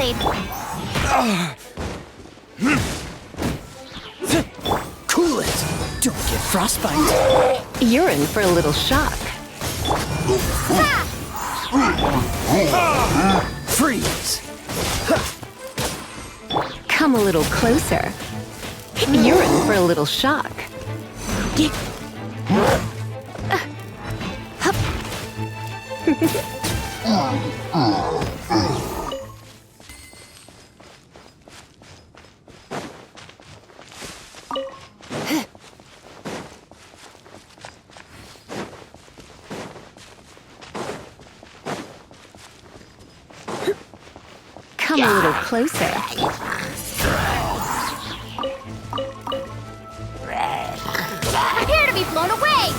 Windblade! Cool it! Don't get frostbite. You're in for a little shock. Freeze! Come a little closer. You're in for a little shock. Come a little closer. Prepare to be blown away!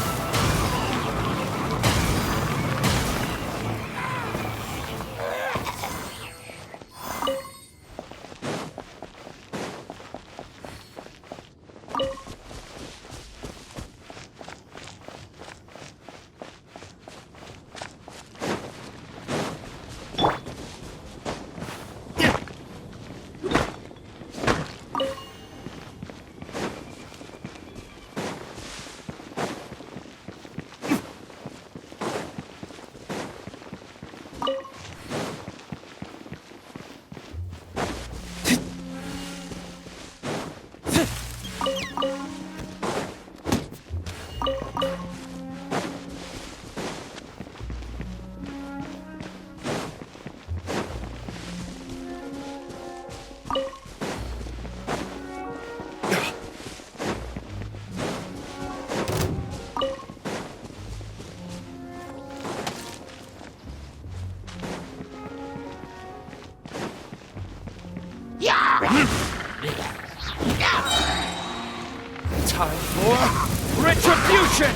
Time for retribution!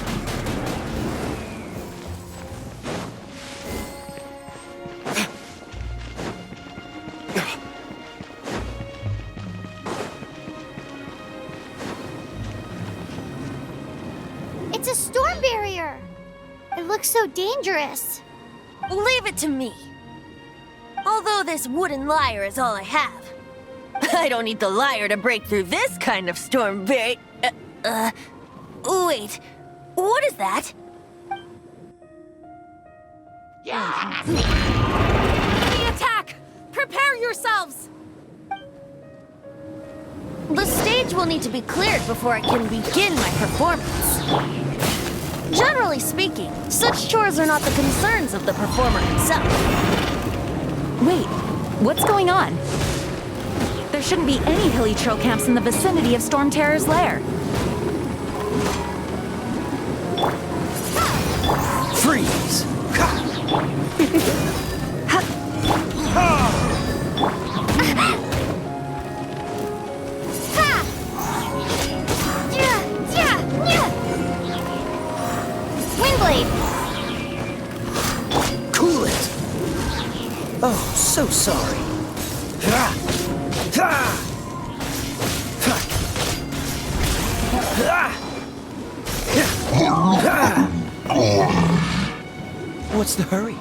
It's a storm barrier! It looks so dangerous. Leave it to me. Although this wooden lyre is all I have. I don't need the lyre to break through this kind of storm barrier. Wait. What is that? The attack! Prepare yourselves! The stage will need to be cleared before I can begin my performance. Generally speaking, such chores are not the concerns of the performer himself. Wait, what's going on? There shouldn't be any hilly trail camps in the vicinity of Storm Terror's lair. Freeze! Windblade! Cool it! Oh, so sorry. What's the hurry?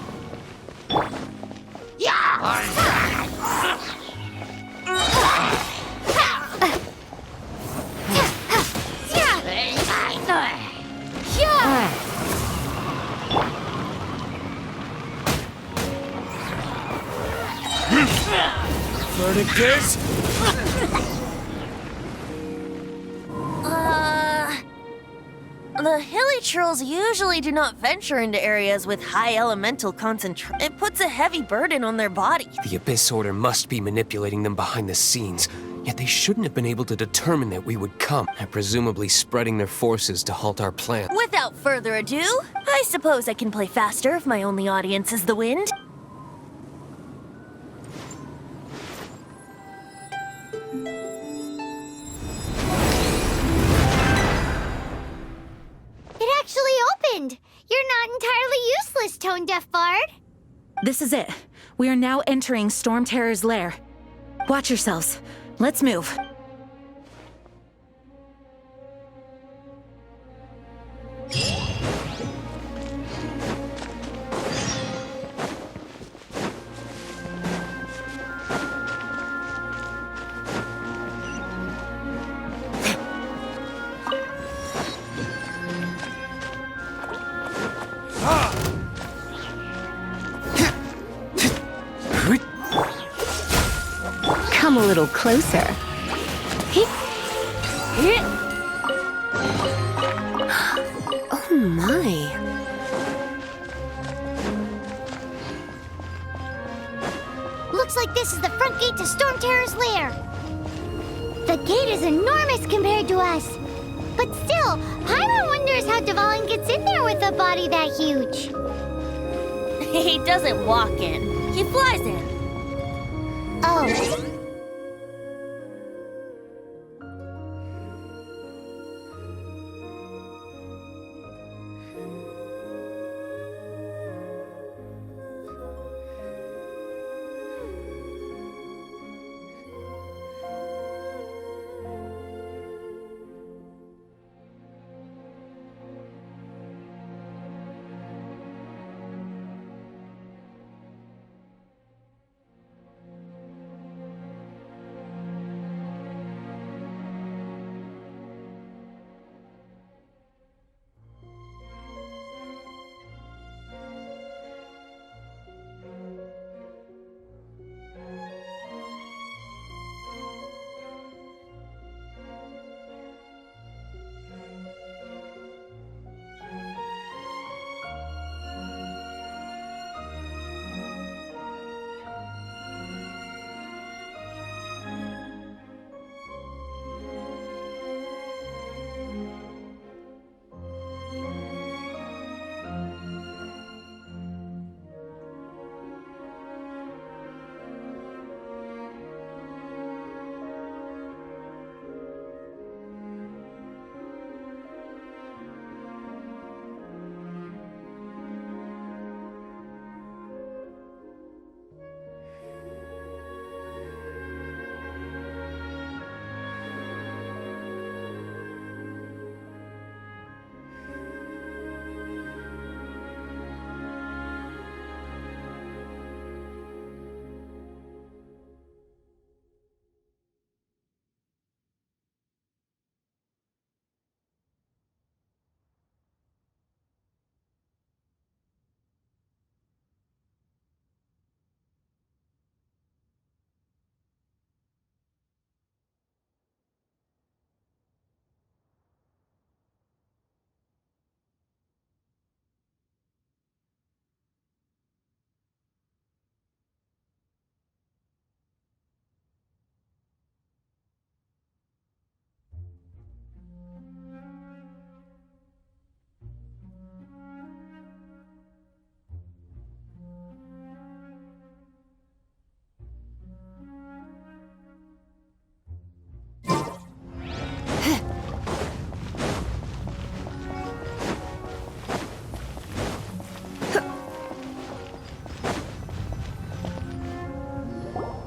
Verdict is... The hilly trolls usually do not venture into areas with high elemental concentration. It puts a heavy burden on their body. The Abyss Order must be manipulating them behind the scenes, yet they shouldn't have been able to determine that we would come, and presumably spreading their forces to halt our plan. Without further ado, I suppose I can play faster if my only audience is the wind. It actually opened! You're not entirely useless, Tone Deaf Bard! This is it. We are now entering Storm Terror's lair. Watch yourselves. Let's move. a little closer. Oh my. Looks like this is the front gate to Storm Terror's lair. The gate is enormous compared to us. But still, Paimon wonders how Dvalin gets in there with a body that huge. He doesn't walk in. He flies in. Oh.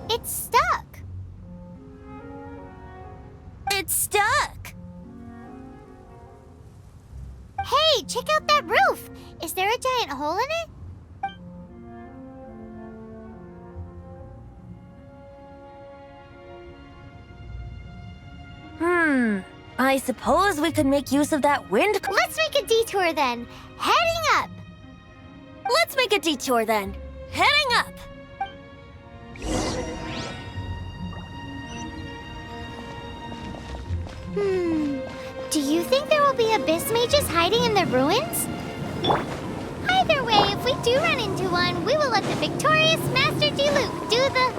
It's stuck. It's stuck. Hey, check out that roof. Is there a giant hole in it? I suppose we could make use of that wind. Let's make a detour then. Heading up. Let's make a detour then. Heading up. Do you think there will be abyss mages hiding in the ruins? Either way, if we do run into one, we will let the victorious Master Diluc do the...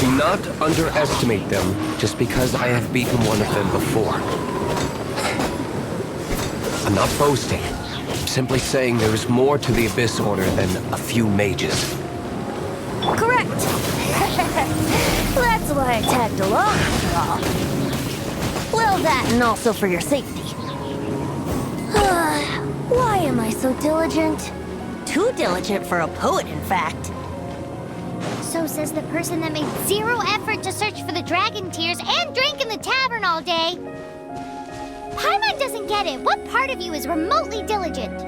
Do not underestimate them just because I have beaten one of them before. I'm not boasting. I'm simply saying there is more to the Abyss Order than a few mages. Correct. That's why I tagged along after all. Well, that and also for your safety. Why am I so diligent? Too diligent for a poet, in fact. So says the person that made zero effort to search for the dragon tears and drank in the tavern all day. Paimon doesn't get it. What part of you is remotely diligent?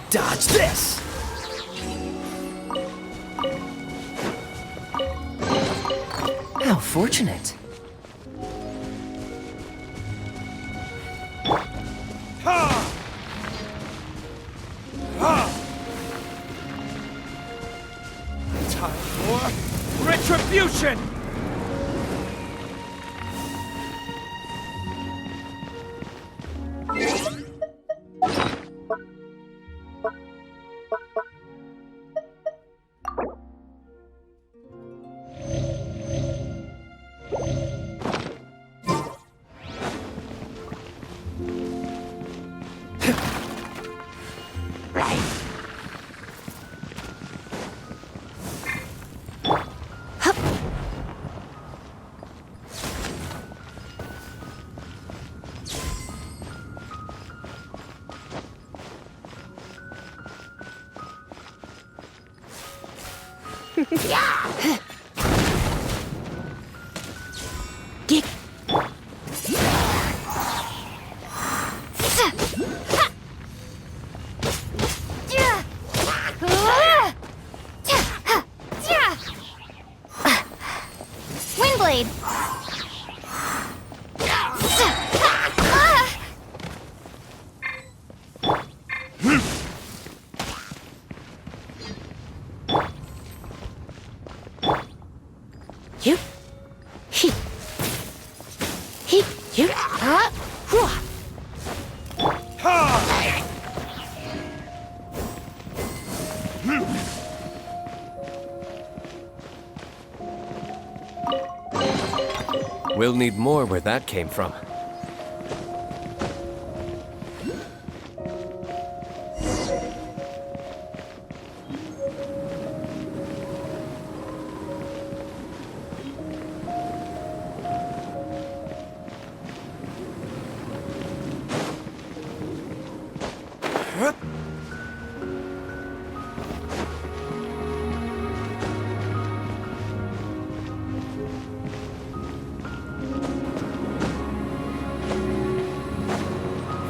Dodge this! How fortunate. Time for retribution! Windblade! You. He. He. You. We'll need more where that came from.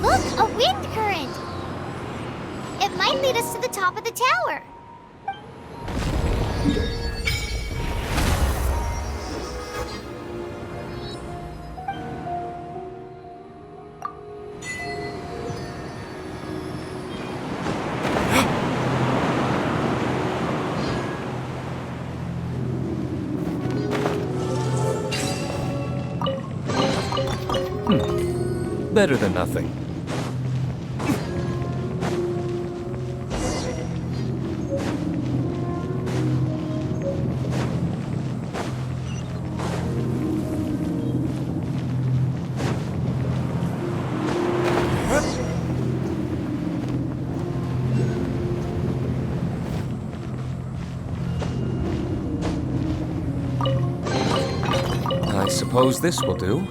Look, a wind current! It might lead us to the top of the tower. Better than nothing. I suppose this will do.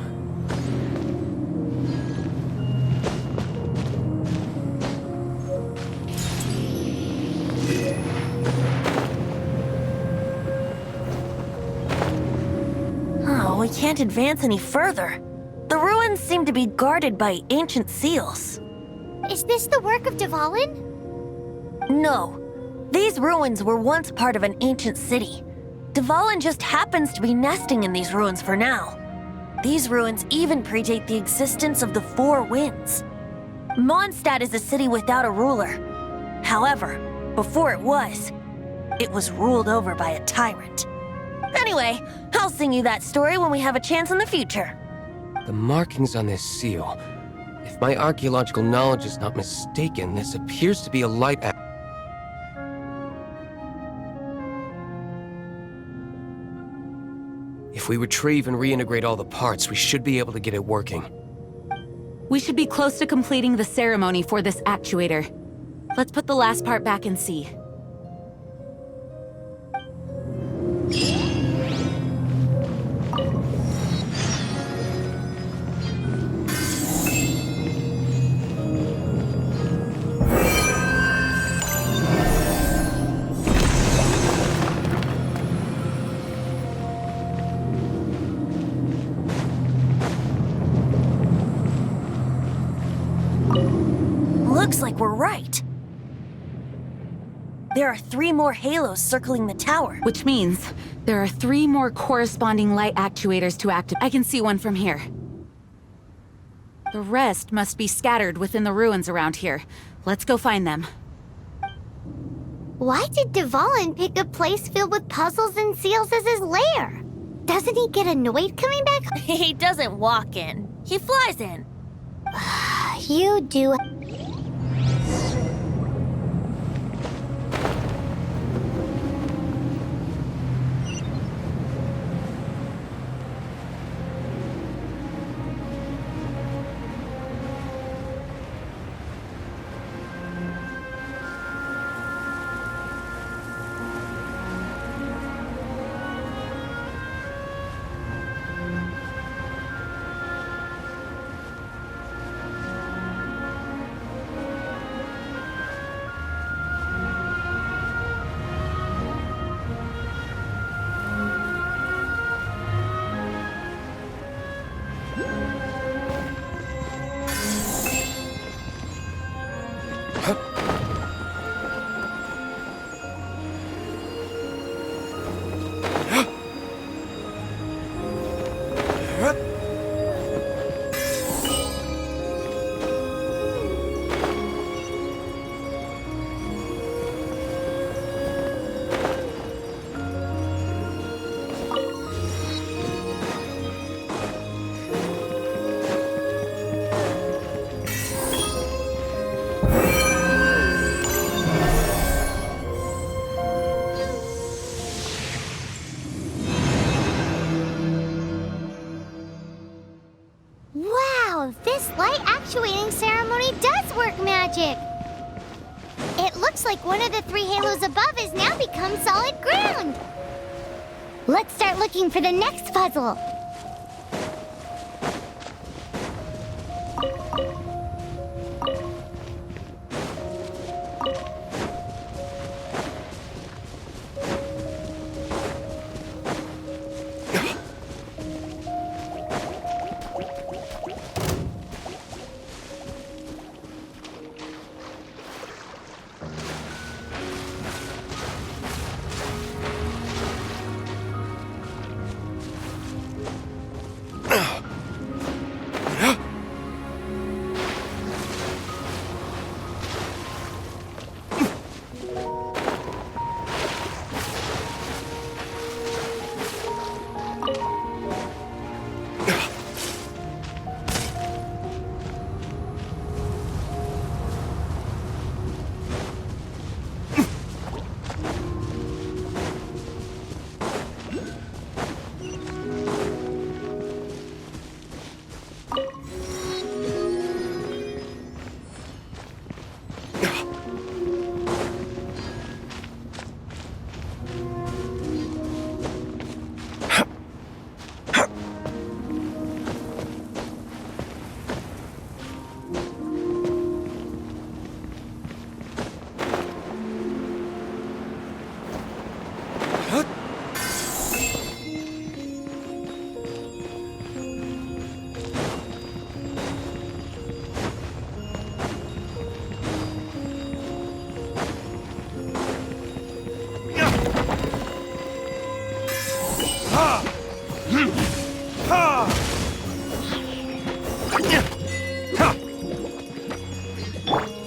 Oh, we can't advance any further. The ruins seem to be guarded by ancient seals. Is this the work of Dvalin? No. These ruins were once part of an ancient city. Dvalin just happens to be nesting in these ruins for now. These ruins even predate the existence of the Four Winds. Mondstadt is a city without a ruler. However, before it was ruled over by a tyrant. Anyway, I'll sing you that story when we have a chance in the future. The markings on this seal. If my archaeological knowledge is not mistaken, this appears to be a light. If we retrieve and reintegrate all the parts, we should be able to get it working. We should be close to completing the ceremony for this actuator. Let's put the last part back and see. Looks like we're right. There are 3 more halos circling the tower. Which means there are 3 more corresponding light actuators to activate. I can see one from here. The rest must be scattered within the ruins around here. Let's go find them. Why did Dvalin pick a place filled with puzzles and seals as his lair? Doesn't he get annoyed coming back? He doesn't walk in. He flies in. You do. Wow, this light actuating ceremony does work magic! It looks like one of the 3 halos above has now become solid ground! Let's start looking for the next puzzle!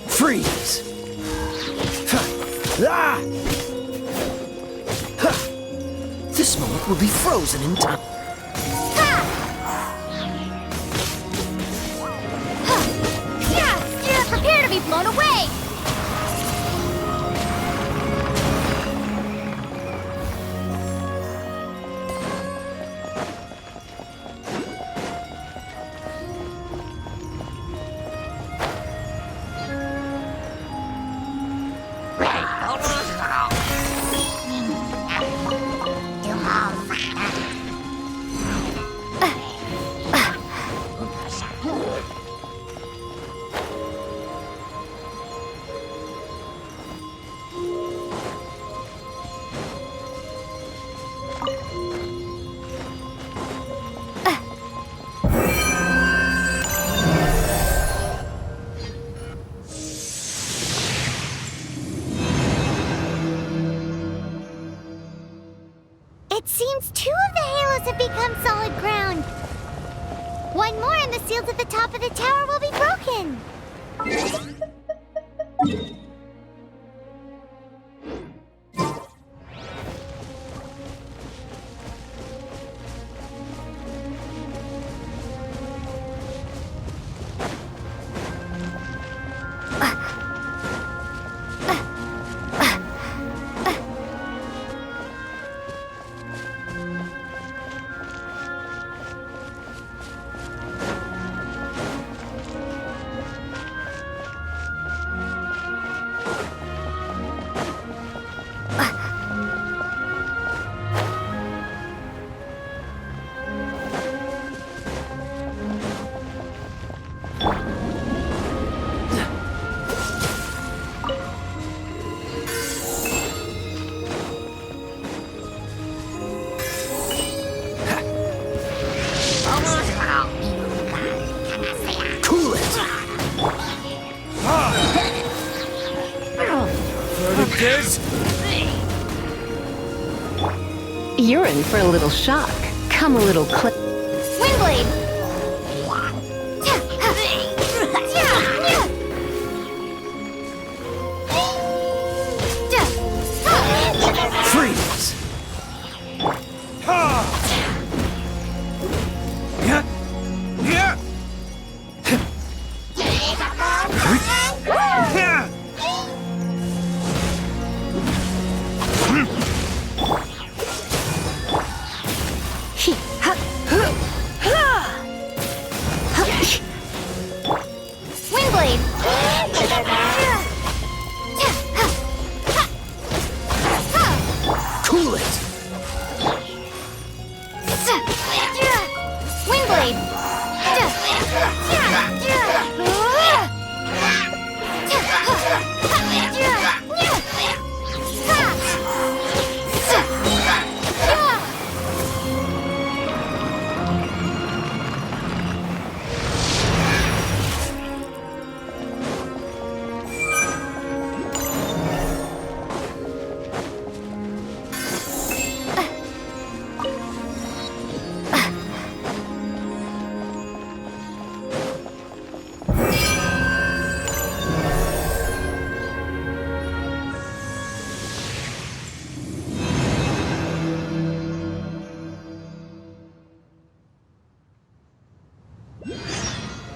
Freeze! Ah! This moment will be frozen in time. Yeah, prepare to be blown away! shields at the top of the tower will be broken. Cool it! It is? You're in for a little shock. Come a little closer. Windblade! Freeze! Ha! Yeah. Yeah. Yeah. Cool it!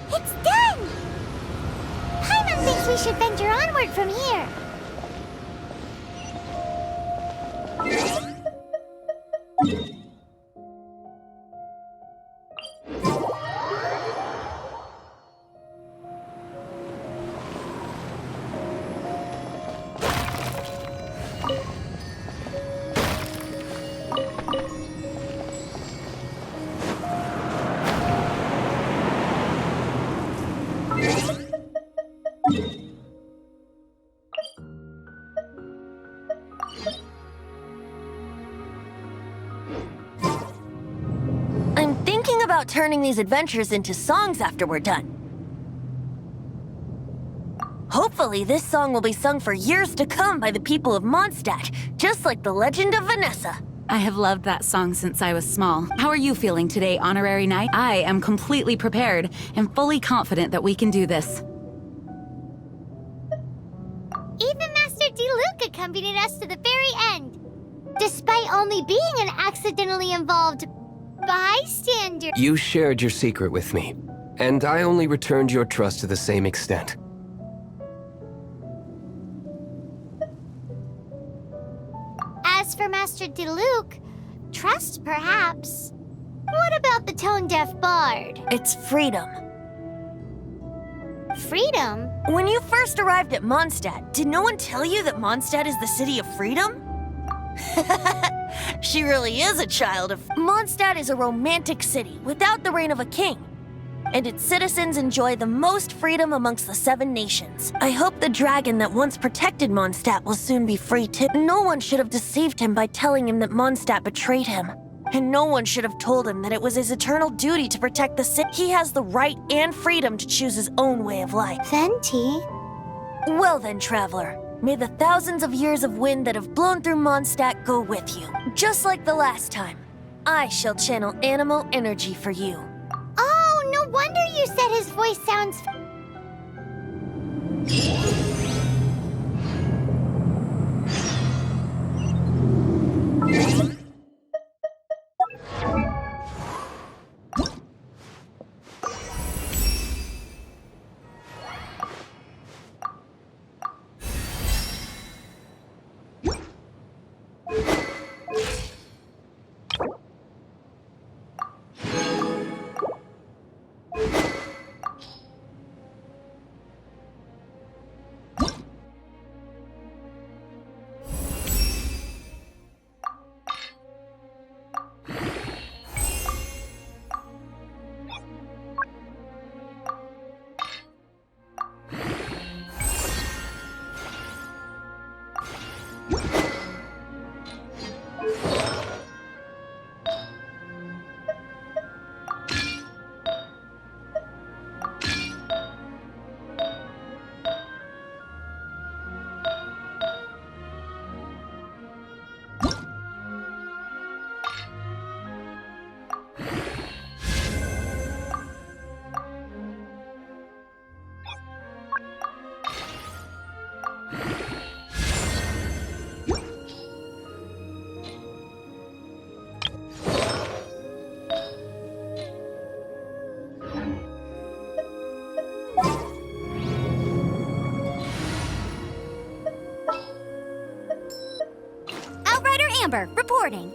It's done! Paimon thinks we should venture onward from here. I'm thinking about turning these adventures into songs after we're done. Hopefully, this song will be sung for years to come by the people of Mondstadt, just like the legend of Vanessa. I have loved that song since I was small. How are you feeling today, Honorary Knight? I am completely prepared and fully confident that we can do this. Even Master Diluc accompanied us to the very end, despite only being an accidentally involved bystander. You shared your secret with me, and I only returned your trust to the same extent. As for Master Diluc, trust perhaps. What about the tone-deaf bard? It's freedom. Freedom? When you first arrived at Mondstadt, did no one tell you that Mondstadt is the city of freedom? She really is a child of... Mondstadt is a romantic city without the reign of a king, and its citizens enjoy the most freedom amongst the 7 nations. I hope the dragon that once protected Mondstadt will soon be free too. No one should have deceived him by telling him that Mondstadt betrayed him. And no one should have told him that it was his eternal duty to protect the city. He has the right and freedom to choose his own way of life. Venti? Well then, traveler, may the thousands of years of wind that have blown through Mondstadt go with you. Just like the last time, I shall channel animal energy for you. Oh, no wonder you said sounds... Outrider Amber, reporting.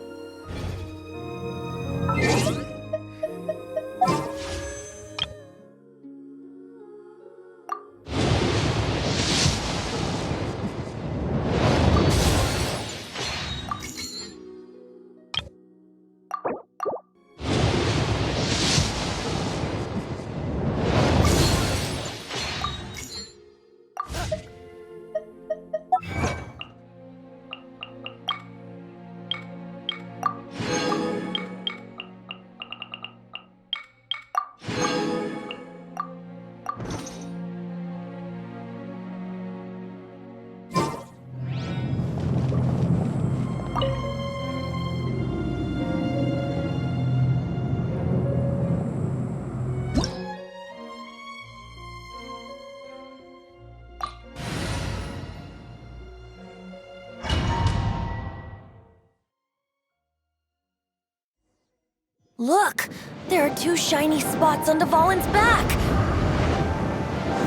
Look! There are two shiny spots on Dvalin's back!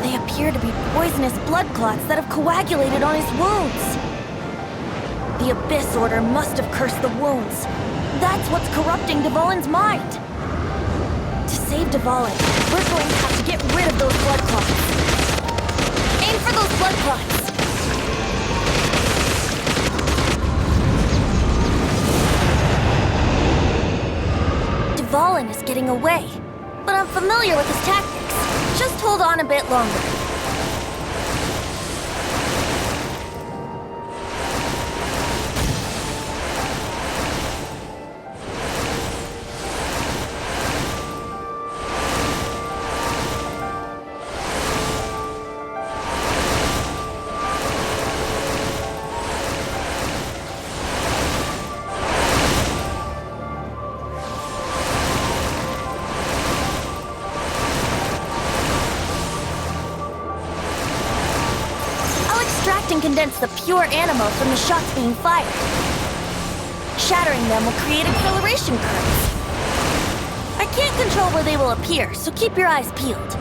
They appear to be poisonous blood clots that have coagulated on his wounds. The Abyss Order must have cursed the wounds. That's what's corrupting Dvalin's mind. To save Dvalin, we're going to have to get rid of those blood clots. Aim for those blood clots! Dvalin is getting away, but I'm familiar with his tactics. Just hold on a bit longer. And condense the pure animo from the shots being fired. Shattering them will create acceleration currents. I can't control where they will appear, so keep your eyes peeled.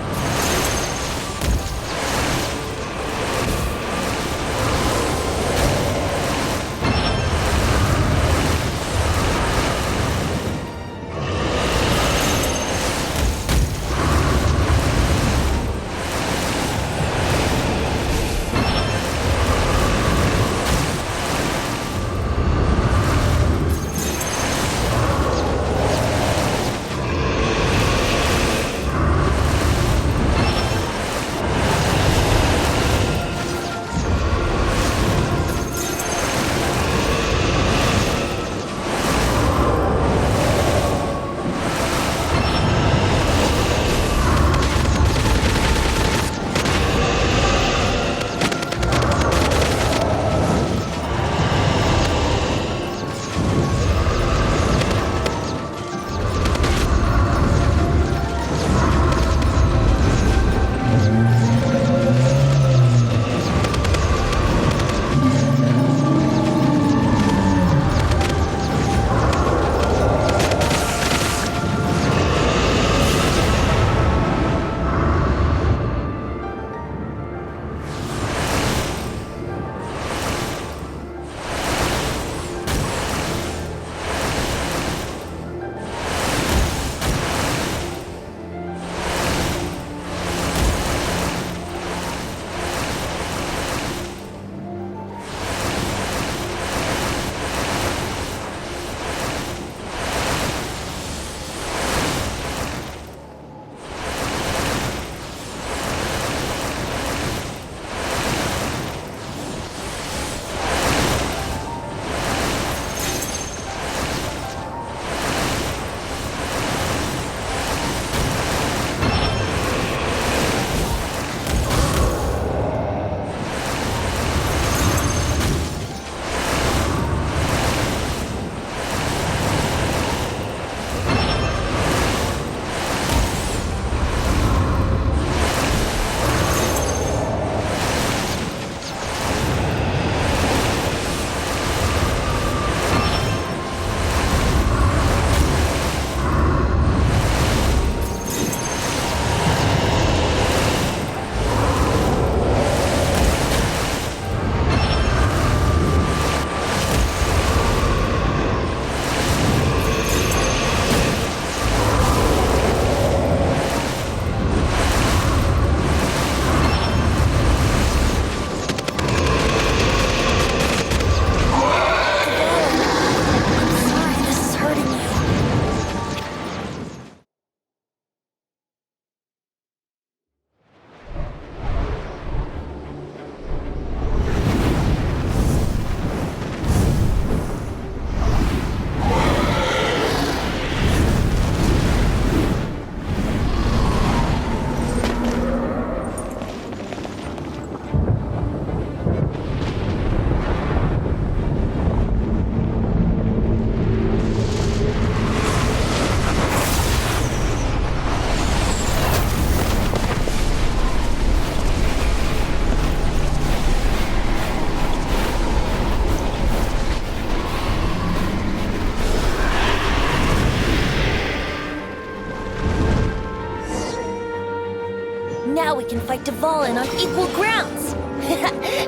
Now we can fight Dvalin on equal grounds.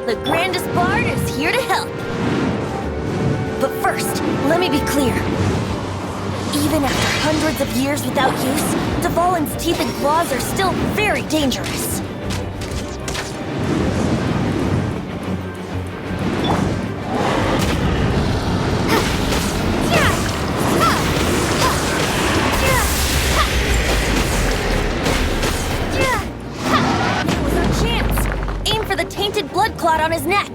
The grandest bard is here to help. But first, let me be clear. Even after hundreds of years without use, Dvalin's teeth and claws are still very dangerous. That was our chance. Aim for the tainted blood clot on his neck.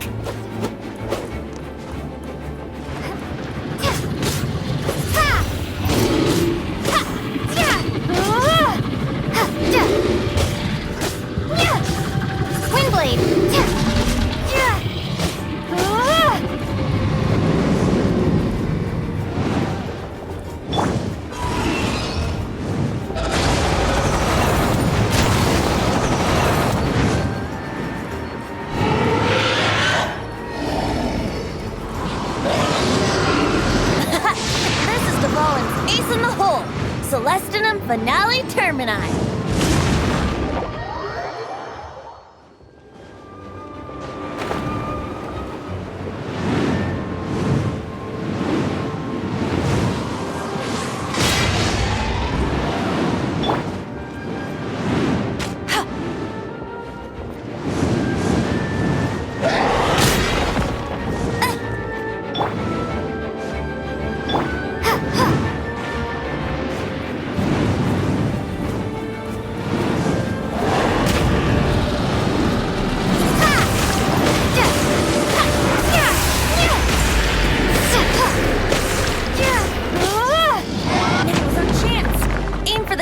Ace in the hole! Celestinum Finale Termini!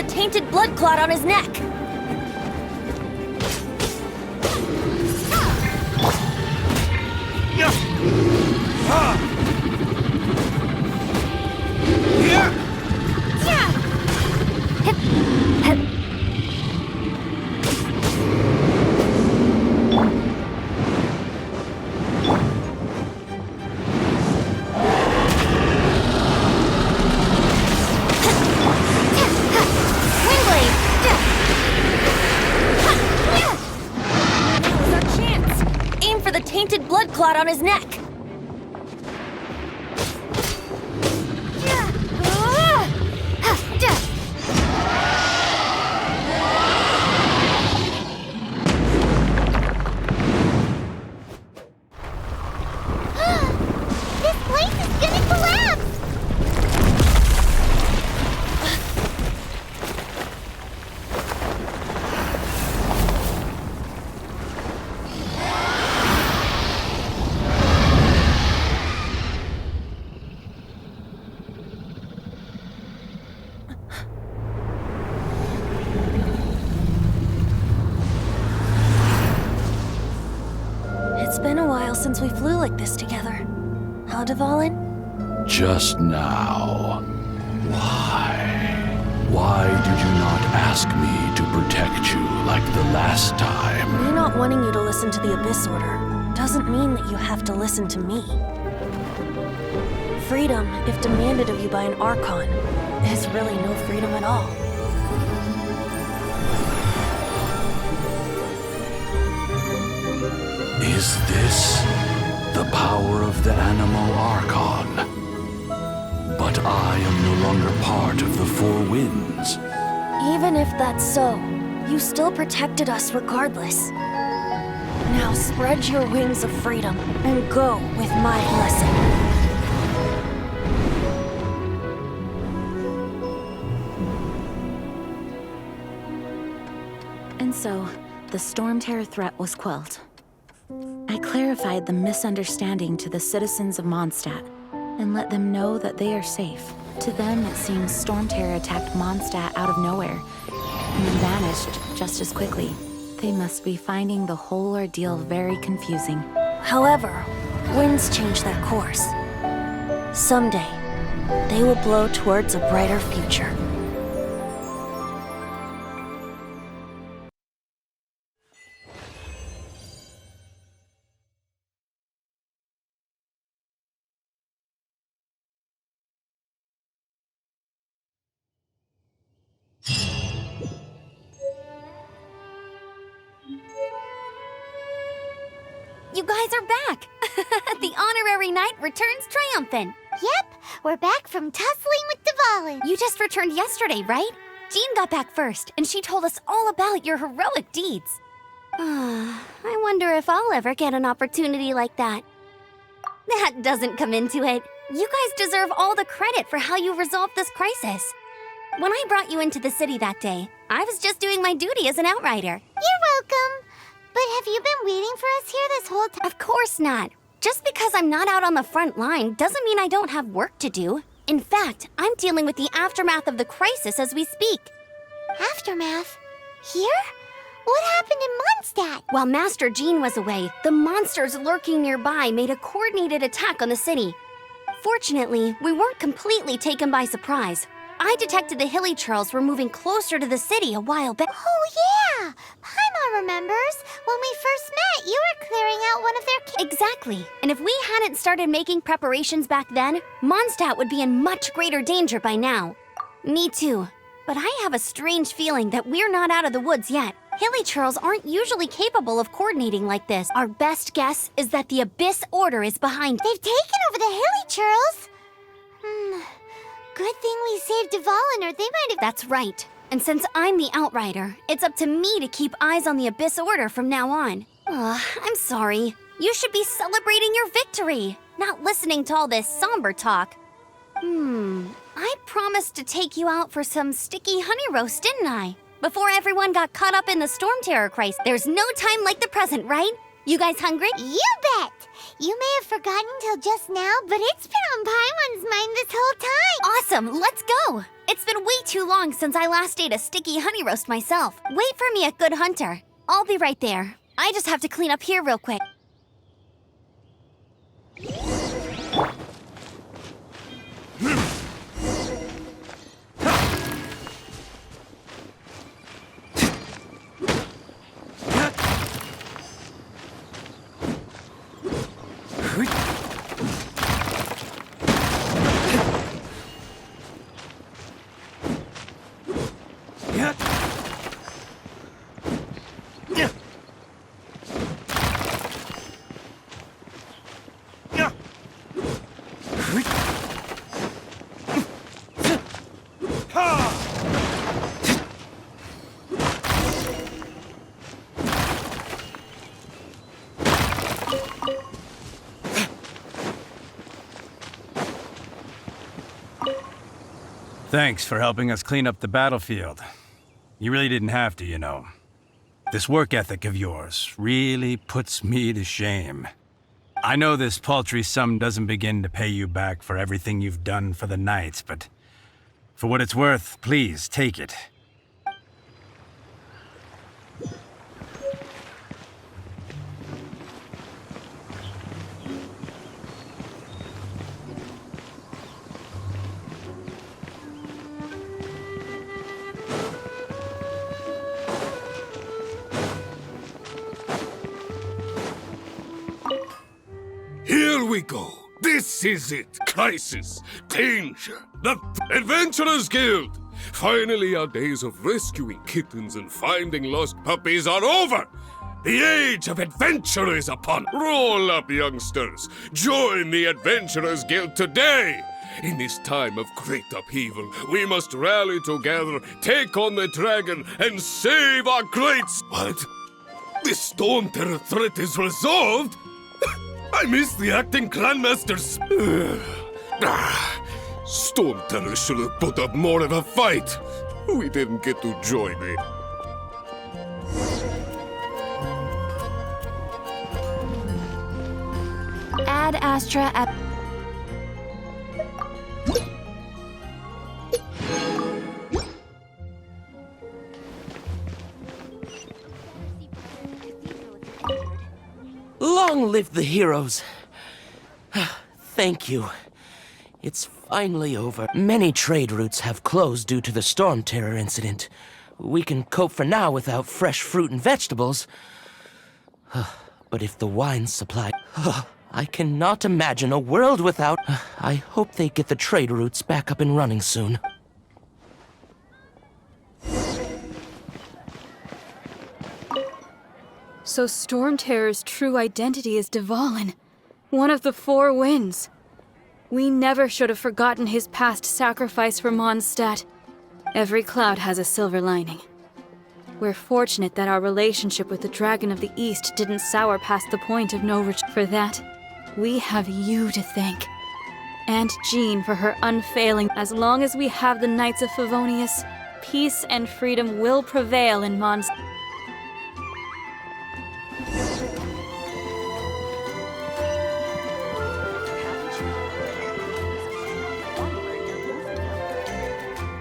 Tainted blood clot on his neck. Tainted blood clot on his neck. This place is gonna collapse! It's been a while since we flew like this together. How, Dvalin? Just now. Why? Why did you not ask me to protect you like the last time? Me not wanting you to listen to the Abyss Order doesn't mean that you have to listen to me. Freedom, if demanded of you by an Archon, is really no freedom at all. Is this the power of the Animo Archon? But I am no longer part of the Four Winds. Even if that's so, you still protected us regardless. Now spread your wings of freedom and go with my blessing. And so, the Storm Terror threat was quelled. I clarified the misunderstanding to the citizens of Mondstadt and let them know that they are safe. To them, it seems Storm Terror attacked Mondstadt out of nowhere and then vanished just as quickly. They must be finding the whole ordeal very confusing. However, winds change their course. Someday, they will blow towards a brighter future. You guys are back! The honorary knight returns triumphant. Yep, we're back from tussling with Dvalin. You just returned yesterday, right? Jean got back first, and she told us all about your heroic deeds. I wonder if I'll ever get an opportunity like that. That doesn't come into it. You guys deserve all the credit for how you resolved this crisis. When I brought you into the city that day, I was just doing my duty as an outrider. You're welcome. But have you been waiting for us here this whole time? Of course not. Just because I'm not out on the front line doesn't mean I don't have work to do. In fact, I'm dealing with the aftermath of the crisis as we speak. Aftermath? Here? What happened in Mondstadt? While Master Jean was away, the monsters lurking nearby made a coordinated attack on the city. Fortunately, we weren't completely taken by surprise. I detected the Hilly Churls were moving closer to the city a while back. Oh, yeah! Paimon remembers. When we first met, you were clearing out one of their Exactly. And if we hadn't started making preparations back then, Mondstadt would be in much greater danger by now. Me too. But I have a strange feeling that we're not out of the woods yet. Hilly Churls aren't usually capable of coordinating like this. Our best guess is that the Abyss Order is behind. They've taken over the Hilly Churls? Good thing we saved Dvalin, or they might have... That's right. And since I'm the Outrider, it's up to me to keep eyes on the Abyss Order from now on. I'm sorry. You should be celebrating your victory, not listening to all this somber talk. I promised to take you out for some sticky honey roast, didn't I? Before everyone got caught up in the Storm Terror crisis. There's no time like the present, right? You guys hungry? You bet! You may have forgotten till just now, but it's been on Paimon's mind this whole time. Awesome, let's go! It's been way too long since I last ate a sticky honey roast myself. Wait for me at Good Hunter. I'll be right there. I just have to clean up here real quick. Thanks for helping us clean up the battlefield. You really didn't have to, you know. This work ethic of yours really puts me to shame. I know this paltry sum doesn't begin to pay you back for everything you've done for the Knights, but for what it's worth, please take it. Here we go. This is it. Crisis. Danger. The Adventurers Guild. Finally, our days of rescuing kittens and finding lost puppies are over. The age of adventure is upon. Roll up, youngsters. Join the Adventurers Guild today. In this time of great upheaval, we must rally together, take on the dragon, and save our greats. What? The Storm Terror threat is resolved? I miss the acting clanmasters. Storm Terror should have put up more of a fight. We didn't get to join it. Ad Astra at... Long live the heroes. Thank you. It's finally over. Many trade routes have closed due to the Storm Terror incident. We can cope for now without fresh fruit and vegetables. But if the wine supply... I cannot imagine a world without... I hope they get the trade routes back up and running soon. So Storm Terror's true identity is Dvalin, one of the Four Winds. We never should have forgotten his past sacrifice for Mondstadt. Every cloud has a silver lining. We're fortunate that our relationship with the Dragon of the East didn't sour past the point of no return. For that, we have you to thank. And Jean for her unfailing. As long as we have the Knights of Favonius, peace and freedom will prevail in Mondstadt.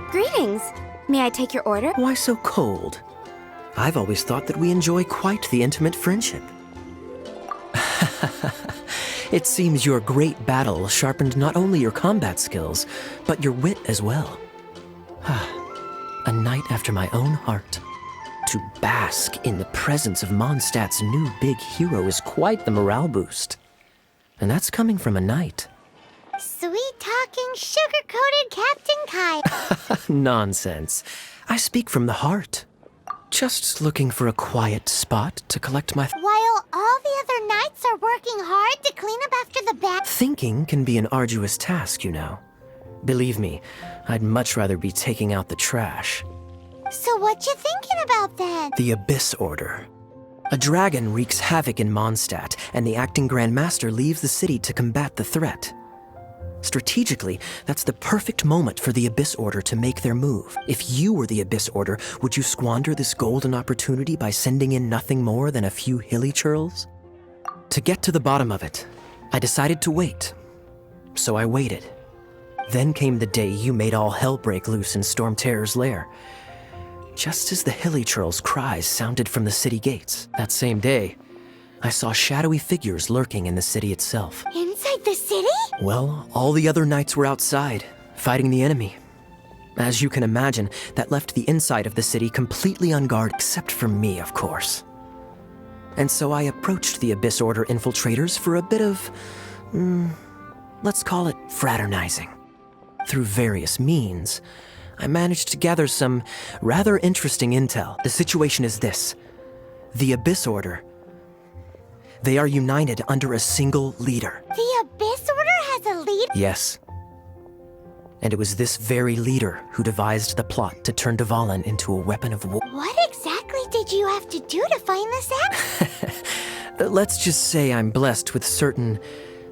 Greetings. May I take your order? Why so cold? I've always thought that we enjoy quite the intimate friendship. It seems your great battle sharpened not only your combat skills, but your wit as well. A knight after my own heart. To bask in the presence of Mondstadt's new big hero is quite the morale boost. And that's coming from a knight. Sweet-talking, sugar-coated Captain Kai. Nonsense. I speak from the heart. Just looking for a quiet spot to collect my... While all the other knights are working hard to clean up after the battle. Thinking can be an arduous task, you know. Believe me, I'd much rather be taking out the trash. So what you thinking about then? The Abyss Order. A dragon wreaks havoc in Mondstadt, and the acting Grand Master leaves the city to combat the threat. Strategically, that's the perfect moment for the Abyss Order to make their move. If you were the Abyss Order, would you squander this golden opportunity by sending in nothing more than a few hilly churls? To get to the bottom of it, I decided to wait. So I waited. Then came the day you made all hell break loose in Storm Terror's lair. Just as the hilly churls' cries sounded from the city gates, that same day, I saw shadowy figures lurking in the city itself. Inside the city? Well, all the other knights were outside, fighting the enemy. As you can imagine, that left the inside of the city completely unguarded, except for me, of course. And so I approached the Abyss Order infiltrators for a bit of, let's call it fraternizing. Through various means, I managed to gather some rather interesting intel. The situation is this. The Abyss Order, they are united under a single leader. The Abyss Order has a leader? Yes. And it was this very leader who devised the plot to turn Dvalin into a weapon of war. What exactly did you have to do to find this out? Let's just say I'm blessed with certain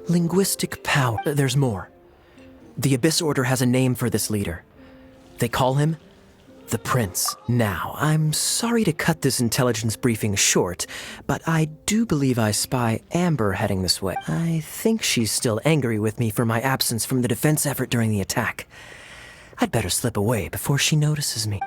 linguistic power. There's more. The Abyss Order has a name for this leader. They call him the Prince. Now, I'm sorry to cut this intelligence briefing short, but I do believe I spy Amber heading this way. I think she's still angry with me for my absence from the defense effort during the attack. I'd better slip away before she notices me.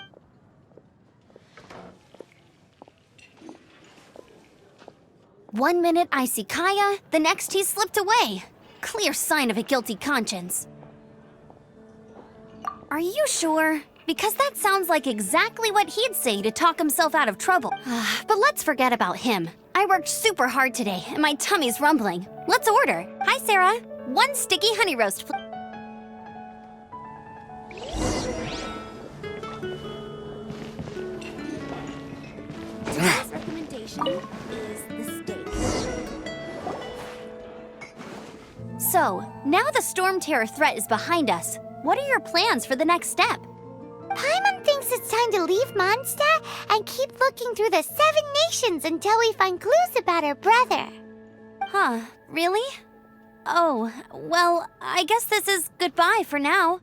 One minute I see Kaya, the next he slipped away. Clear sign of a guilty conscience. Are you sure? Because that sounds like exactly what he'd say to talk himself out of trouble. But let's forget about him. I worked super hard today, and my tummy's rumbling. Let's order. Hi, Sarah. 1 sticky honey roast, please. Today's recommendation is the steak. So, now the Storm Terror threat is behind us. What are your plans for the next step? Paimon thinks it's time to leave Mondstadt and keep looking through the 7 nations until we find clues about her brother. Huh, really? Oh, well, I guess this is goodbye for now.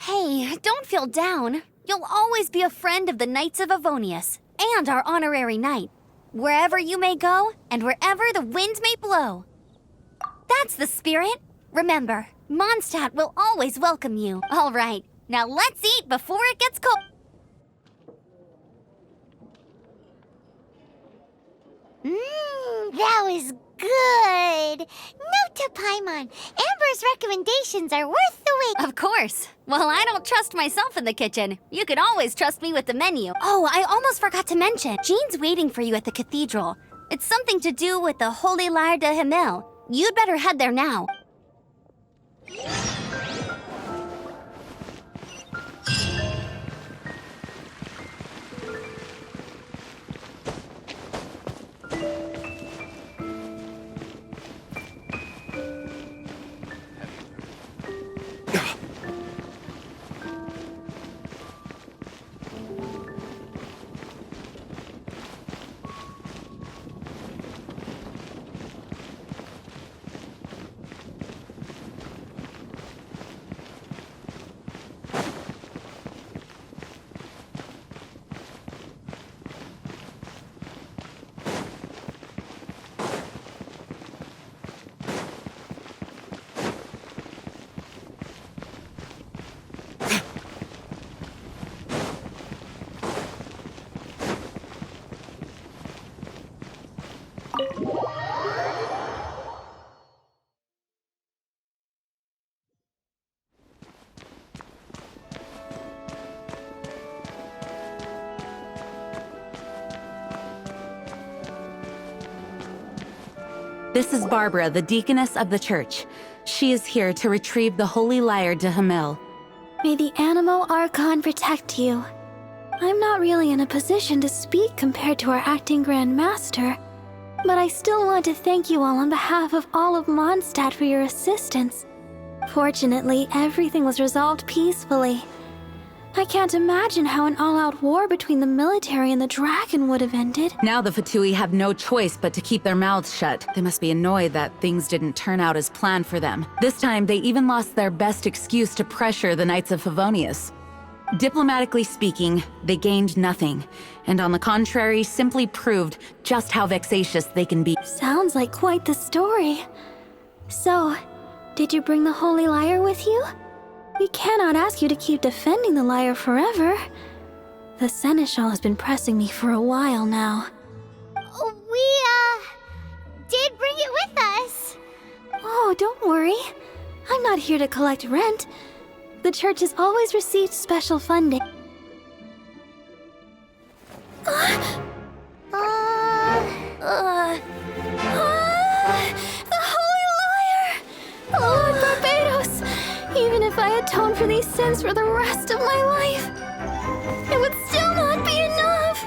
Hey, don't feel down. You'll always be a friend of the Knights of Avonius, and our honorary knight. Wherever you may go, and wherever the wind may blow. That's the spirit. Remember, Mondstadt will always welcome you. All right, now let's eat before it gets cold. That was good. Note to Paimon, Amber's recommendations are worth the wait. Of course. Well, I don't trust myself in the kitchen. You can always trust me with the menu. Oh, I almost forgot to mention. Jean's waiting for you at the cathedral. It's something to do with the Holy Lyre de Himmel. You'd better head there now. This is Barbara, the deaconess of the church. She is here to retrieve the Holy Lyre de Hamel. May the Animo Archon protect you. I'm not really in a position to speak compared to our acting Grand Master, but I still want to thank you all on behalf of all of Mondstadt for your assistance. Fortunately, everything was resolved peacefully. I can't imagine how an all-out war between the military and the dragon would have ended. Now the Fatui have no choice but to keep their mouths shut. They must be annoyed that things didn't turn out as planned for them. This time, they even lost their best excuse to pressure the Knights of Favonius. Diplomatically speaking, they gained nothing, and on the contrary, simply proved just how vexatious they can be. Sounds like quite the story. So, did you bring the Holy Lyre with you? We cannot ask you to keep defending the lyre forever. The Seneschal has been pressing me for a while now. We, did bring it with us. Oh, don't worry. I'm not here to collect rent. The church has always received special funding. The Holy Lyre! Lord Barbados! Even if I atone for these sins for the rest of my life, it would still not be enough!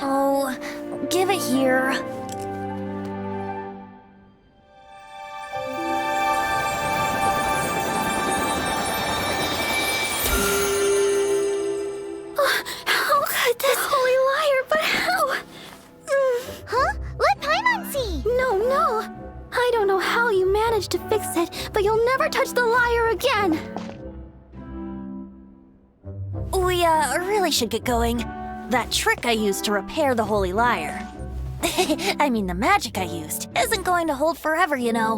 Oh, give it here. How could this Holy Lyre, but how? Huh? Let Paimon see! No. I don't know how you managed to fix it, but you'll never touch the lyre again! We, really should get going. That trick I used to repair the Holy Lyre. I mean, the magic I used isn't going to hold forever, you know.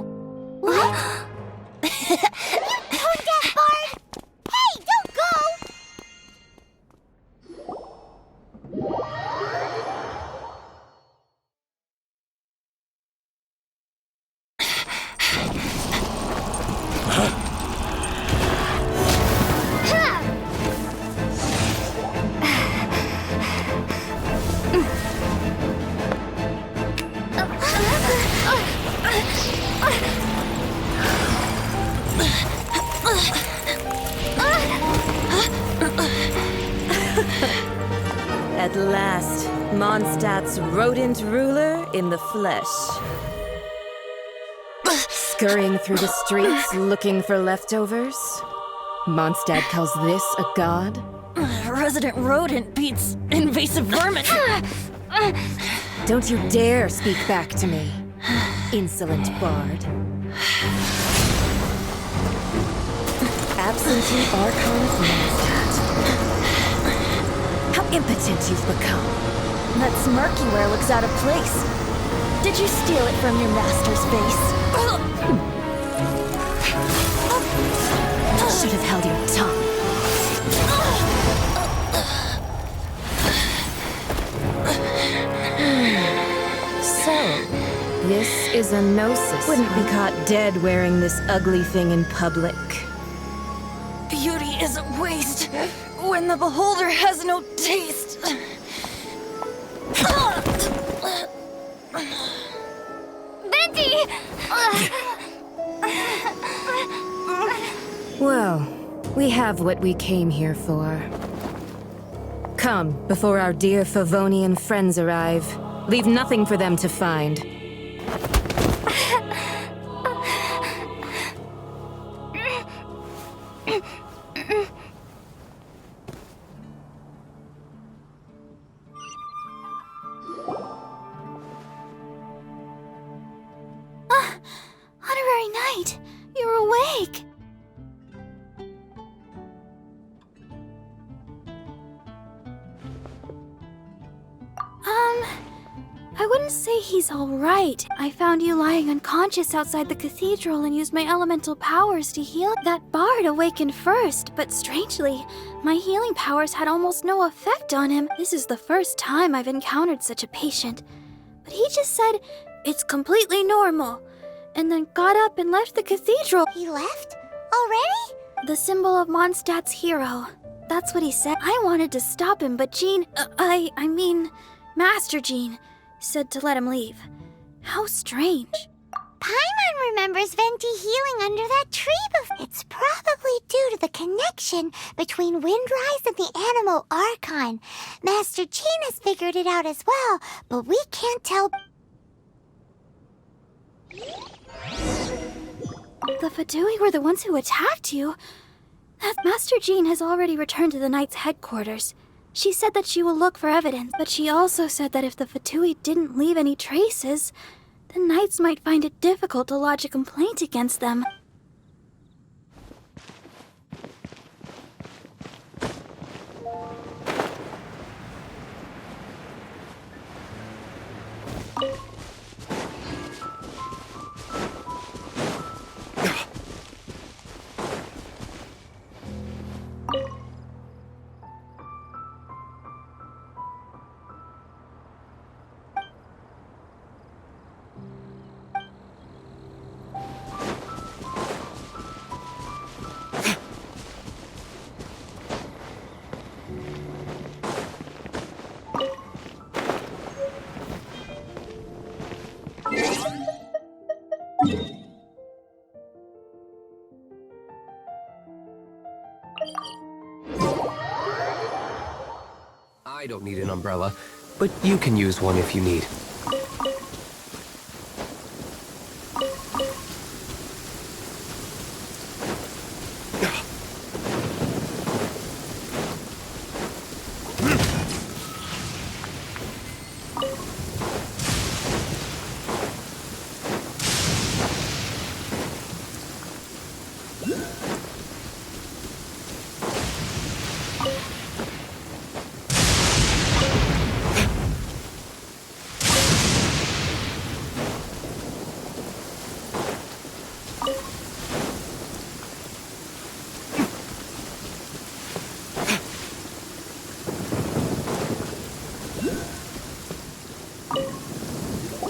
What? Tone deaf, Bard! Hey, don't go! At last, Mondstadt's rodent ruler in the flesh. Scurrying through the streets looking for leftovers? Mondstadt calls this a god? Resident rodent beats invasive vermin. Don't you dare speak back to me, insolent bard. Absentee Archon of Mondstadt. How impotent you've become. That smirky-ware looks out of place. Did you steal it from your master's base? Should have held your tongue. So, this is a gnosis. Wouldn't be caught dead wearing this ugly thing in public. Beauty isn't waste when the beholder has no taste. Venti! Well, we have what we came here for. Come, before our dear Favonian friends arrive. Leave nothing for them to find. Honorary Knight, you're awake! I wouldn't say he's alright. I found you lying unconscious outside the cathedral and used my elemental powers to heal. That bard awakened first, but strangely, my healing powers had almost no effect on him. This is the first time I've encountered such a patient. But he just said, it's completely normal, and then got up and left the cathedral. He left? Already? The symbol of Mondstadt's hero. That's what he said. I wanted to stop him, but Jean, I mean, Master Jean, said to let him leave. How strange. Paimon remembers Venti healing under that tree before. It's probably due to the connection between Windrise and the Animal Archon. Master Jean has figured it out as well, but we can't tell. The Fatui were the ones who attacked you. Master Jean has already returned to the Knight's headquarters. She said that she will look for evidence, but she also said that if the Fatui didn't leave any traces, the Knights might find it difficult to lodge a complaint against them. I don't need an umbrella, but you can use one if you need.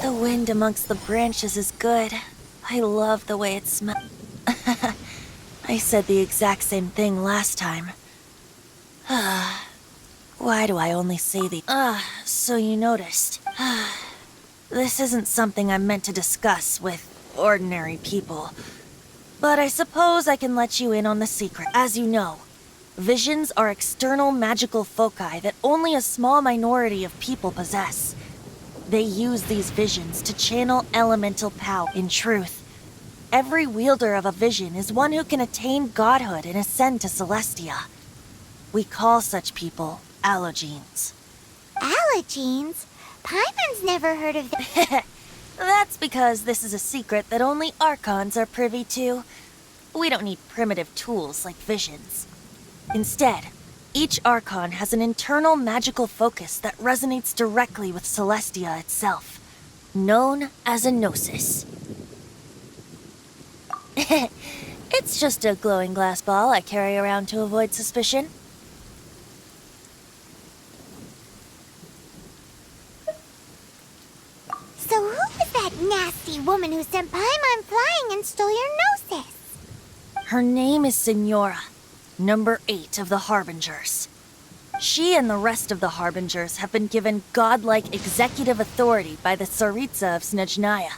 The wind amongst the branches is good. I love the way it smells. I said the exact same thing last time. Why do I only say the... so you noticed. This isn't something I'm meant to discuss with ordinary people. But I suppose I can let you in on the secret. As you know, visions are external magical foci that only a small minority of people possess. They use these visions to channel elemental power. In truth, every wielder of a vision is one who can attain godhood and ascend to Celestia. We call such people allogenes. Allogenes? Paimon's never heard of them. That's because this is a secret that only Archons are privy to. We don't need primitive tools like visions. Instead, each Archon has an internal magical focus that resonates directly with Celestia itself, known as a gnosis. It's just a glowing glass ball I carry around to avoid suspicion. So who was that nasty woman who sent Paimon flying and stole your gnosis? Her name is Signora, number 8 of the Harbingers. She and the rest of the Harbingers have been given godlike executive authority by the Tsaritsa of Snezhnaya,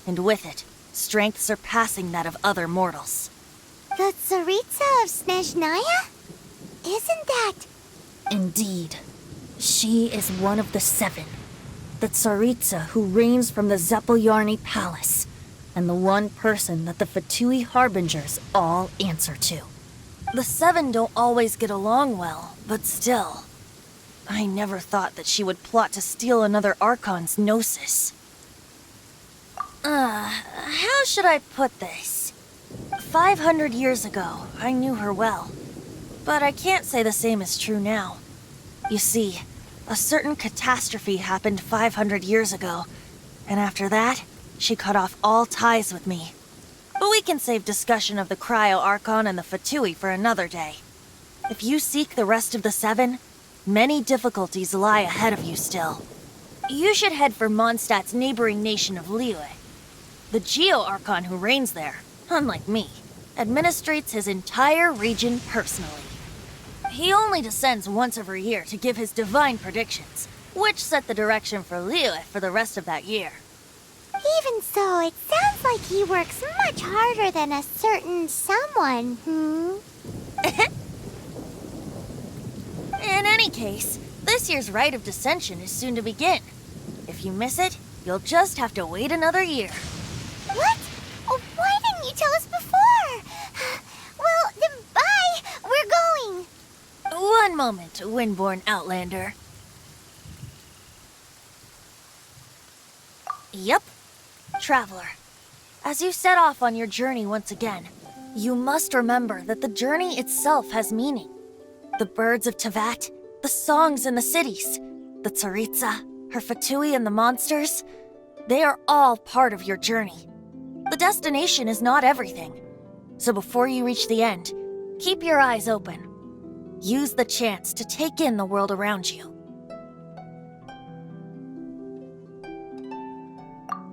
and with it, strength surpassing that of other mortals. The Tsaritsa of Snezhnaya? Isn't that... Indeed. She is one of the 7. The Tsaritsa who reigns from the Zeppeljárny Palace, and the one person that the Fatui Harbingers all answer to. The 7 don't always get along well, but still. I never thought that she would plot to steal another Archon's gnosis. How should I put this? 500 years ago, I knew her well. But I can't say the same is true now. You see, a certain catastrophe happened 500 years ago, and after that, she cut off all ties with me. But we can save discussion of the Cryo Archon and the Fatui for another day. If you seek the rest of the 7, many difficulties lie ahead of you still. You should head for Mondstadt's neighboring nation of Liyue. The Geo Archon who reigns there, unlike me, administrates his entire region personally. He only descends once every year to give his divine predictions, which set the direction for Liyue for the rest of that year. Even so, it sounds like he works much harder than a certain someone, In any case, this year's Rite of Dissension is soon to begin. If you miss it, you'll just have to wait another year. What? Oh, why didn't you tell us before? Well, then bye! We're going! One moment, Windborn Outlander. Yep, Traveler. As you set off on your journey once again, you must remember that the journey itself has meaning. The birds of Tevat, the songs in the cities, the Tsaritsa, her Fatui and the monsters, they are all part of your journey. The destination is not everything. So before you reach the end, keep your eyes open. Use the chance to take in the world around you.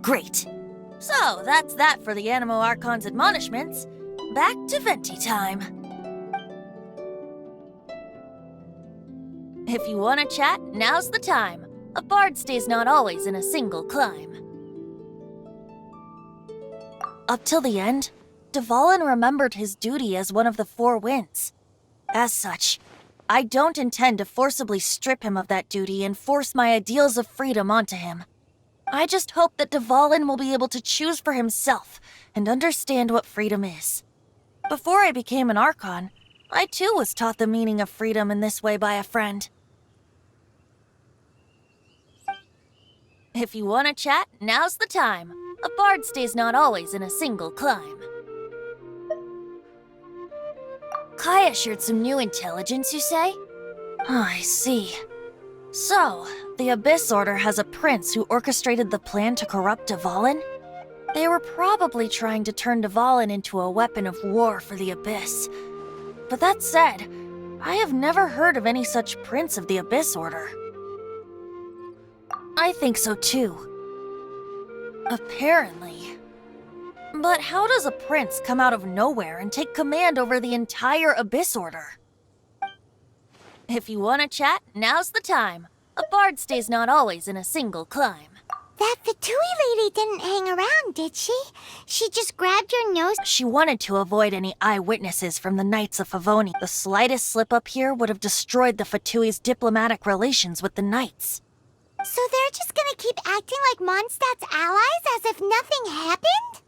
Great. So that's that for the Animo Archon's admonishments. Back to Venti time. If you want to chat, now's the time. A bard stays not always in a single climb. Up till the end, Dvalin remembered his duty as one of the Four Winds. As such, I don't intend to forcibly strip him of that duty and force my ideals of freedom onto him. I just hope that Dvalin will be able to choose for himself and understand what freedom is. Before I became an Archon, I too was taught the meaning of freedom in this way by a friend. If you want to chat, now's the time. A bard stays not always in a single climb. Kaya shared some new intelligence, you say? Oh, I see. So, the Abyss Order has a prince who orchestrated the plan to corrupt Dvalin? They were probably trying to turn Dvalin into a weapon of war for the Abyss. But that said, I have never heard of any such prince of the Abyss Order. I think so too. Apparently. But how does a prince come out of nowhere and take command over the entire Abyss Order? If you want to chat, now's the time. A bard stays not always in a single climb. That Fatui lady didn't hang around, did she? She just grabbed your nose. She wanted to avoid any eyewitnesses from the Knights of Favoni. The slightest slip-up here would have destroyed the Fatui's diplomatic relations with the Knights. So they're just gonna keep acting like Mondstadt's allies as if nothing happened?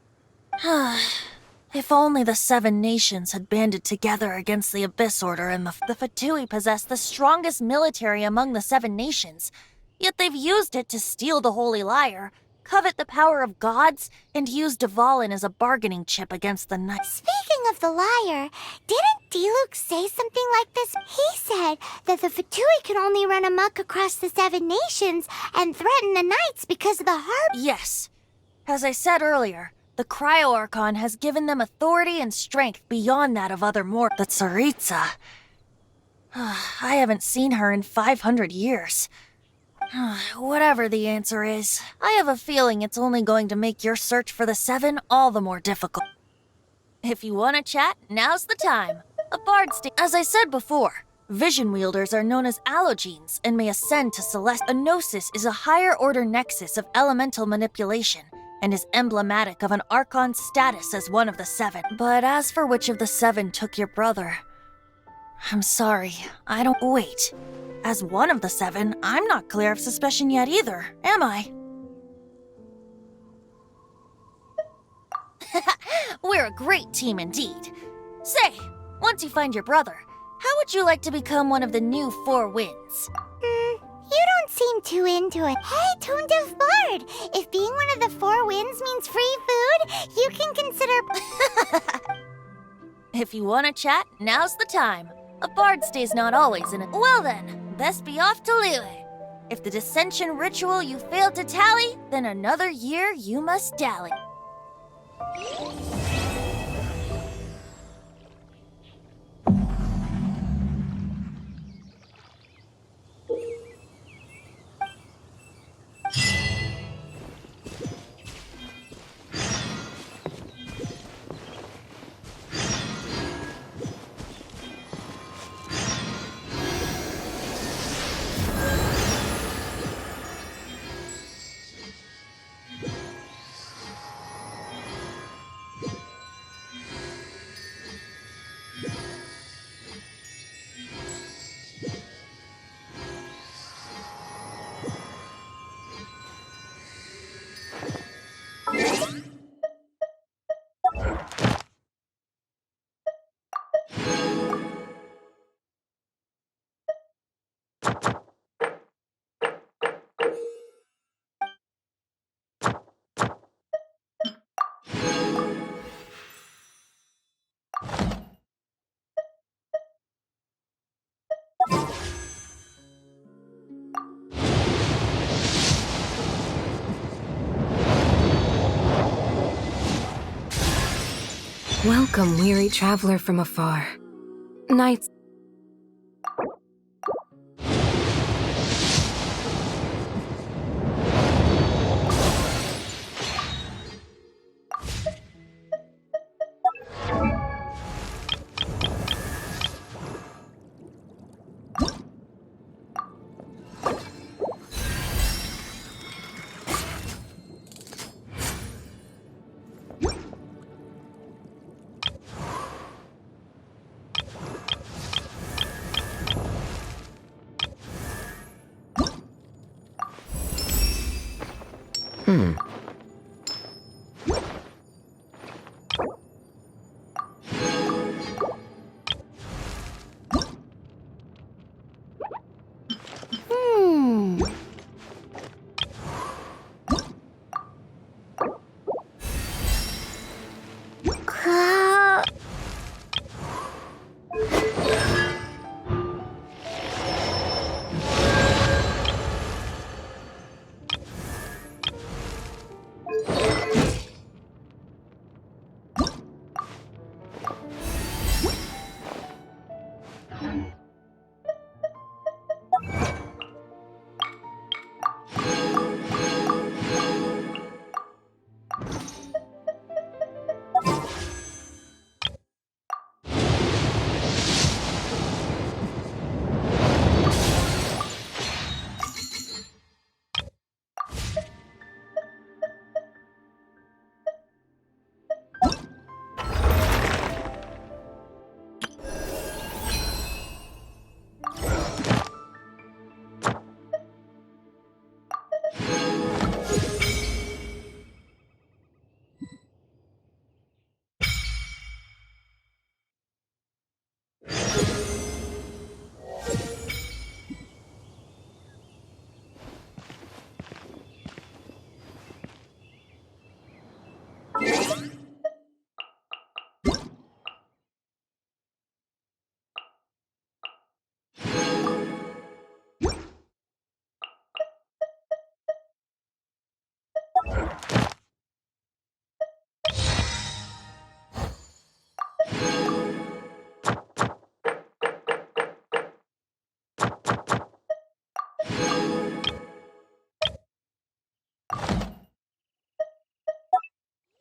If only the Seven Nations had banded together against the Abyss Order and the Fatui possess the strongest military among the Seven Nations. Yet they've used it to steal the Holy Lyre, covet the power of gods, and use Dvalin as a bargaining chip against the Knights. Speaking of the lyre, didn't Diluc say something like this? He said that the Fatui can only run amok across the Seven Nations and threaten the Knights because of the harp. Yes. As I said earlier, the Cryo-Archon has given them authority and strength beyond that of other mortals. The Tsaritsa. I haven't seen her in 500 years. Whatever the answer is, I have a feeling it's only going to make your search for the Seven all the more difficult. If you want to chat, now's the time. A bard As I said before, vision wielders are known as allogenes and may ascend to celestial. A gnosis is a higher order nexus of elemental manipulation and is emblematic of an Archon's status as one of the Seven. But as for which of the Seven took your brother, I'm sorry, I don't. Wait. As one of the Seven, I'm not clear of suspicion yet either, am I? We're a great team indeed. Say, once you find your brother, how would you like to become one of the new Four Winds? You don't seem too into it. Hey, Tone Deaf Bard! If being one of the Four Winds means free food, you can consider... If you want to chat, now's the time. A bard stays not always in it. Well then, best be off to Liyue. If the dissension ritual you failed to tally, then another year you must dally. Welcome, weary traveler from afar. Nights.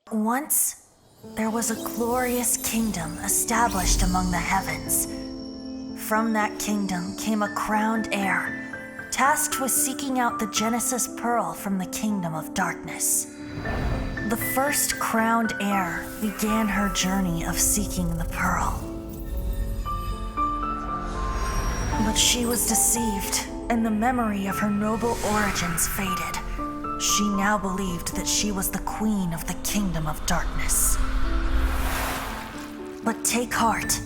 Once, there was a glorious kingdom established among the heavens. From that kingdom came a crowned heir, tasked with seeking out the Genesis Pearl from the kingdom of darkness. The first crowned heir began her journey of seeking the pearl. But she was deceived, and the memory of her noble origins faded. She now believed that she was the queen of the kingdom of darkness. But take heart.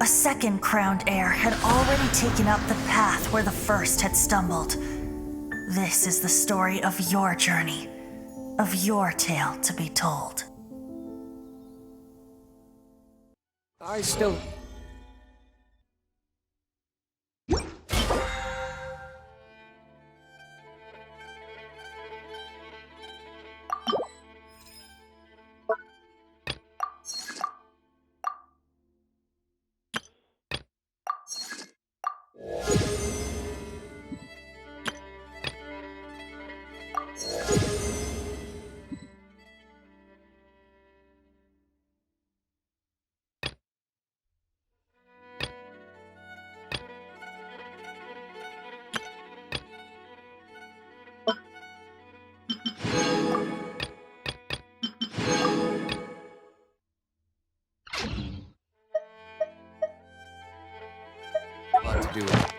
A second crowned heir had already taken up the path where the first had stumbled. This is the story of your journey, of your tale to be told. I still... lot to do with it.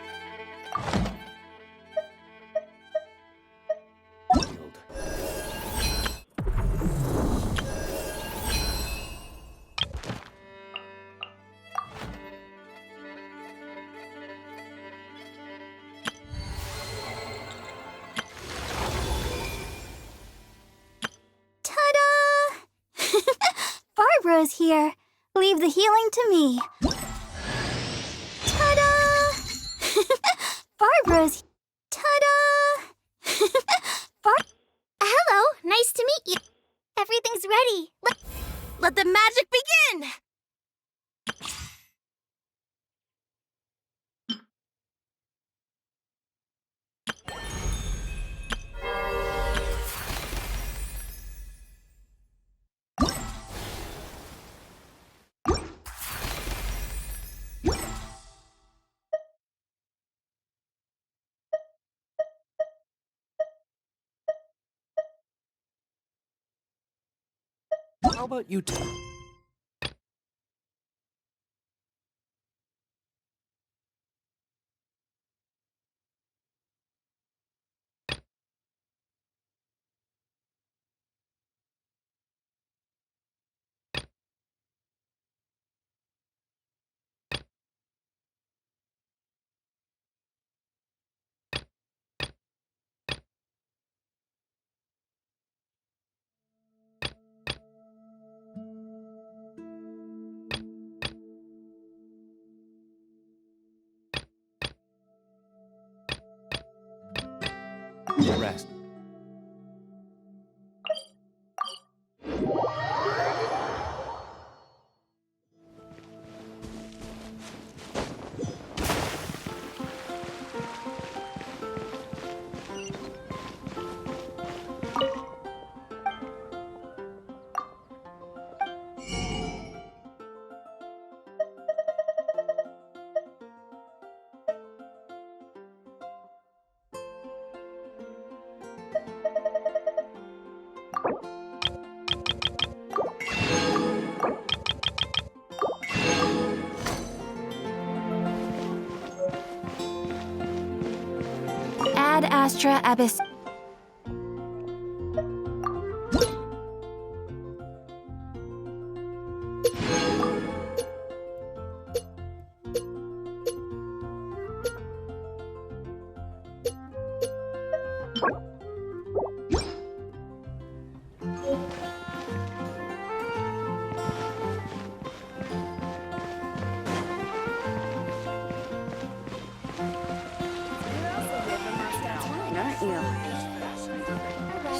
Barbara's here. Leave the healing to me. Ta-da! Barbara's... Ta-da! Hello, nice to meet you. Everything's ready. Let the magic begin! How about you two? Rest. Ad Astra Abyss.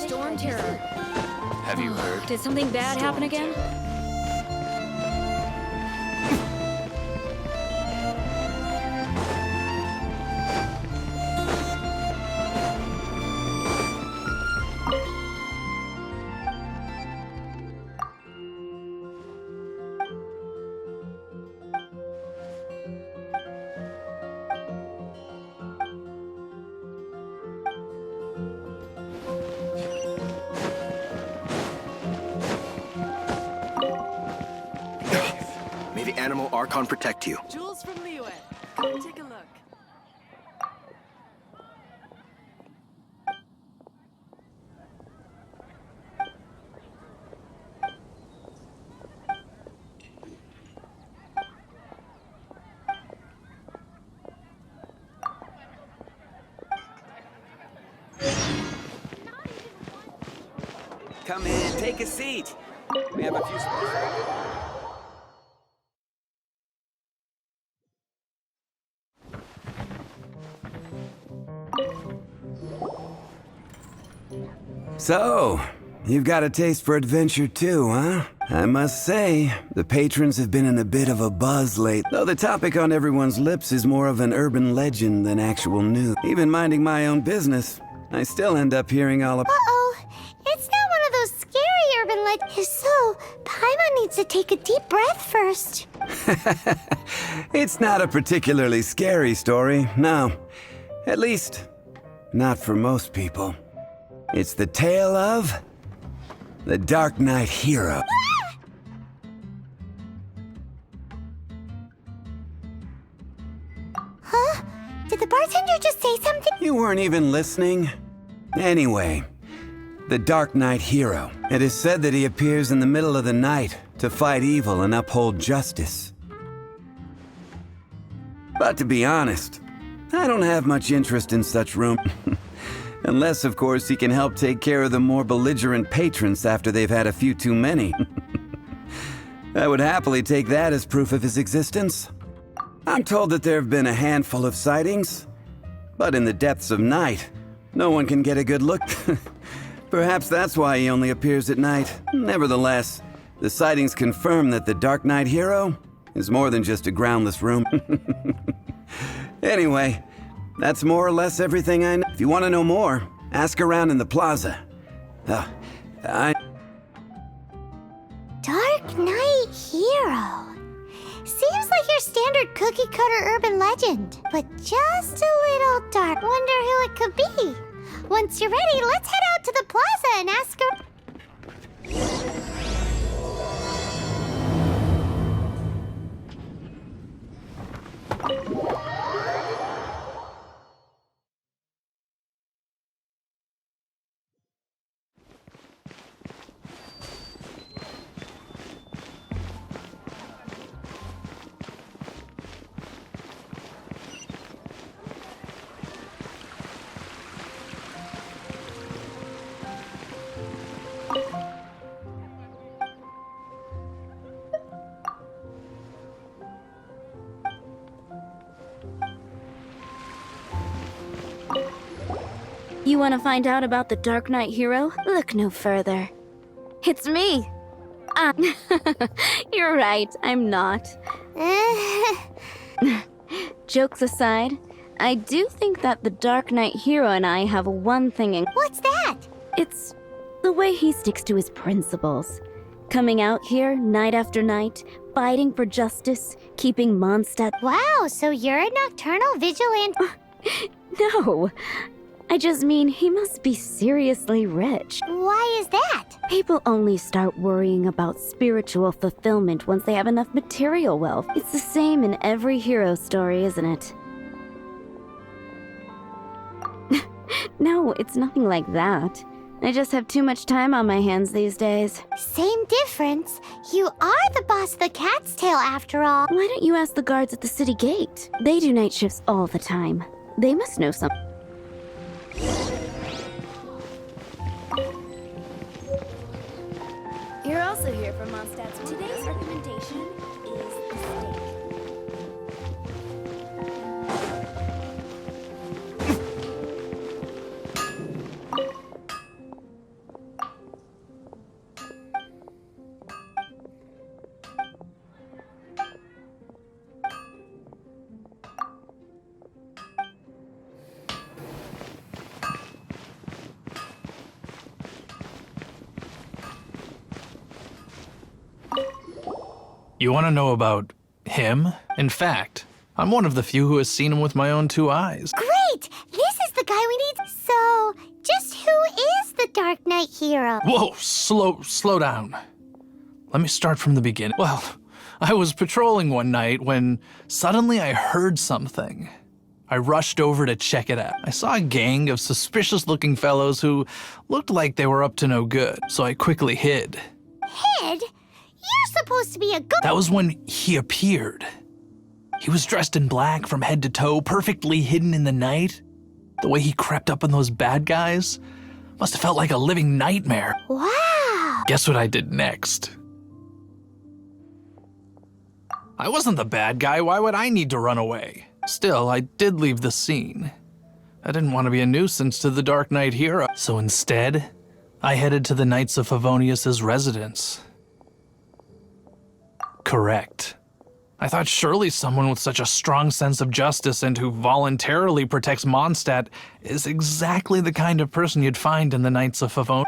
Storm Terror. Have you heard? Did something bad happen again? May the animal Archon protect you. Jules from Liyue. Come take a look. Come in, take a seat. We have a few spots. So, you've got a taste for adventure too, huh? I must say, the patrons have been in a bit of a buzz lately. Though the topic on everyone's lips is more of an urban legend than actual news. Even minding my own business, I still end up hearing all about— Uh-oh. It's not one of those scary urban legends. If so, Paimon needs to take a deep breath first. It's not a particularly scary story, no. At least, not for most people. It's the tale of the Dark Knight hero. Huh? Did the bartender just say something? You weren't even listening? Anyway, the Dark Knight hero. It is said that he appears in the middle of the night to fight evil and uphold justice. But to be honest, I don't have much interest in such room. Unless, of course, he can help take care of the more belligerent patrons after they've had a few too many. I would happily take that as proof of his existence. I'm told that there have been a handful of sightings, but in the depths of night, no one can get a good look. Perhaps that's why he only appears at night. Nevertheless, The sightings confirm that the Dark Knight hero is more than just a groundless rumor. Anyway, that's more or less everything I know. If you want to know more, ask around in the plaza. Dark Knight hero. Seems like your standard cookie-cutter urban legend, but just a little dark. Wonder who it could be. Once you're ready, let's head out to the plaza and ask her. You want to find out about the Dark Knight hero? Look no further. It's me! You're right, I'm not. Jokes aside, I do think that the Dark Knight hero and I have one thing in... What's that? It's the way he sticks to his principles. Coming out here night after night, fighting for justice, keeping Mondstadt... Wow, so you're a nocturnal vigilante... No! I just mean he must be seriously rich. Why is that? People only start worrying about spiritual fulfillment once they have enough material wealth. It's the same in every hero story, isn't it? No, it's nothing like that. I just have too much time on my hands these days. Same difference. You are the boss of the Cat's Tail after all. Why don't you ask the guards at the city gate? They do night shifts all the time. They must know something. You're also here for Mondstadt's. Today's recommendation is the steak. You want to know about him? In fact, I'm one of the few who has seen him with my own two eyes. Great! This is the guy we need. So, just who is the Dark Knight hero? Whoa, slow down. Let me start from the beginning. Well, I was patrolling one night when suddenly I heard something. I rushed over to check it out. I saw a gang of suspicious-looking fellows who looked like they were up to no good, so I quickly hid. Hid? You're supposed to be a good... That was when he appeared. He was dressed in black from head to toe, perfectly hidden in the night. The way he crept up on those bad guys must have felt like a living nightmare. Wow! Guess what I did next? I wasn't the bad guy. Why would I need to run away? Still, I did leave the scene. I didn't want to be a nuisance to the Dark Knight hero. So instead, I headed to the Knights of Favonius' residence. Correct. I thought surely someone with such a strong sense of justice and who voluntarily protects Mondstadt is exactly the kind of person you'd find in the Knights of Favonius.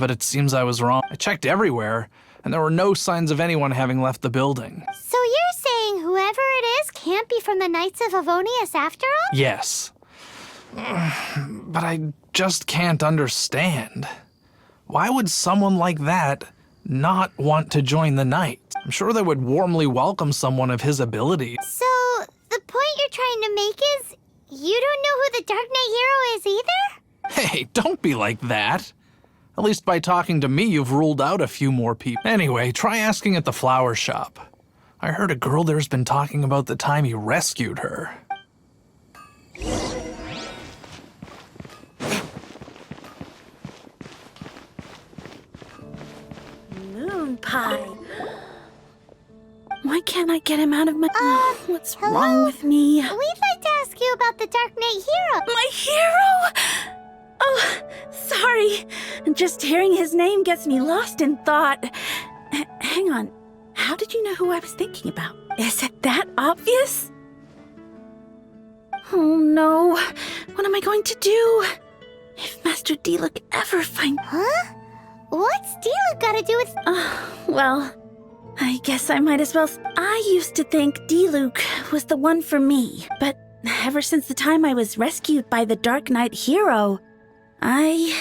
But it seems I was wrong. I checked everywhere, and there were no signs of anyone having left the building. So you're saying whoever it is can't be from the Knights of Favonius after all? Yes. But I just can't understand. Why would someone like that not want to join the Knights? I'm sure they would warmly welcome someone of his ability. So, the point you're trying to make is, you don't know who the Dark Knight hero is either? Hey, don't be like that. At least by talking to me, you've ruled out a few more people. Anyway, try asking at the flower shop. I heard a girl there's been talking about the time he rescued her. Moon pie. Why can't I get him out of my... What's hello? wrong with me? We'd like to ask you about the Dark Knight hero. My hero? Oh, sorry. Just hearing his name gets me lost in thought. hang on. How did you know who I was thinking about? Is it that obvious? Oh no. What am I going to do? If Master Diluc ever finds... Huh? What's Diluc got to do with... Well, I guess I might as well... I used to think Diluc was the one for me, but ever since the time I was rescued by the Dark Knight hero, I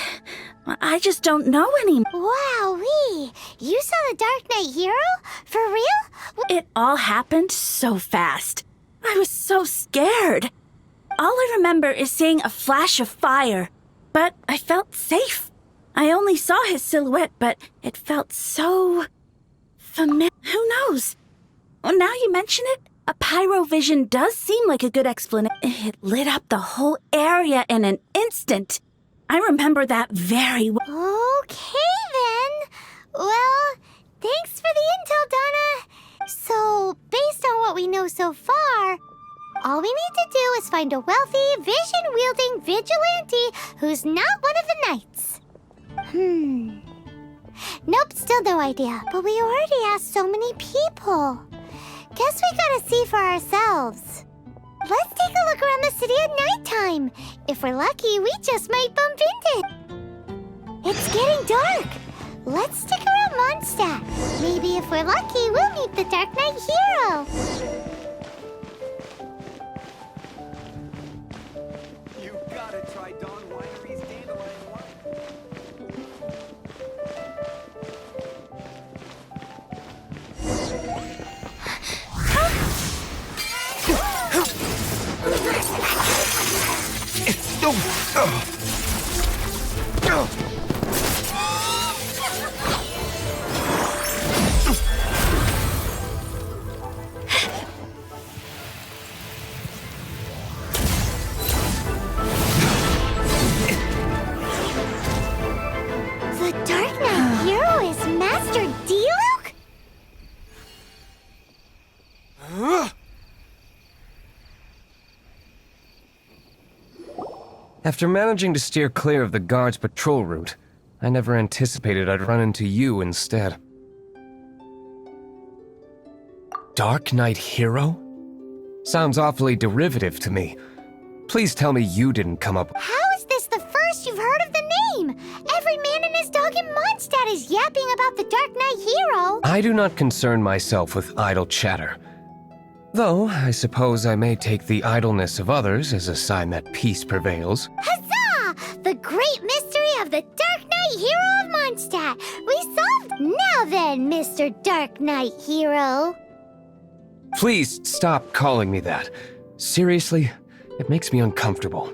just don't know anymore. Wowee! You saw the Dark Knight hero? For real? It all happened so fast. I was so scared. All I remember is seeing a flash of fire, but I felt safe. I only saw his silhouette, but it felt so... familiar. Who knows? Well, now you mention it, a pyrovision does seem like a good explanation. It lit up the whole area in an instant. I remember that very well. Okay, then. Well, thanks for the intel, Donna. So, based on what we know so far, all we need to do is find a wealthy, vision-wielding vigilante who's not one of the knights. Nope, still no idea. But we already asked so many people. Guess we gotta see for ourselves. Let's take a look around the city at nighttime. If we're lucky, we just might bump into it. It's getting dark. Let's stick around Mondstadt. Maybe if we're lucky, we'll meet the Dark Knight hero. You gotta try Dawn Winery's dandelion wine. The Dark Knight hero is Master Diluc? After managing to steer clear of the guard's patrol route, I never anticipated I'd run into you instead. Dark Knight hero? Sounds awfully derivative to me. Please tell me you didn't come up... How is this the first you've heard of the name? Every man and his dog in Mondstadt is yapping about the Dark Knight hero. I do not concern myself with idle chatter. Though, I suppose I may take the idleness of others as a sign that peace prevails. Huzzah! The great mystery of the Dark Knight hero of Mondstadt. We solved... Now then, Mr. Dark Knight hero. Please stop calling me that. Seriously, it makes me uncomfortable.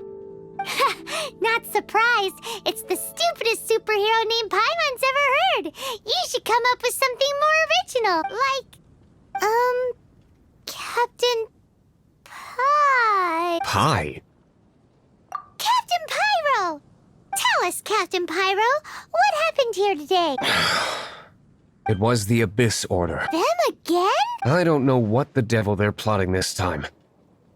Not surprised. It's the stupidest superhero name Paimon's ever heard. You should come up with something more original. Like, Captain Pie? Captain Pyro! Tell us, Captain Pyro, what happened here today? It was the Abyss Order. Them again? I don't know what the devil they're plotting this time.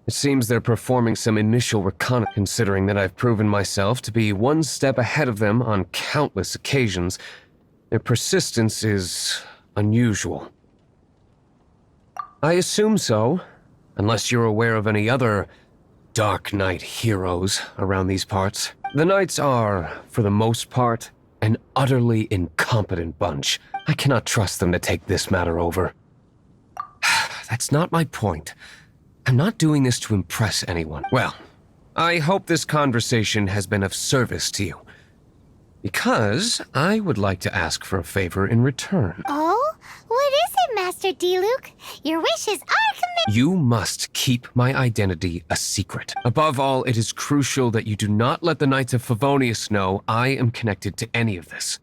It seems they're performing some initial reconnaissance, considering that I've proven myself to be one step ahead of them on countless occasions. Their persistence is unusual. I assume so, unless you're aware of any other Dark Knight heroes around these parts. The Knights are, for the most part, an utterly incompetent bunch. I cannot trust them to take this matter over. That's not my point. I'm not doing this to impress anyone. Well, I hope this conversation has been of service to you. Because I would like to ask for a favor in return. Oh? What is it, Master Diluc? Your wish is our command. You must keep my identity a secret. Above all, it is crucial that you do not let the Knights of Favonius know I am connected to any of this.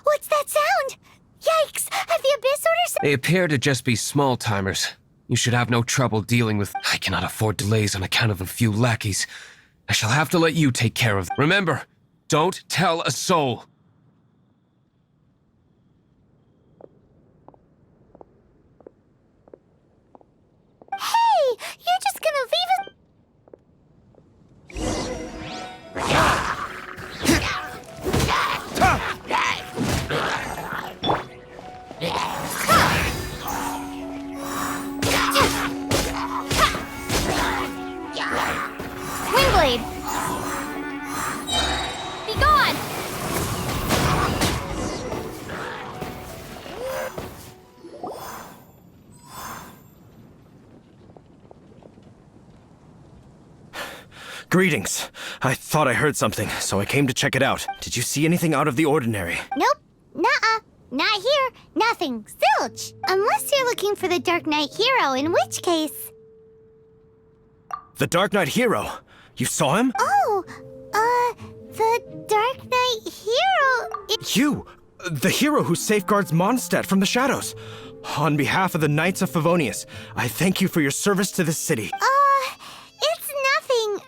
What's that sound? Yikes! Have the Abyss Orders... They appear to just be small-timers. You should have no trouble dealing with... I cannot afford delays on account of a few lackeys. I shall have to let you take care of them. Remember, don't tell a soul. Hey! You're just gonna leave us... Greetings. I thought I heard something, so I came to check it out. Did you see anything out of the ordinary? Nope. Nuh-uh. Not here. Nothing. Zilch. Unless you're looking for the Dark Knight hero, in which case... The Dark Knight hero? You saw him? Oh, the Dark Knight hero... You! The hero who safeguards Mondstadt from the shadows. On behalf of the Knights of Favonius, I thank you for your service to this city. It's nothing.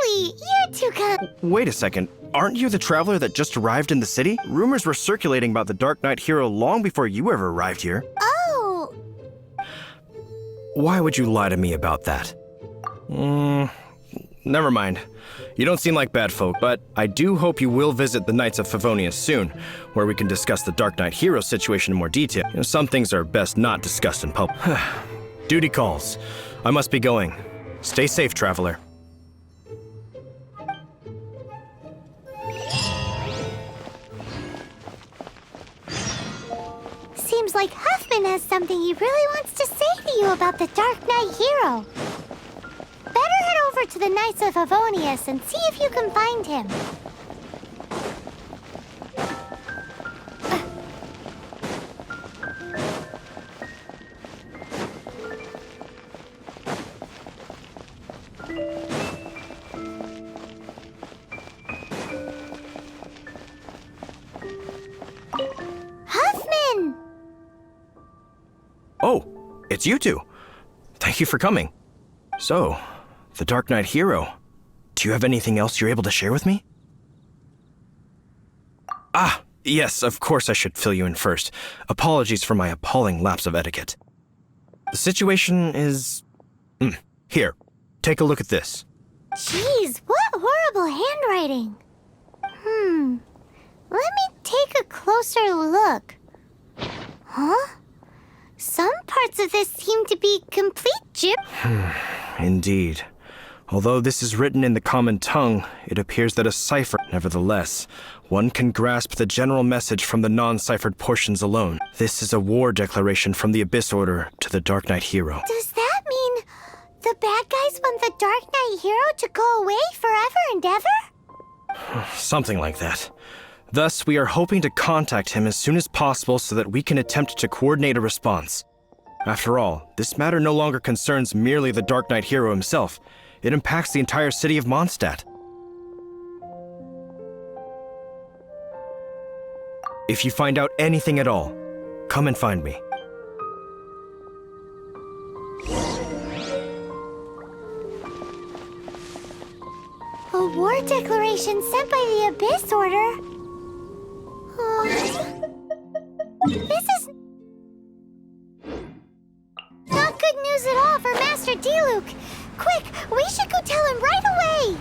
Really, you're too kind. Wait a second. Aren't you the traveler that just arrived in the city? Rumors were circulating about the Dark Knight hero long before you ever arrived here. Oh. Why would you lie to me about that? Never mind. You don't seem like bad folk, but I do hope you will visit the Knights of Favonius soon, where we can discuss the Dark Knight hero situation in more detail. Some things are best not discussed in public. Duty calls. I must be going. Stay safe, traveler. Seems like Huffman has something he really wants to say to you about the Dark Knight hero. Better head over to the Knights of Favonius and see if you can find him. Huffman! Oh, it's you two. Thank you for coming. So, the Dark Knight hero. Do you have anything else you're able to share with me? Ah, yes, of course I should fill you in first. Apologies for my appalling lapse of etiquette. The situation is... Here, take a look at this. Jeez, what horrible handwriting. Let me take a closer look. Huh? Some parts of this seem to be complete gibberish. Indeed. Although this is written in the common tongue, it appears that a cipher. Nevertheless, one can grasp the general message from the non-ciphered portions alone. This is a war declaration from the Abyss Order to the Dark Knight hero. Does that mean the bad guys want the Dark Knight hero to go away forever and ever? Something like that. Thus, we are hoping to contact him as soon as possible so that we can attempt to coordinate a response. After all, this matter no longer concerns merely the Dark Knight hero himself. It impacts the entire city of Mondstadt. If you find out anything at all, come and find me. A war declaration sent by the Abyss Order? This is not good news at all for Master Diluc. Quick, we should go tell him right away!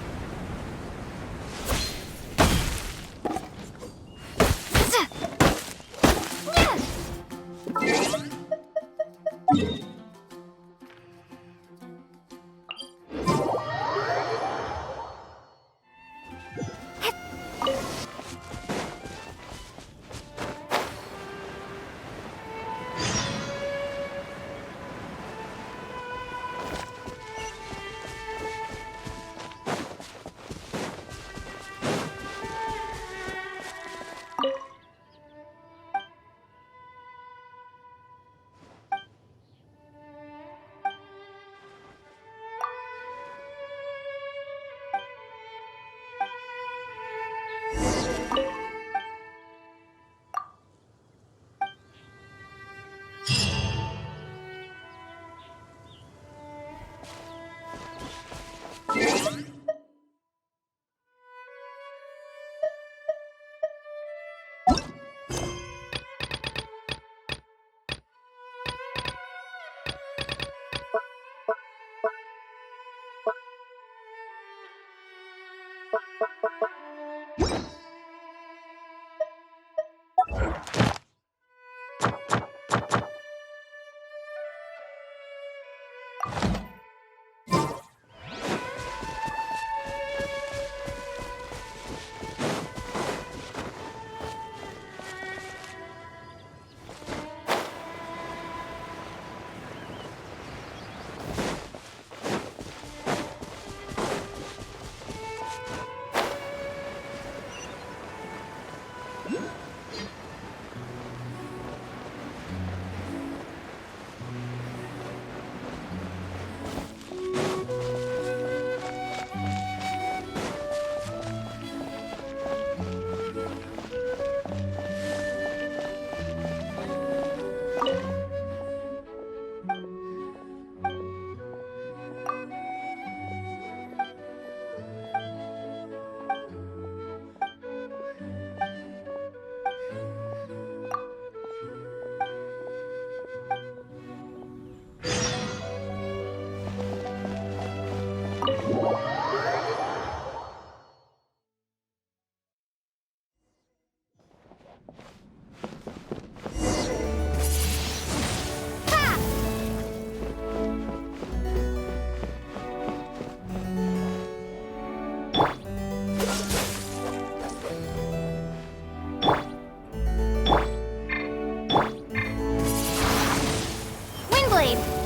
Keyblade.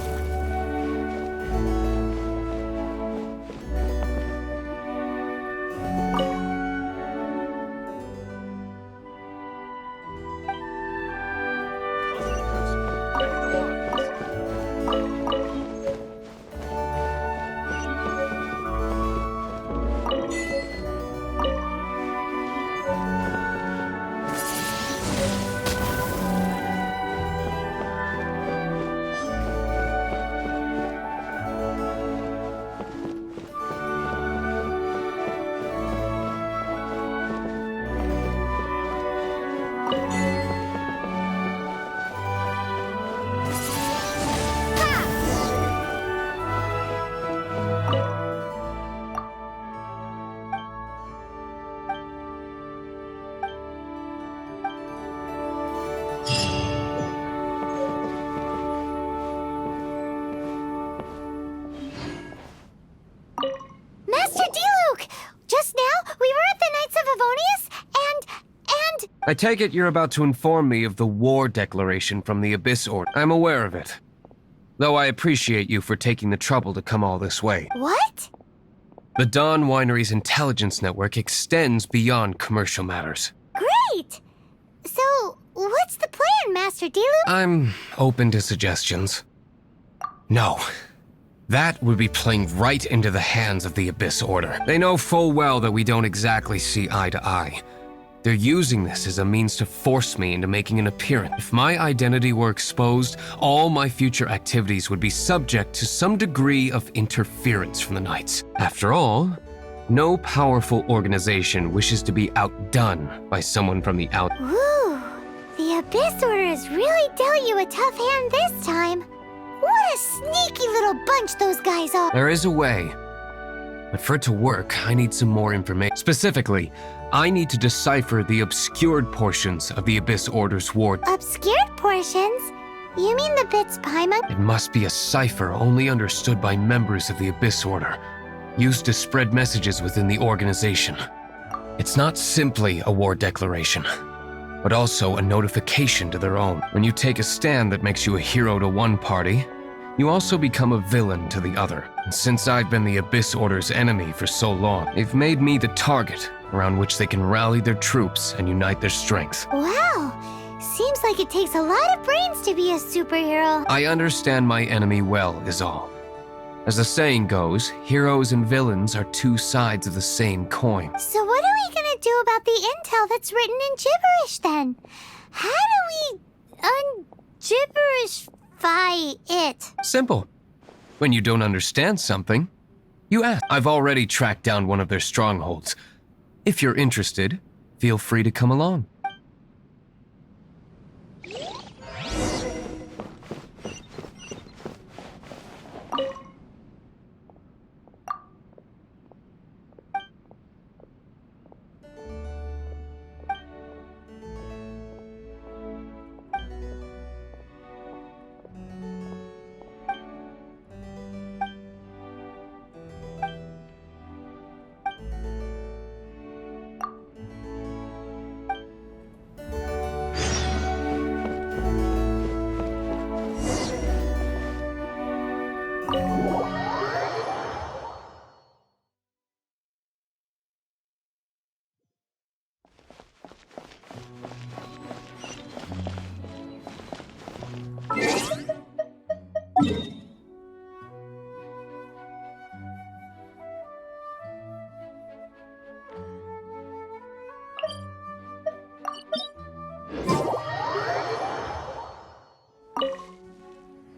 Master Diluc! Just now, we were at the Knights of Avonius, and... I take it you're about to inform me of the war declaration from the Abyss Order. I'm aware of it. Though I appreciate you for taking the trouble to come all this way. What? The Dawn Winery's intelligence network extends beyond commercial matters. Great! So, what's the plan, Master Diluc? I'm open to suggestions. No. That would be playing right into the hands of the Abyss Order. They know full well that we don't exactly see eye to eye. They're using this as a means to force me into making an appearance. If my identity were exposed, all my future activities would be subject to some degree of interference from the Knights. After all, no powerful organization wishes to be outdone by someone from the out. Ooh, the Abyss Order has really dealt you a tough hand this time. What a sneaky little bunch those guys are! There is a way. But for it to work, I need some more information. Specifically, I need to decipher the obscured portions of the Abyss Order's war. Obscured portions? You mean the bits Paimon? It must be a cipher only understood by members of the Abyss Order, used to spread messages within the organization. It's not simply a war declaration, but also a notification to their own. When you take a stand that makes you a hero to one party, you also become a villain to the other. And since I've been the Abyss Order's enemy for so long, they've made me the target around which they can rally their troops and unite their strength. Wow, seems like it takes a lot of brains to be a superhero. I understand my enemy well, is all. As the saying goes, heroes and villains are two sides of the same coin. So what are we gonna do about the intel that's written in gibberish then? How do we un-gibberishify it? Simple. When you don't understand something, you ask. I've already tracked down one of their strongholds. If you're interested, feel free to come along.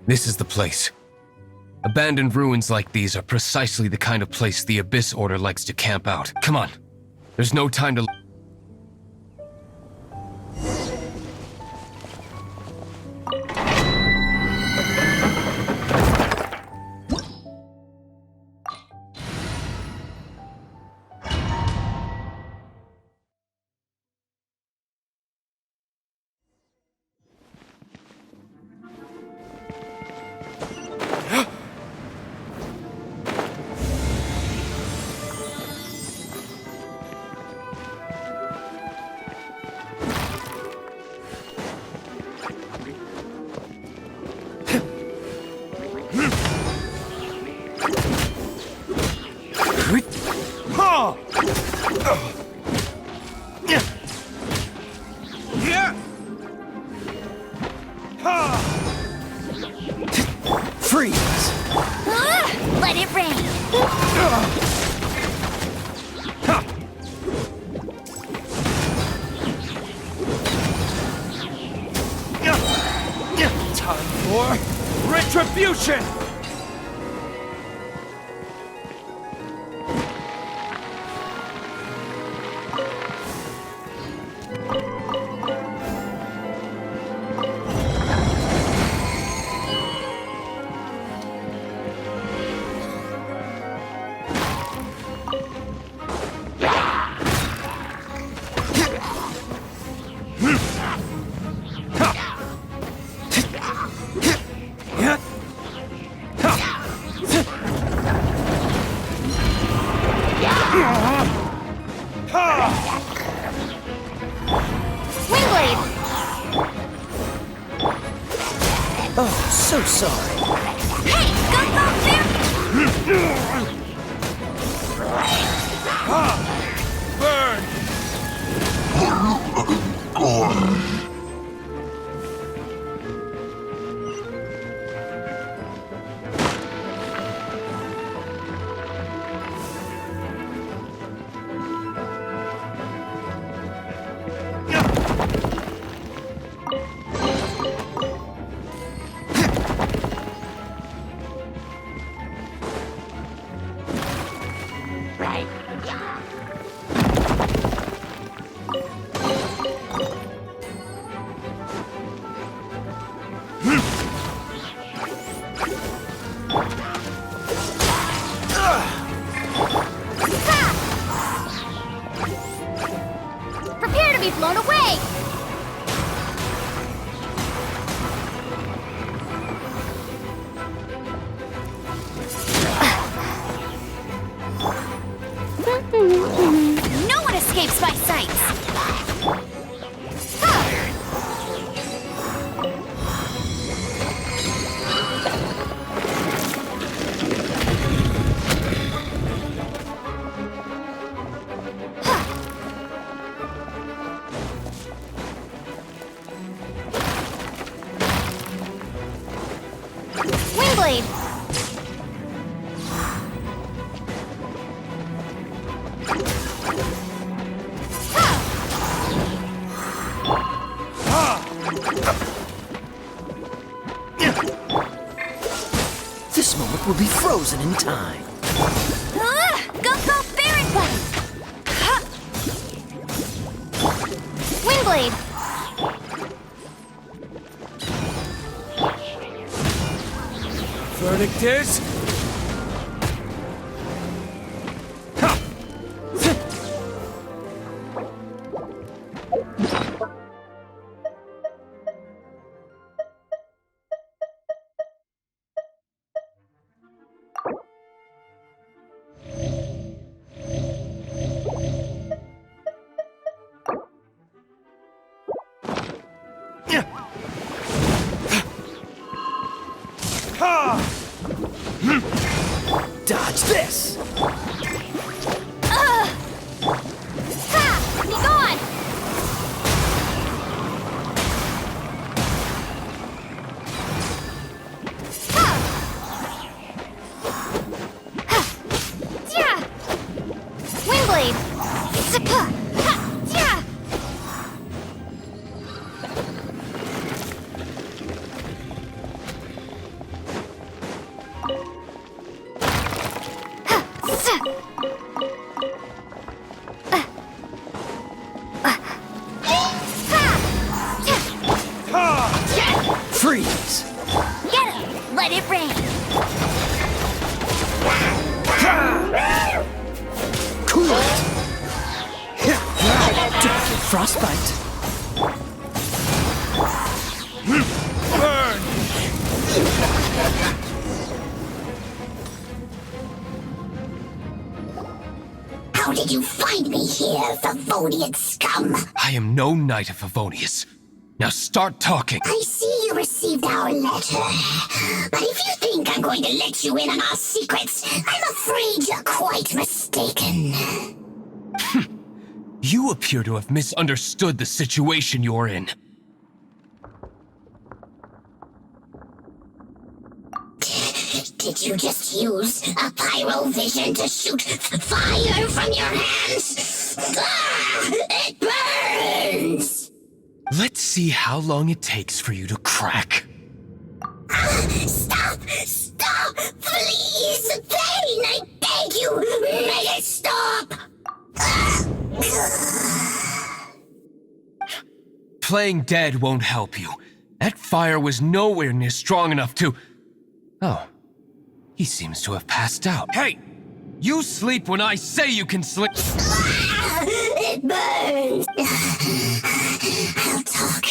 This is the place. Abandoned ruins like these are precisely the kind of place the Abyss Order likes to camp out. Come on. There's no time to... Freeze! Let it rain! Time for retribution! Oh, so sorry. Hey, Prepare to be blown away! No one escapes my sights! Wingblade! This moment will be frozen in time. Go, Baron Blade! Wingblade! Verdict is... Dodge this! Be gone! Wingblade! Freeze! Get him! Let it rain! Cool it! Don't get frostbite. How did you find me here, Favonian scum? I am no knight of Favonius. Now start talking. I see you received our letter. But if you think I'm going to let you in on our secrets, I'm afraid you're quite mistaken. You appear to have misunderstood the situation you're in. Did you just use a pyrovision to shoot fire from your hands? Ah, it burns! Let's see how long it takes for you to crack. Stop! Stop! Please! Pain! I beg you! Make it stop! Playing dead won't help you. That fire was nowhere near strong enough to... Oh. He seems to have passed out. Hey! You sleep when I say you can sleep! It burns! I'll talk!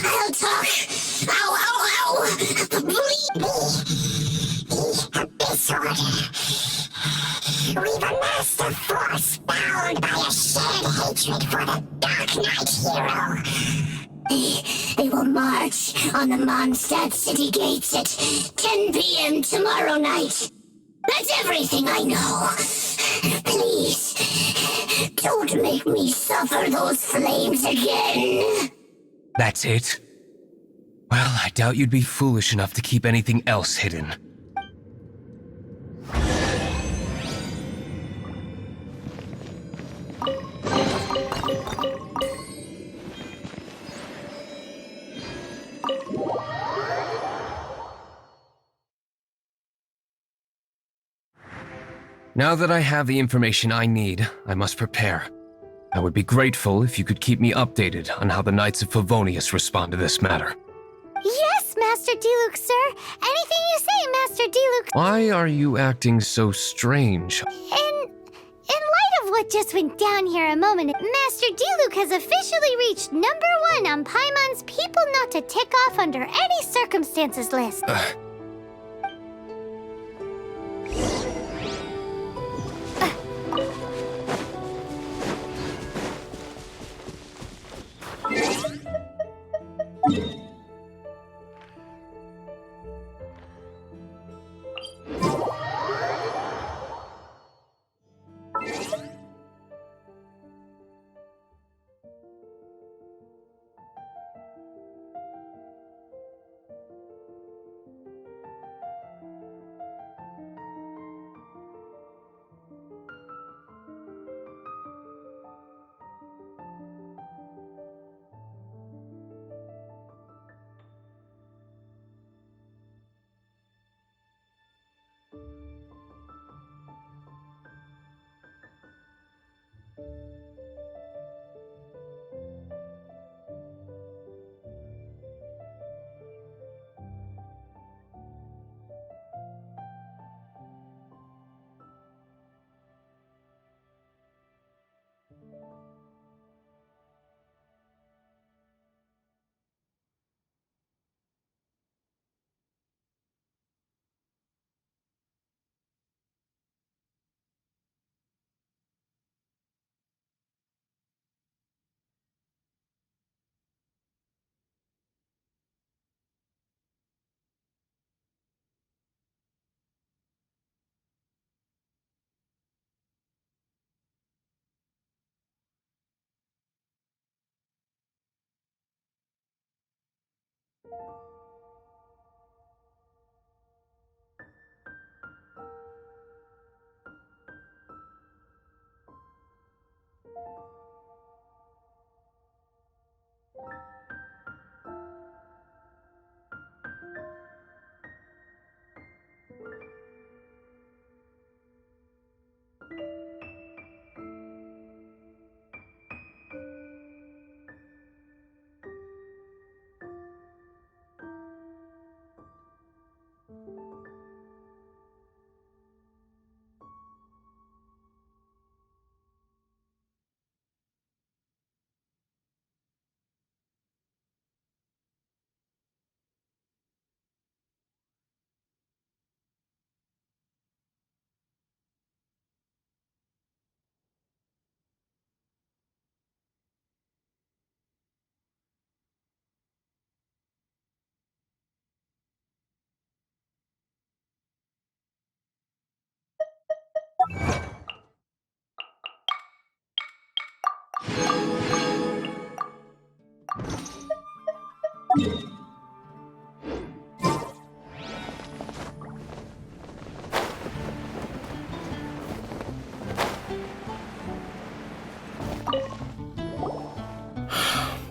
I'll talk! Ow, ow, ow! Disorder! We've amassed a force bound by a shared hatred for the Dark Knight hero. They will march on the Mondstadt city gates at 10 p.m. tomorrow night. That's everything I know. Please, don't make me suffer those flames again. That's it? Well, I doubt you'd be foolish enough to keep anything else hidden. Now that I have the information I need, I must prepare. I would be grateful if you could keep me updated on how the Knights of Favonius respond to this matter. Yes, Master Diluc, sir. Anything you say, Master Diluc. Why are you acting so strange? In light of what just went down here a moment, Master Diluc has officially reached #1 on Paimon's People Not to Tick Off Under Any Circumstances list.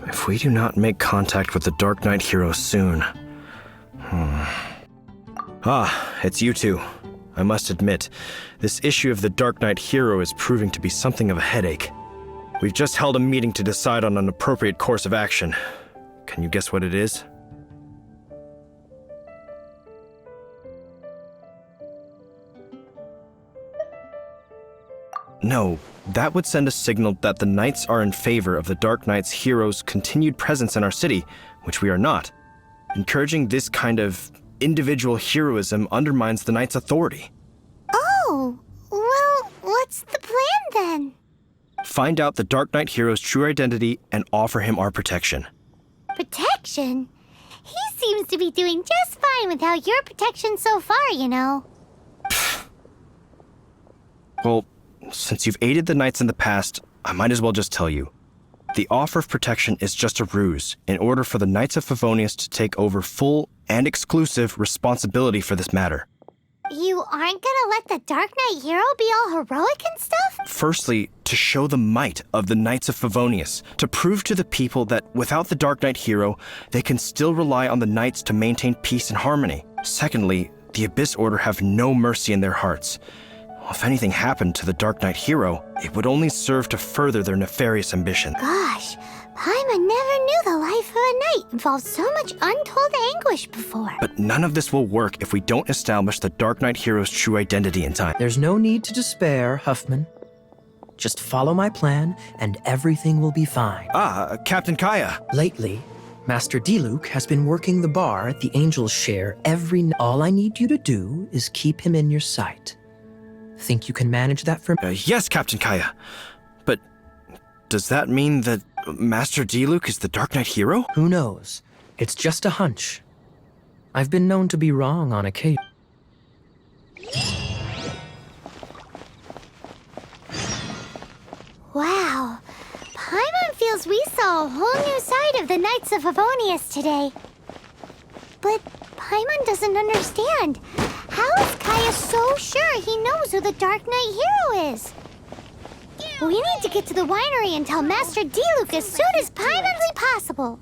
If we do not make contact with the Dark Knight hero soon... Ah, it's you two. I must admit, this issue of the Dark Knight hero is proving to be something of a headache. We've just held a meeting to decide on an appropriate course of action. Can you guess what it is? No, that would send a signal that the Knights are in favor of the Dark Knight's hero's continued presence in our city, which we are not. Encouraging this kind of individual heroism undermines the Knights' authority. Oh, well, what's the plan then? Find out the Dark Knight hero's true identity and offer him our protection. Protection? He seems to be doing just fine without your protection so far, you know. Well, since you've aided the Knights in the past, I might as well just tell you. The offer of protection is just a ruse in order for the Knights of Favonius to take over full and exclusive responsibility for this matter. You aren't gonna let the Dark Knight hero be all heroic and stuff? Firstly, to show the might of the Knights of Favonius, to prove to the people that without the Dark Knight hero, they can still rely on the Knights to maintain peace and harmony. Secondly, the Abyss Order have no mercy in their hearts. If anything happened to the Dark Knight hero, it would only serve to further their nefarious ambition. Gosh, Paimon never knew the life of a knight involved so much untold anguish before. But none of this will work if we don't establish the Dark Knight hero's true identity in time. There's no need to despair, Huffman. Just follow my plan, and everything will be fine. Captain Kaya. Lately, Master Diluc has been working the bar at the Angel's Share every night. All I need you to do is keep him in your sight. Think you can manage that for me? Yes, Captain Kaya. But does that mean that Master Diluc is the Dark Knight hero? Who knows? It's just a hunch. I've been known to be wrong on occasion. Wow. Paimon feels we saw a whole new side of the Knights of Favonius today. But Paimon doesn't understand. How is Kaya so sure he knows who the Dark Knight hero is? We need to get to the winery and tell Master Diluc as soon as Paimonly possible.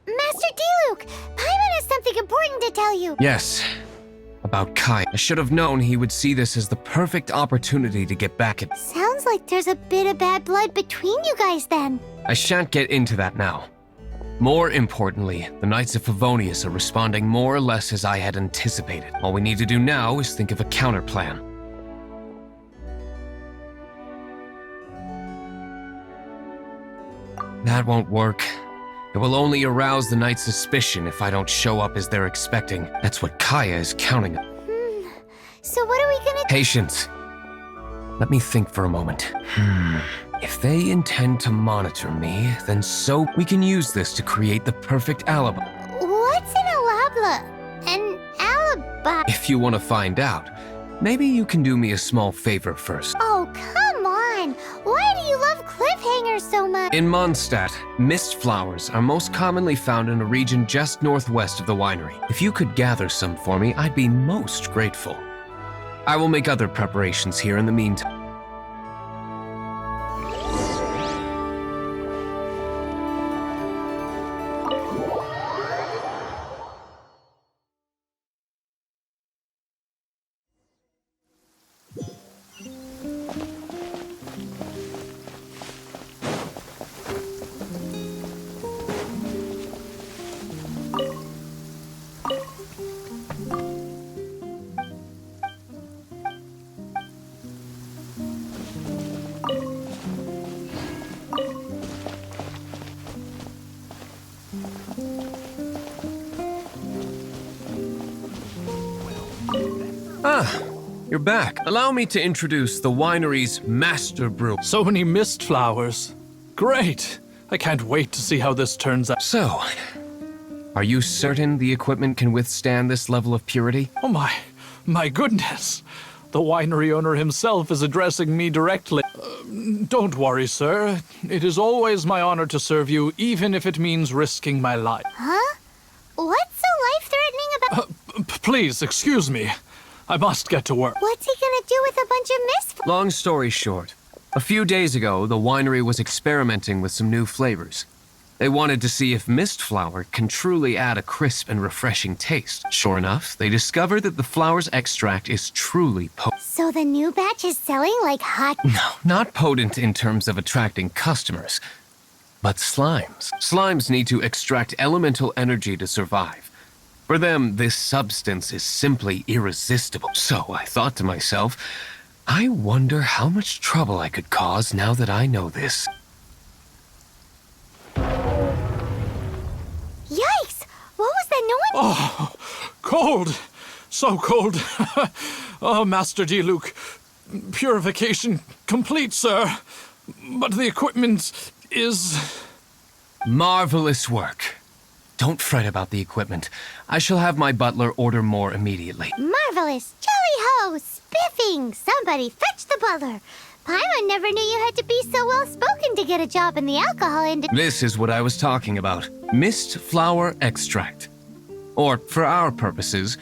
Master Diluc! Paimon has something important to tell you! Yes, about Kai. I should have known he would see this as the perfect opportunity to get back at... Sounds like there's a bit of bad blood between you guys then. I shan't get into that now. More importantly, the Knights of Favonius are responding more or less as I had anticipated. All we need to do now is think of a counterplan. That won't work. It will only arouse the Knights' suspicion if I don't show up as they're expecting. That's what Kaya is counting on. So what are we gonna do? Patience. Let me think for a moment. If they intend to monitor me, then so we can use this to create the perfect alibi. What's an alibi? If you want to find out, maybe you can do me a small favor first. Oh, come on! Why do you love cliffhangers so much? In Mondstadt, mist flowers are most commonly found in a region just northwest of the winery. If you could gather some for me, I'd be most grateful. I will make other preparations here in the meantime. Ah, you're back. Allow me to introduce the winery's master brew. So many mist flowers. Great! I can't wait to see how this turns out. So, are you certain the equipment can withstand this level of purity? Oh my goodness. The winery owner himself is addressing me directly. Don't worry, sir. It is always my honor to serve you, even if it means risking my life. Huh? What's so life-threatening about— Please, excuse me. I must get to work. What's he gonna do with a bunch of mist— Long story short, a few days ago, the winery was experimenting with some new flavors. They wanted to see if mist flower can truly add a crisp and refreshing taste. Sure enough, they discovered that the flower's extract is truly potent. So the new batch is selling like hot— No, not potent in terms of attracting customers, but slimes. Slimes need to extract elemental energy to survive. For them, this substance is simply irresistible. So I thought to myself, I wonder how much trouble I could cause now that I know this. Yikes! What was that noise? Oh, cold! So cold. Oh, Master D-Luke. Purification complete, sir. But the equipment is... Marvelous work. Don't fret about the equipment. I shall have my butler order more immediately. Marvelous! Jolly-ho! Spiffing! Somebody fetch the butler! Paimon never knew you had to be so well-spoken to get a job in the alcohol industry. This is what I was talking about. Mist flower extract. Or, for our purposes,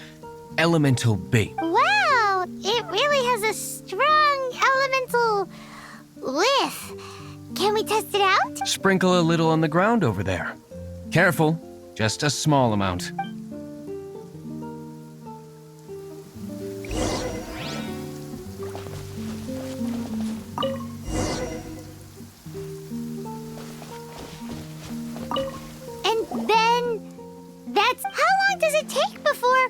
elemental bait. Wow! It really has a strong elemental whiff. Can we test it out? Sprinkle a little on the ground over there. Careful, just a small amount. And then... That's... How long does it take before...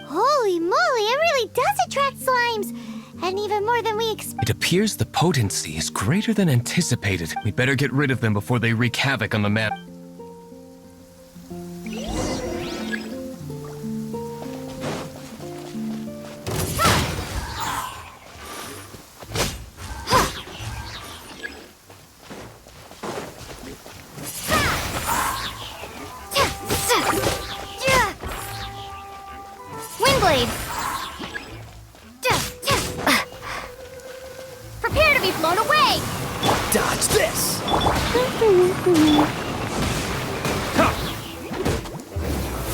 Holy moly, it really does attract slimes! And even more than we expected. It appears the potency is greater than anticipated. We better get rid of them before they wreak havoc on the map. Windblade! Prepare to be blown away! Dodge this!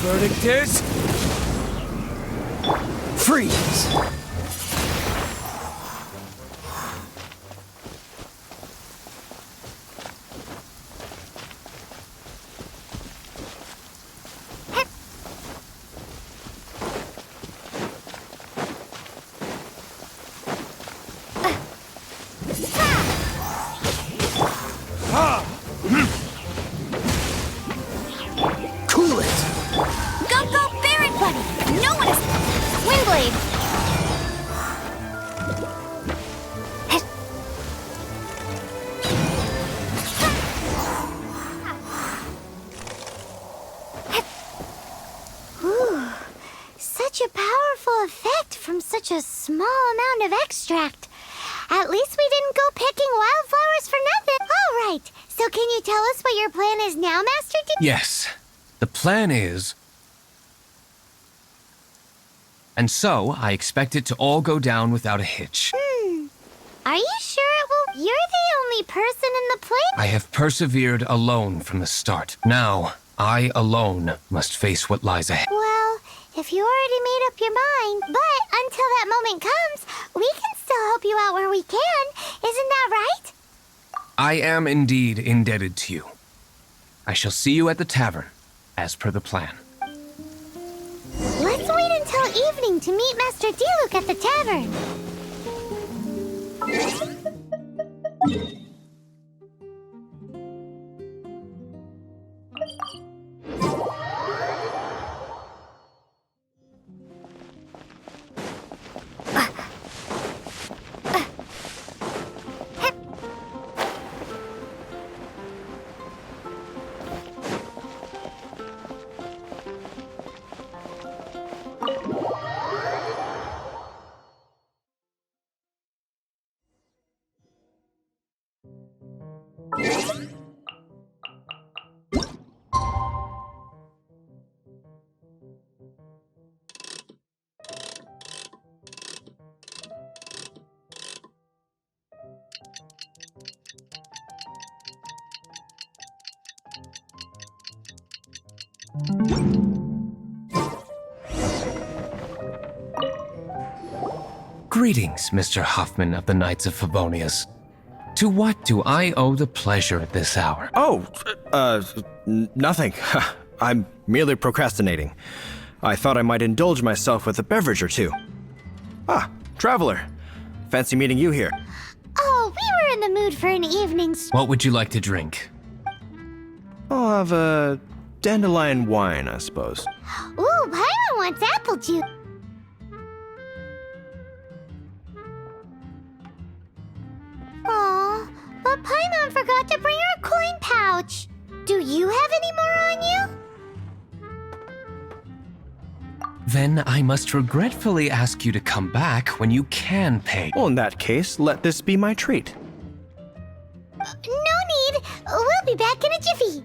Verdict is... Freeze! Cool it! Go, go, Barret Buddy! No one is... Windblade! Ooh, such a powerful effect from such a small amount of extract. At least we didn't go picking wildflowers for nothing. All right, so can you tell us what your plan is now, Master D? Yes, the plan is... And so, I expect it to all go down without a hitch. Are you sure it will? You're the only person in the plan. I have persevered alone from the start. Now, I alone must face what lies ahead. Well, if you already made up your mind, but until that moment comes, we can still help you out where we can. Isn't that right? I am indeed indebted to you. I shall see you at the tavern, as per the plan. Let's wait until evening to meet Master D-Luke at the tavern. Greetings, Mr. Huffman of the Knights of Favonius. To what do I owe the pleasure at this hour? Oh, nothing. I'm merely procrastinating. I thought I might indulge myself with a beverage or two. Ah, traveler. Fancy meeting you here. Oh, we were in the mood for an evening. What would you like to drink? I'll have a dandelion wine, I suppose. Ooh, Paimon wants apple juice. Aw, but Paimon forgot to bring her coin pouch. Do you have any more on you? Then I must regretfully ask you to come back when you can pay. Well, in that case, let this be my treat. No need. We'll be back in a jiffy.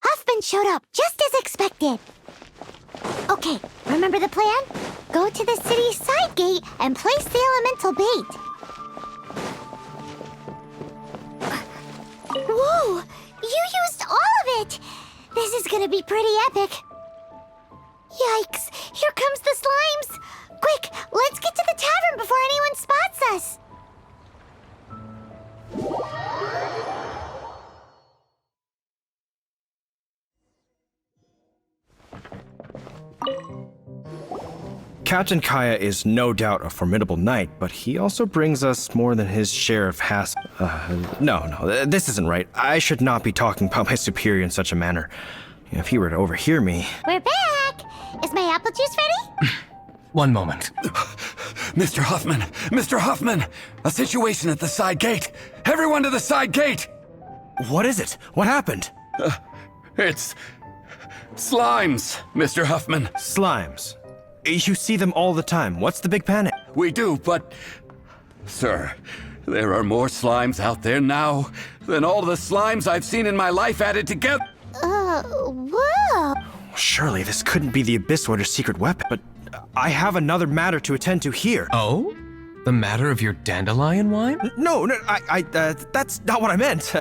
Huffman showed up just as expected. Okay, remember the plan? Go to the city's side gate and place the elemental bait. Whoa! You used all of it! This is gonna be pretty epic. Yikes! Here comes the slimes! Quick, let's get to the tavern before anyone spots us! Captain Kaya is no doubt a formidable knight, but he also brings us more than his share of No, this isn't right. I should not be talking about my superior in such a manner. If he were to overhear me... We're back! Is my apple juice ready? One moment. Mr. Huffman! Mr. Huffman! A situation at the side gate! Everyone to the side gate! What is it? What happened? It's... slimes, Mr. Huffman. Slimes? You see them all the time. What's the big panic? We do, but... Sir, there are more slimes out there now than all the slimes I've seen in my life added together. Whoa! Surely this couldn't be the Abyss Order's secret weapon, but I have another matter to attend to here. Oh? The matter of your dandelion wine? No, that's not what I meant.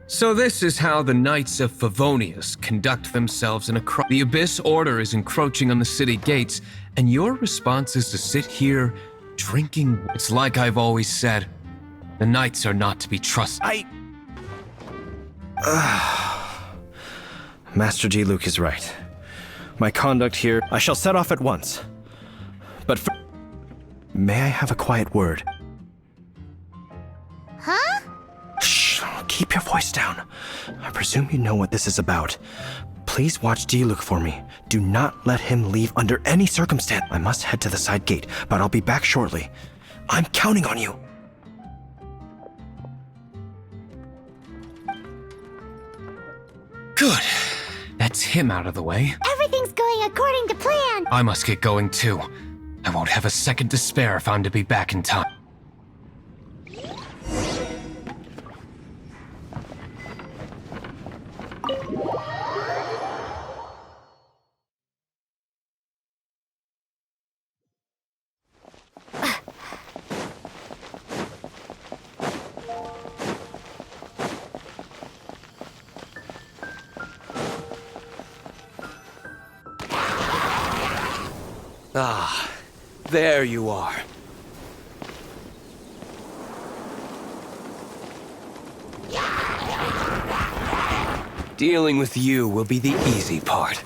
So this is how the Knights of Favonius conduct themselves in a The Abyss Order is encroaching on the city gates, and your response is to sit here drinking. It's like I've always said, the Knights are not to be trusted. Master G. Luke is right. My conduct here, I shall set off at once. But may I have a quiet word? Huh? Shh, keep your voice down. I presume you know what this is about. Please watch D. Luke for me. Do not let him leave under any circumstance. I must head to the side gate, but I'll be back shortly. I'm counting on you. Good. That's him out of the way. Everything's going according to plan. I must get going too. I won't have a second to spare if I'm to be back in time. Ah, there you are. Dealing with you will be the easy part.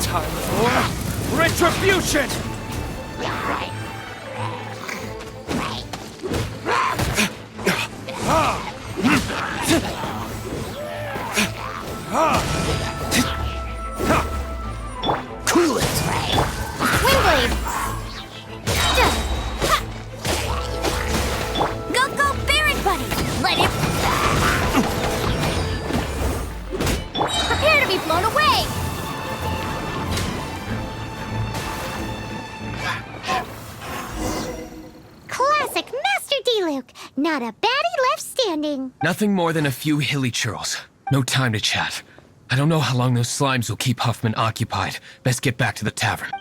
Time for retribution! Cool it! Windblade! Go, Baron Buddy! Let it... Prepare to be blown away! Classic Master D-Luke! Not a baddie left standing. Nothing more than a few hilly churls. No time to chat. I don't know how long those slimes will keep Huffman occupied. Best get back to the tavern.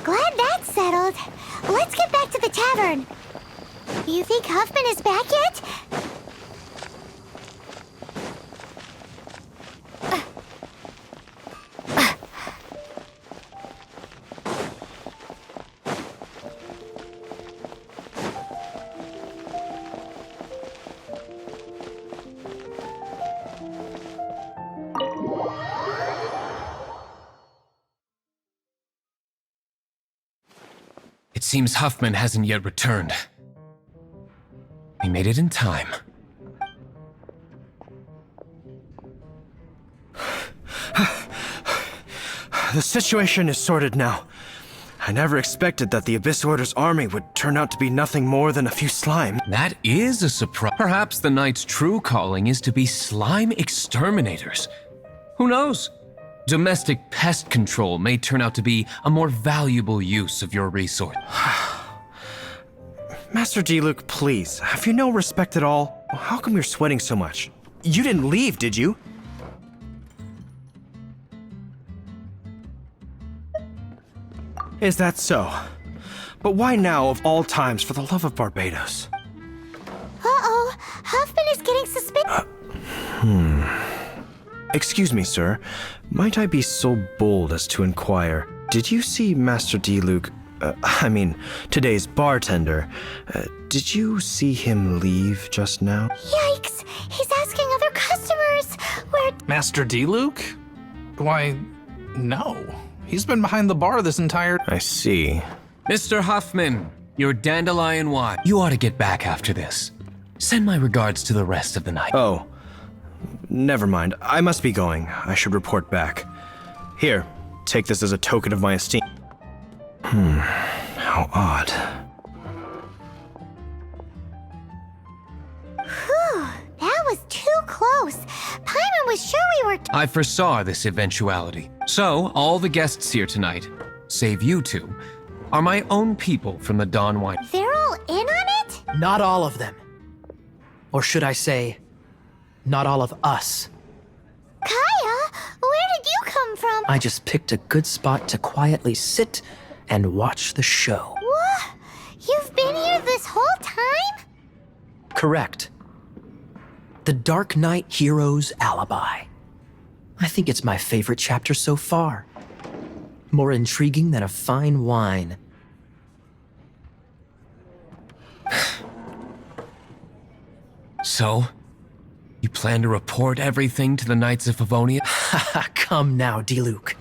Glad that's settled. Let's get back to the tavern. You think Huffman is back yet? It seems Huffman hasn't yet returned. We made it in time. The situation is sorted now. I never expected that the Abyss Order's army would turn out to be nothing more than a few slime. That is a surprise. Perhaps the Knight's true calling is to be slime exterminators. Who knows? Domestic pest control may turn out to be a more valuable use of your resource. Master D-Luke, please, have you no respect at all? How come you're sweating so much? You didn't leave, did you? Is that so? But why now, of all times, for the love of Barbados? Uh-oh, Huffman is getting suspicious. Excuse me, sir. Might I be so bold as to inquire, did you see Master D-Luke, today's bartender, did you see him leave just now? Yikes, he's asking other customers where... Master D-Luke? Why, no. He's been behind the bar this entire... I see. Mr. Huffman, your dandelion wine. You ought to get back after this. Send my regards to the rest of the night. Oh. Never mind. I must be going. I should report back. Here, take this as a token of my esteem. How odd. Whew, that was too close. Paimon was sure we were... I foresaw this eventuality. So, all the guests here tonight, save you two, are my own people from the Dawn Wine. They're all in on it? Not all of them. Or should I say, not all of us. Kaya, where did you come from? I just picked a good spot to quietly sit and watch the show. What? You've been here this whole time? Correct. The Dark Knight Hero's Alibi. I think it's my favorite chapter so far. More intriguing than a fine wine. So, you plan to report everything to the Knights of Favonia? Come now, D-Luke.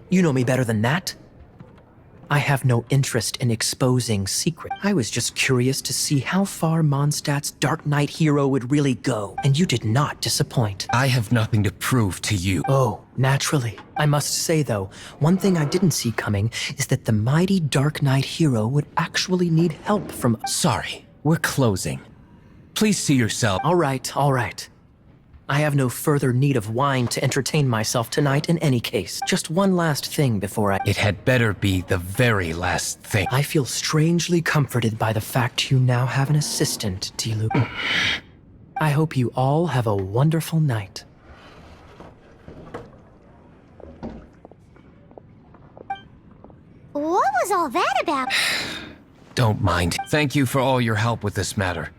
You know me better than that. I have no interest in exposing secrets. I was just curious to see how far Mondstadt's Dark Knight hero would really go, and you did not disappoint. I have nothing to prove to you. Oh, naturally. I must say, though, one thing I didn't see coming is that the mighty Dark Knight hero would actually need help from... Sorry, we're closing. Please see yourself. All right. I have no further need of wine to entertain myself tonight in any case. Just one last thing before I... It had better be the very last thing. I feel strangely comforted by the fact you now have an assistant, D-Luke. I hope you all have a wonderful night. What was all that about? Don't mind. Thank you for all your help with this matter.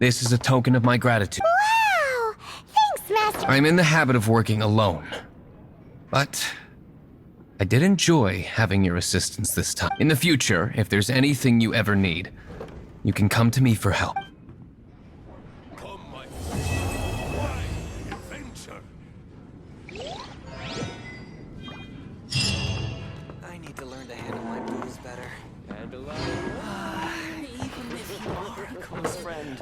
This is a token of my gratitude. Wow! Thanks, Master. I'm in the habit of working alone. But I did enjoy having your assistance this time. In the future, if there's anything you ever need, you can come to me for help. I need to learn to handle my booze better. Handle even if you are a close friend.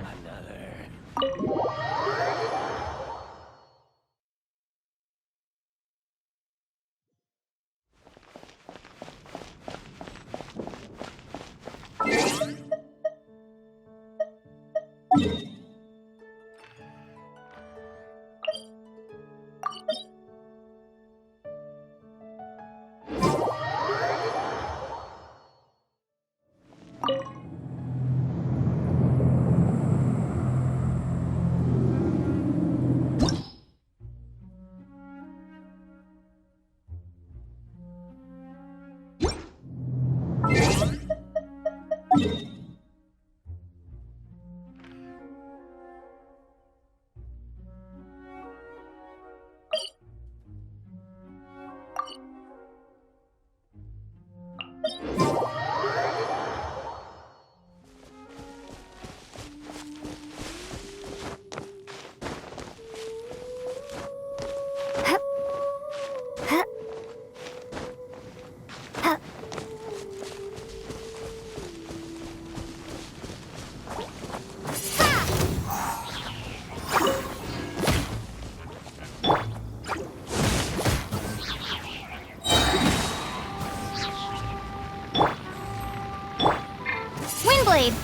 Windblade!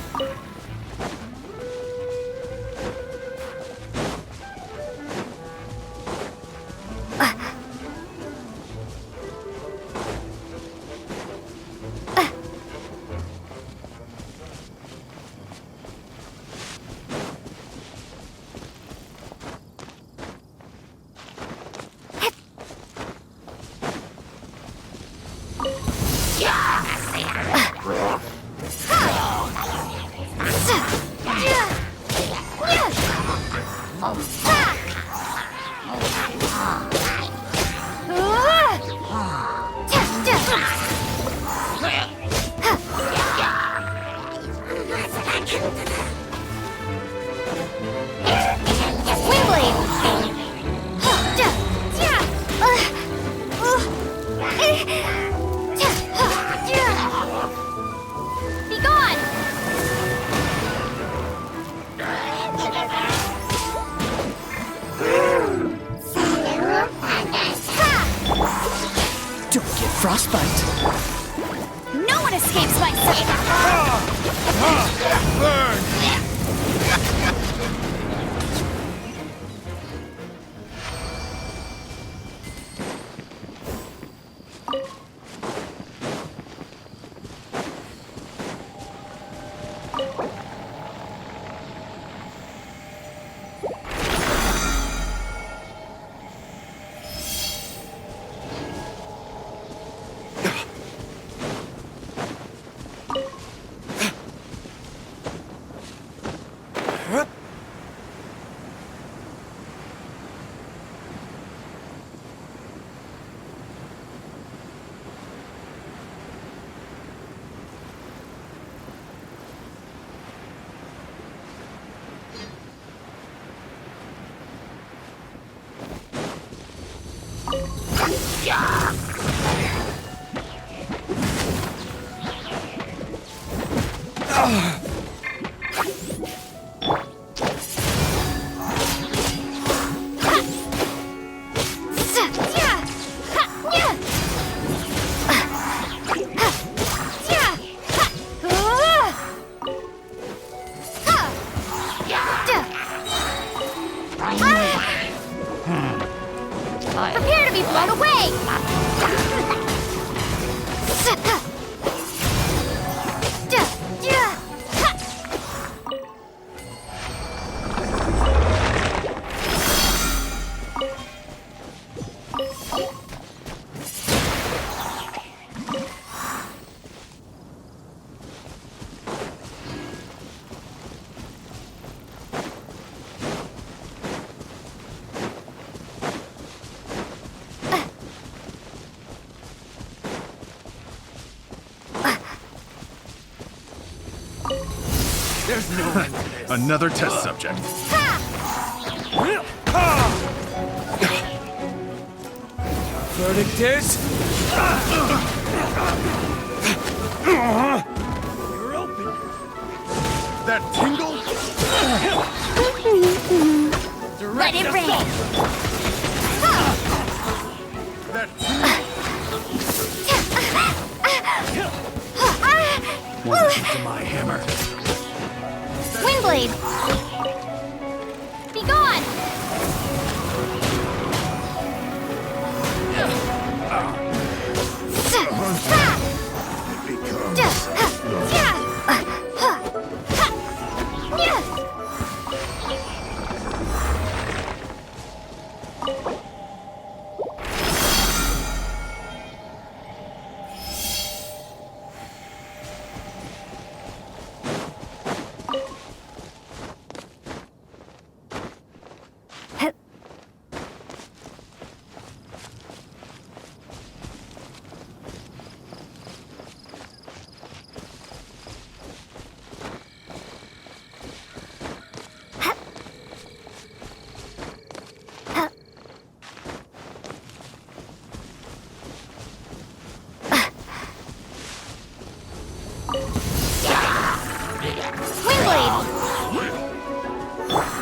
Be gone! Don't get frostbite. No one escapes my sight! Prepare to be blown away! There's no end to this. Another test subject. Verdict is... You're open. That tingle? Let it rain. That One to my hammer. Windblade! Be gone!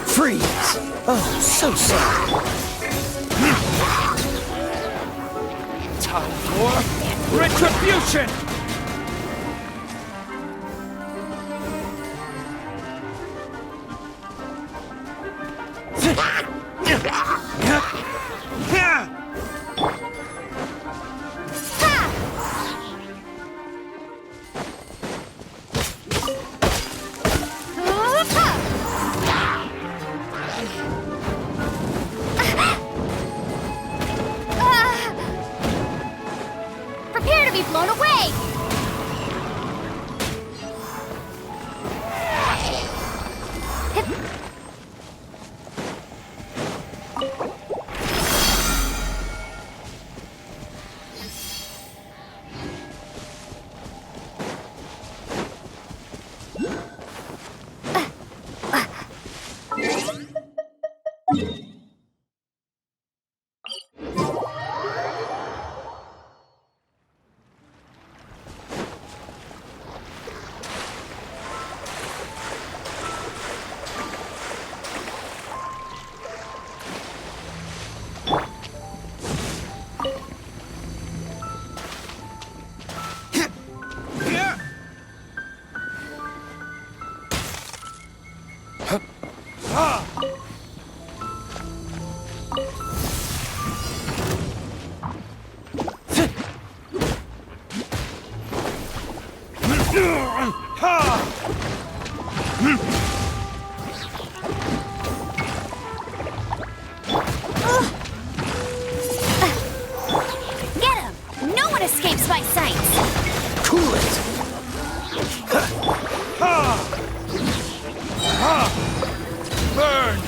Freeze! Oh, so sorry. Time for retribution! Prepare to be blown away! Get him! No one escapes my sights! Cool it! Burn!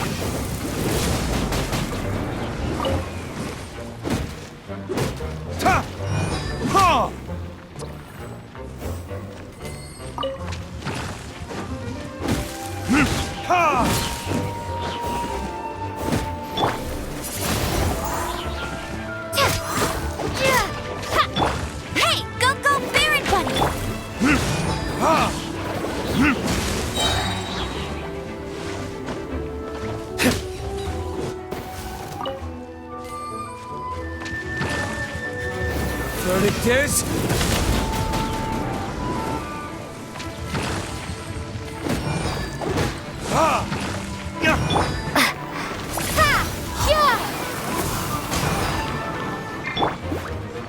Ta! Ha! Ha! Hey, go Baron Buddy! Verdict is...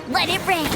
Let it rain!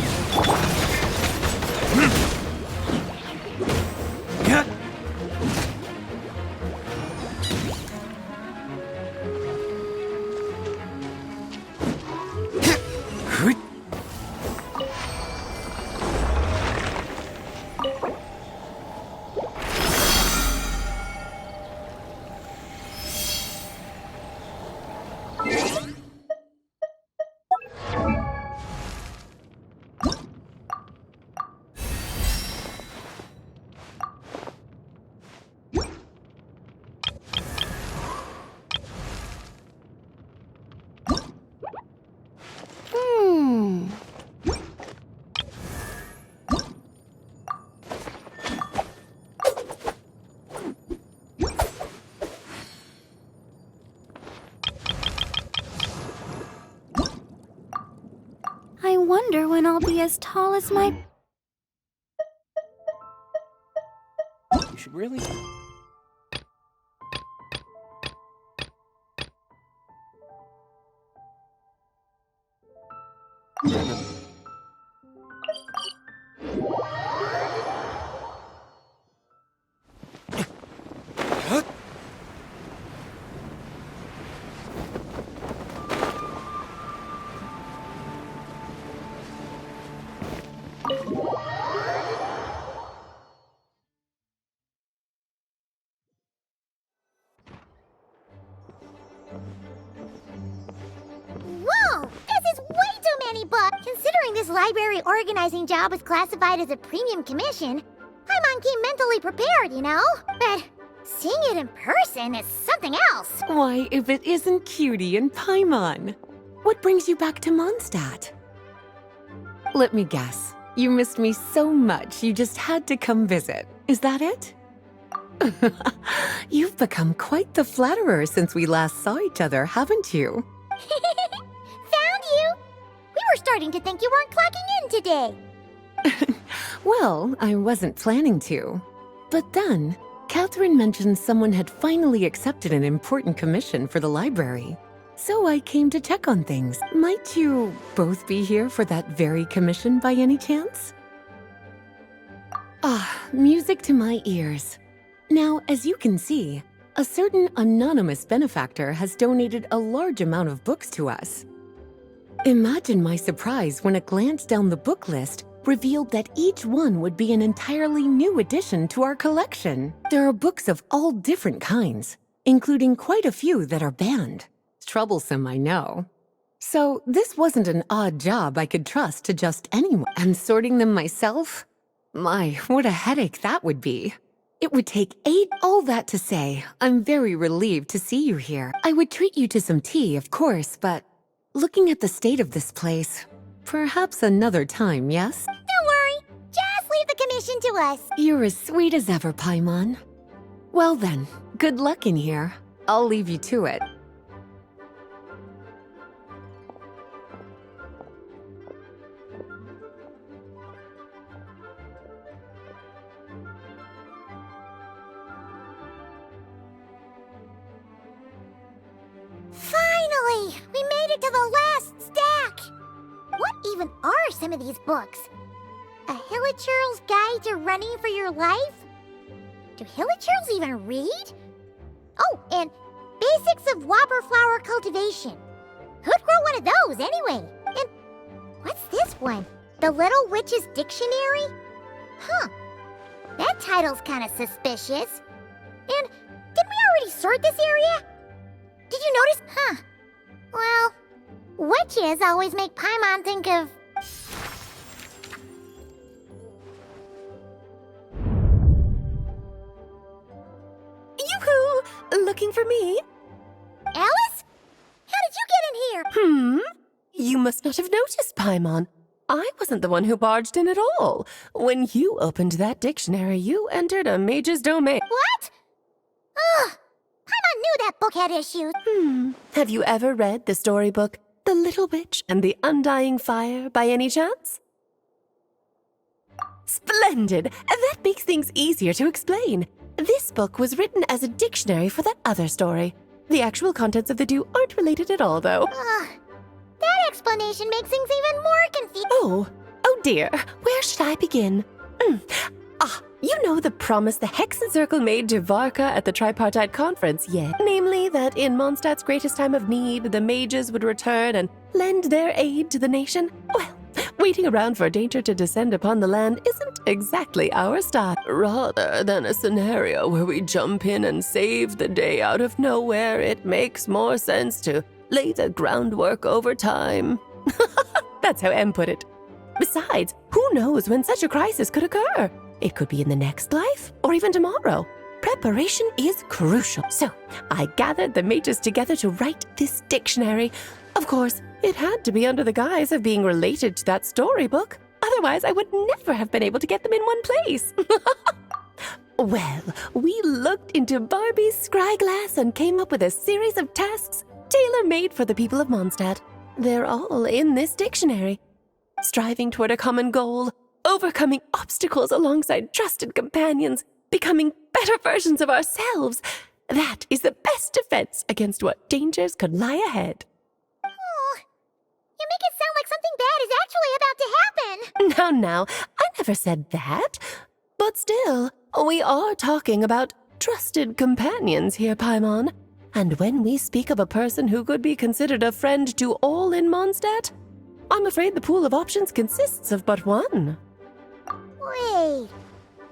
wonder when I'll be as tall as my... You should really... Whoa! This is way too many books! Considering this library organizing job was classified as a premium commission, Paimon came mentally prepared, you know? But seeing it in person is something else. Why, if it isn't Cutie and Paimon? What brings you back to Mondstadt? Let me guess. You missed me so much you just had to come visit. Is that it? You've become quite the flatterer since we last saw each other, haven't you? Found you! We were starting to think you weren't clocking in today. Well, I wasn't planning to. But then, Catherine mentioned someone had finally accepted an important commission for the library. So I came to check on things. Might you both be here for that very commission by any chance? Ah, music to my ears. Now, as you can see, a certain anonymous benefactor has donated a large amount of books to us. Imagine my surprise when a glance down the book list revealed that each one would be an entirely new addition to our collection. There are books of all different kinds, including quite a few that are banned. Troublesome, I know. So this wasn't an odd job I could trust to just anyone. And sorting them myself? My, what a headache that would be. It would take 8. All that to say, I'm very relieved to see you here. I would treat you to some tea, of course, but looking at the state of this place, perhaps another time, yes? Don't worry. Just leave the commission to us. You're as sweet as ever, Paimon. Well then, good luck in here. I'll leave you to it. Finally! We made it to the last stack! What even are some of these books? A Hilichurl's Guide to Running for Your Life? Do Hilichurls even read? Oh, and Basics of Wobberflower Cultivation. Who'd grow one of those, anyway? And what's this one? The Little Witch's Dictionary? Huh. That title's kind of suspicious. And didn't we already sort this area? Did you notice? Huh. Well, witches always make Paimon think of... Yoo-hoo! Looking for me? Alice? How did you get in here? You must not have noticed, Paimon. I wasn't the one who barged in at all. When you opened that dictionary, you entered a mage's domain. What? Ugh. Paimon knew that book had issues. Have you ever read the storybook, The Little Witch and the Undying Fire, by any chance? Splendid! That makes things easier to explain. This book was written as a dictionary for that other story. The actual contents of the two aren't related at all, though. That explanation makes things even more confusing. Oh dear. Where should I begin? You know the promise the Hexen Circle made to Varka at the Tripartite Conference, yeah? Namely, that in Mondstadt's greatest time of need, the mages would return and lend their aid to the nation? Well, waiting around for danger to descend upon the land isn't exactly our style. Rather than a scenario where we jump in and save the day out of nowhere, it makes more sense to lay the groundwork over time. That's how M put it. Besides, who knows when such a crisis could occur? It could be in the next life, or even tomorrow. Preparation is crucial. So, I gathered the mages together to write this dictionary. Of course, it had to be under the guise of being related to that storybook. Otherwise, I would never have been able to get them in one place. Well, we looked into Barbie's scryglass and came up with a series of tasks tailor-made for the people of Mondstadt. They're all in this dictionary. striving toward a common goal, overcoming obstacles alongside trusted companions, becoming better versions of ourselves. That is the best defense against what dangers could lie ahead. Oh, you make it sound like something bad is actually about to happen. Now, I never said that. But still, we are talking about trusted companions here, Paimon. And when we speak of a person who could be considered a friend to all in Mondstadt, I'm afraid the pool of options consists of but one. Wait,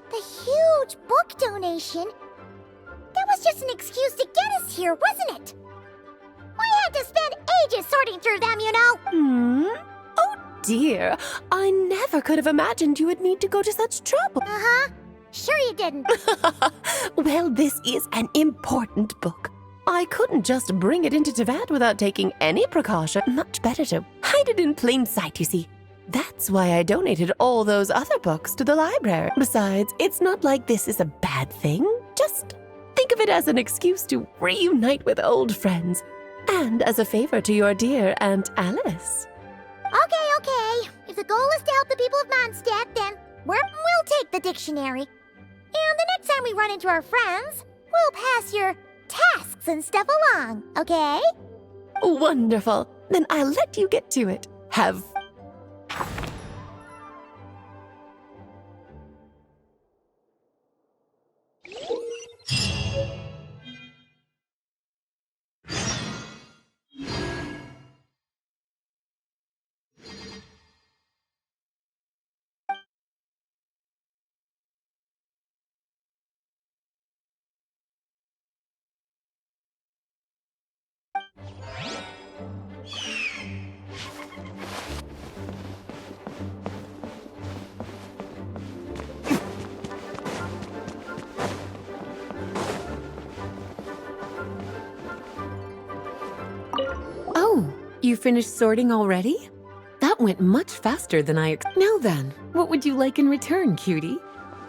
the huge book donation? That was just an excuse to get us here, wasn't it? We had to spend ages sorting through them, you know. Oh dear, I never could have imagined you would need to go to such trouble. Uh-huh. Sure you didn't. Well, this is an important book. I couldn't just bring it into Teyvat without taking any precaution. Much better to hide it in plain sight, you see. That's why I donated all those other books to the library. Besides, it's not like this is a bad thing. Just think of it as an excuse to reunite with old friends. And as a favor to your dear Aunt Alice. Okay. If the goal is to help the people of Mondstadt, then we'll take the dictionary. And the next time we run into our friends, we'll pass your tasks and stuff along, okay? Wonderful. Then I'll let you get to it. Have... Oh, you finished sorting already? That went much faster than I Now then, what would you like in return, cutie?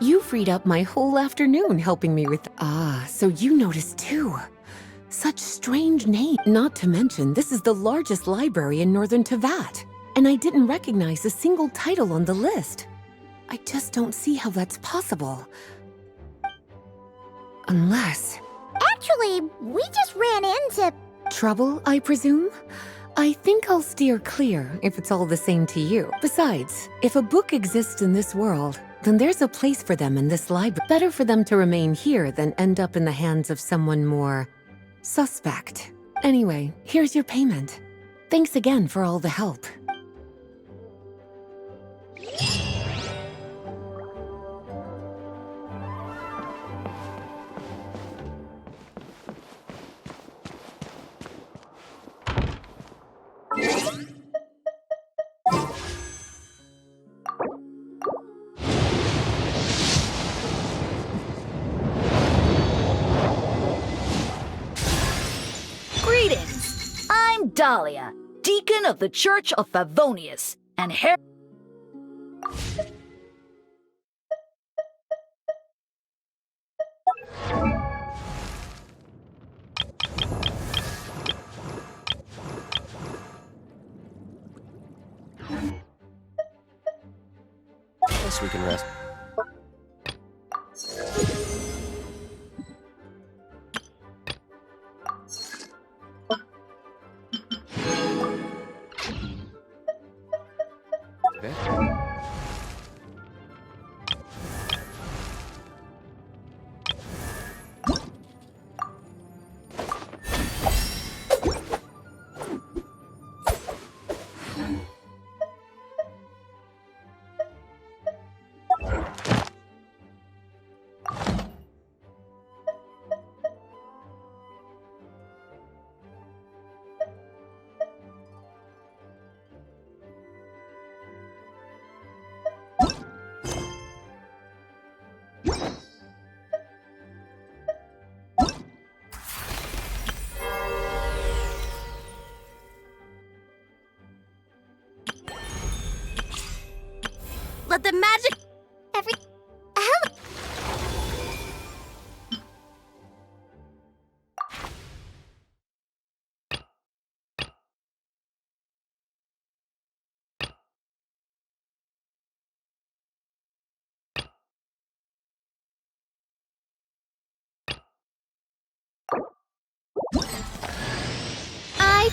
You freed up my whole afternoon helping me with... Ah, so you noticed too. Such strange names. Not to mention, this is the largest library in northern Teyvat, and I didn't recognize a single title on the list. I just don't see how that's possible. Unless... Actually, we just ran into... Trouble, I presume? I think I'll steer clear if it's all the same to you. Besides, if a book exists in this world, then there's a place for them in this library. Better for them to remain here than end up in the hands of someone more suspect. Anyway, here's your payment. Thanks again for all the help. Greetings! I'm Dahlia, Deacon of the Church of Favonius, and Guess we can rest. Let the magic... Every...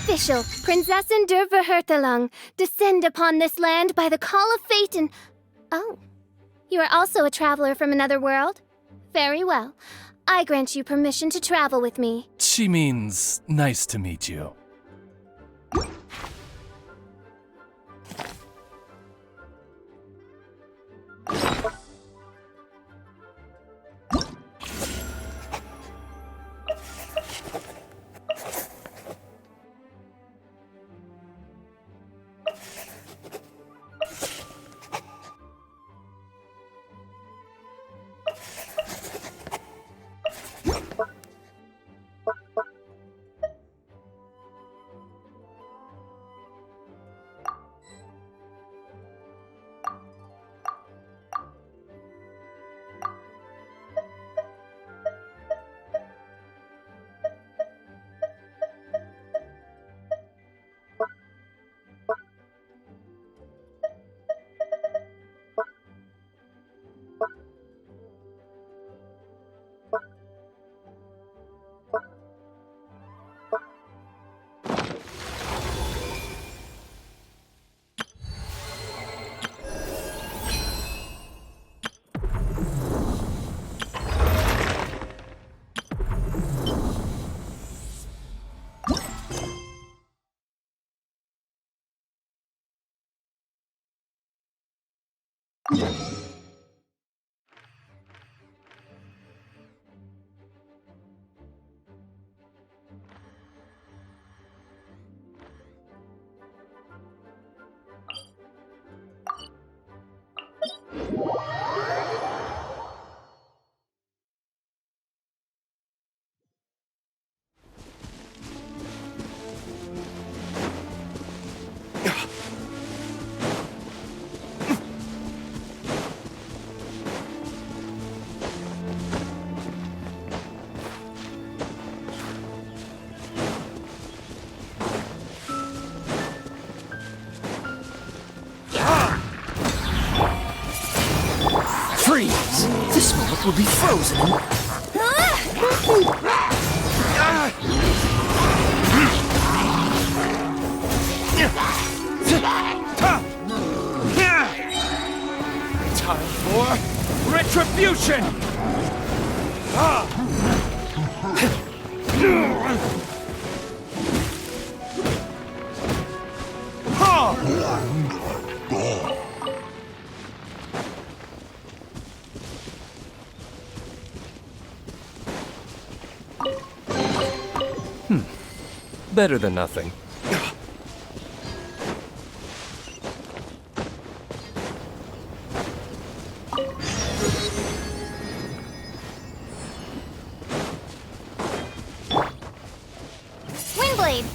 Official, Prinzessin der Verhurtelung, descend upon this land by the call of fate and... Oh, you are also a traveler from another world? Very well. I grant you permission to travel with me. She means nice to meet you. Freeze! This world will be frozen in... Time for retribution! Better than nothing. Windblade!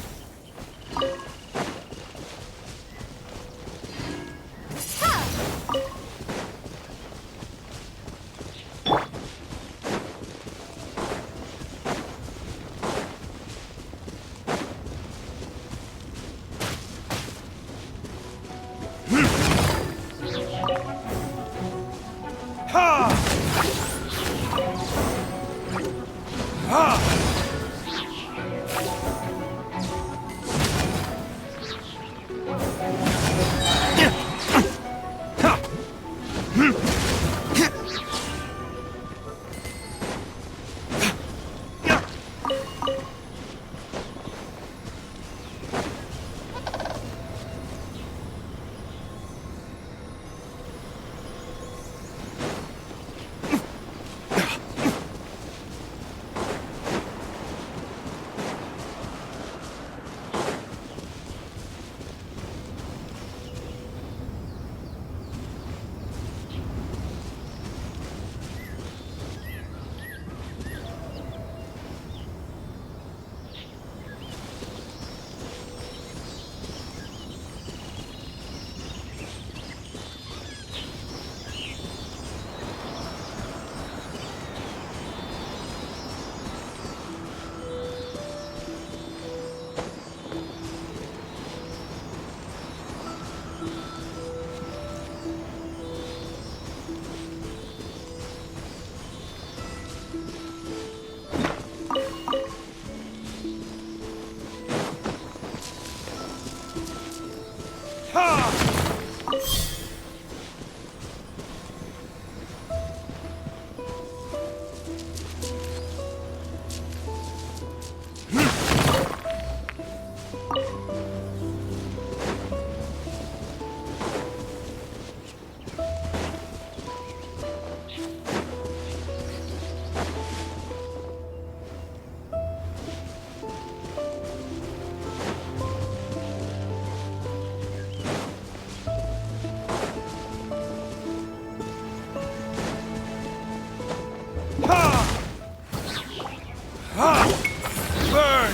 Burn!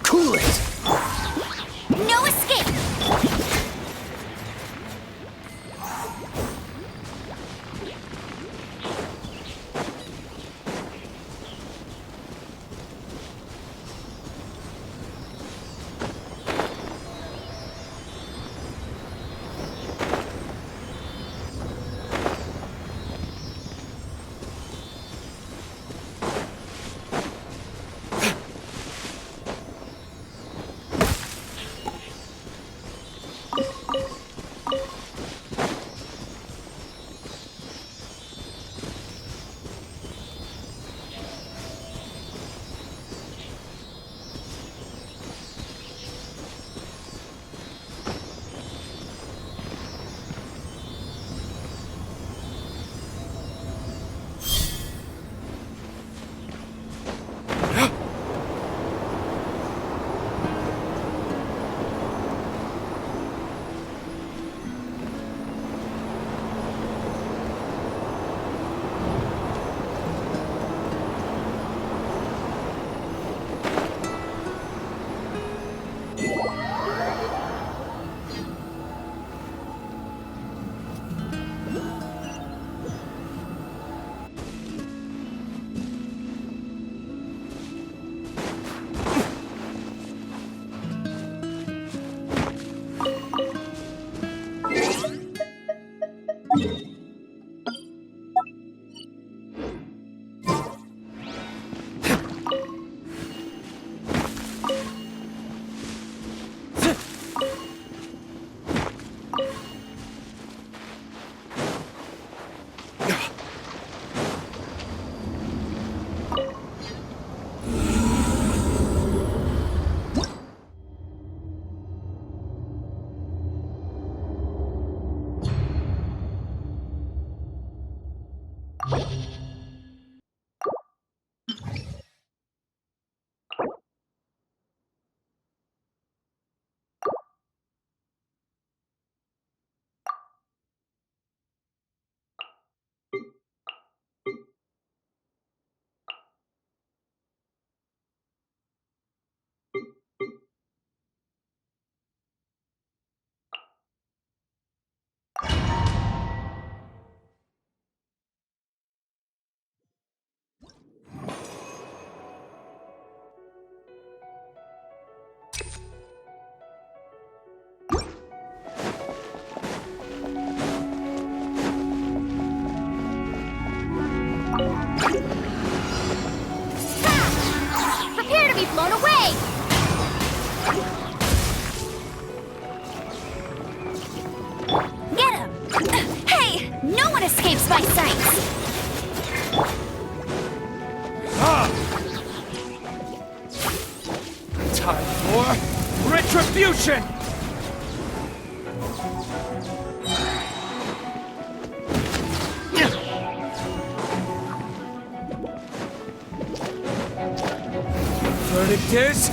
Cool it! No escape! Prepare to be blown away! Get him! Hey! No one escapes my sights! Time for retribution! Verdict is...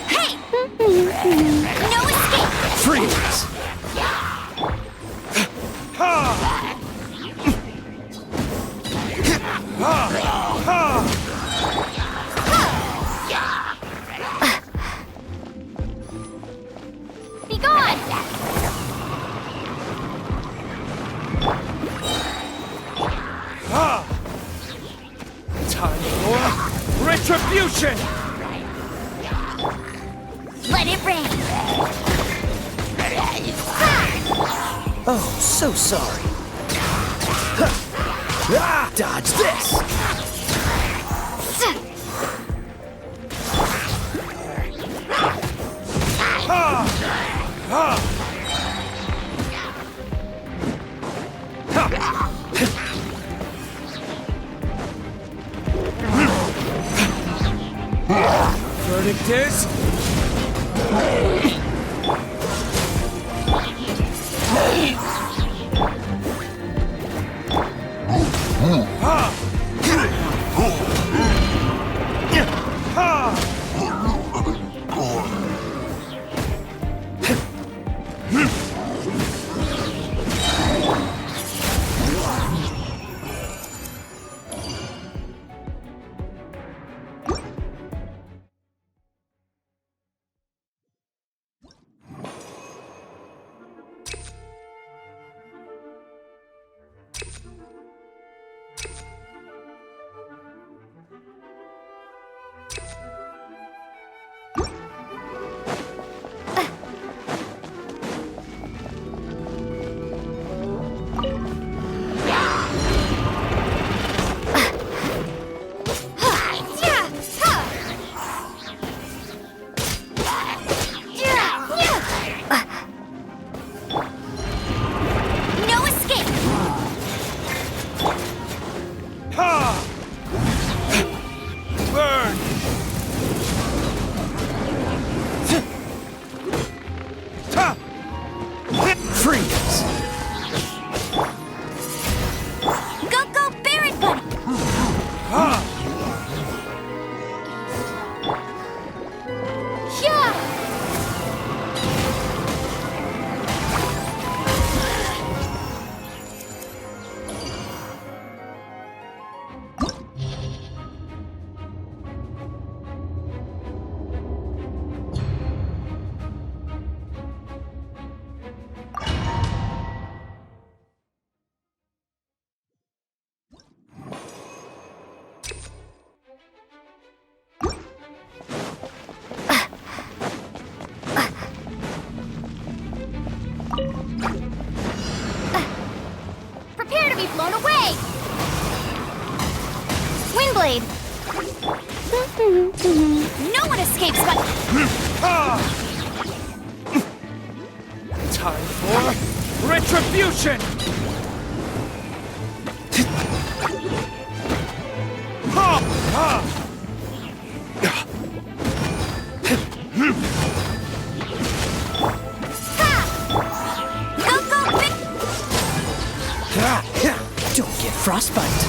Hey! No escape! Freeze! Be gone! Time for retribution! Let it rain! Oh, so sorry. Dodge this! Verdict is... No escape! Burn! Freeze! Go, Baron Bunny! Yeah! Prepare to be blown away! Windblade! No one escapes but... Time for retribution! Don't get frostbite.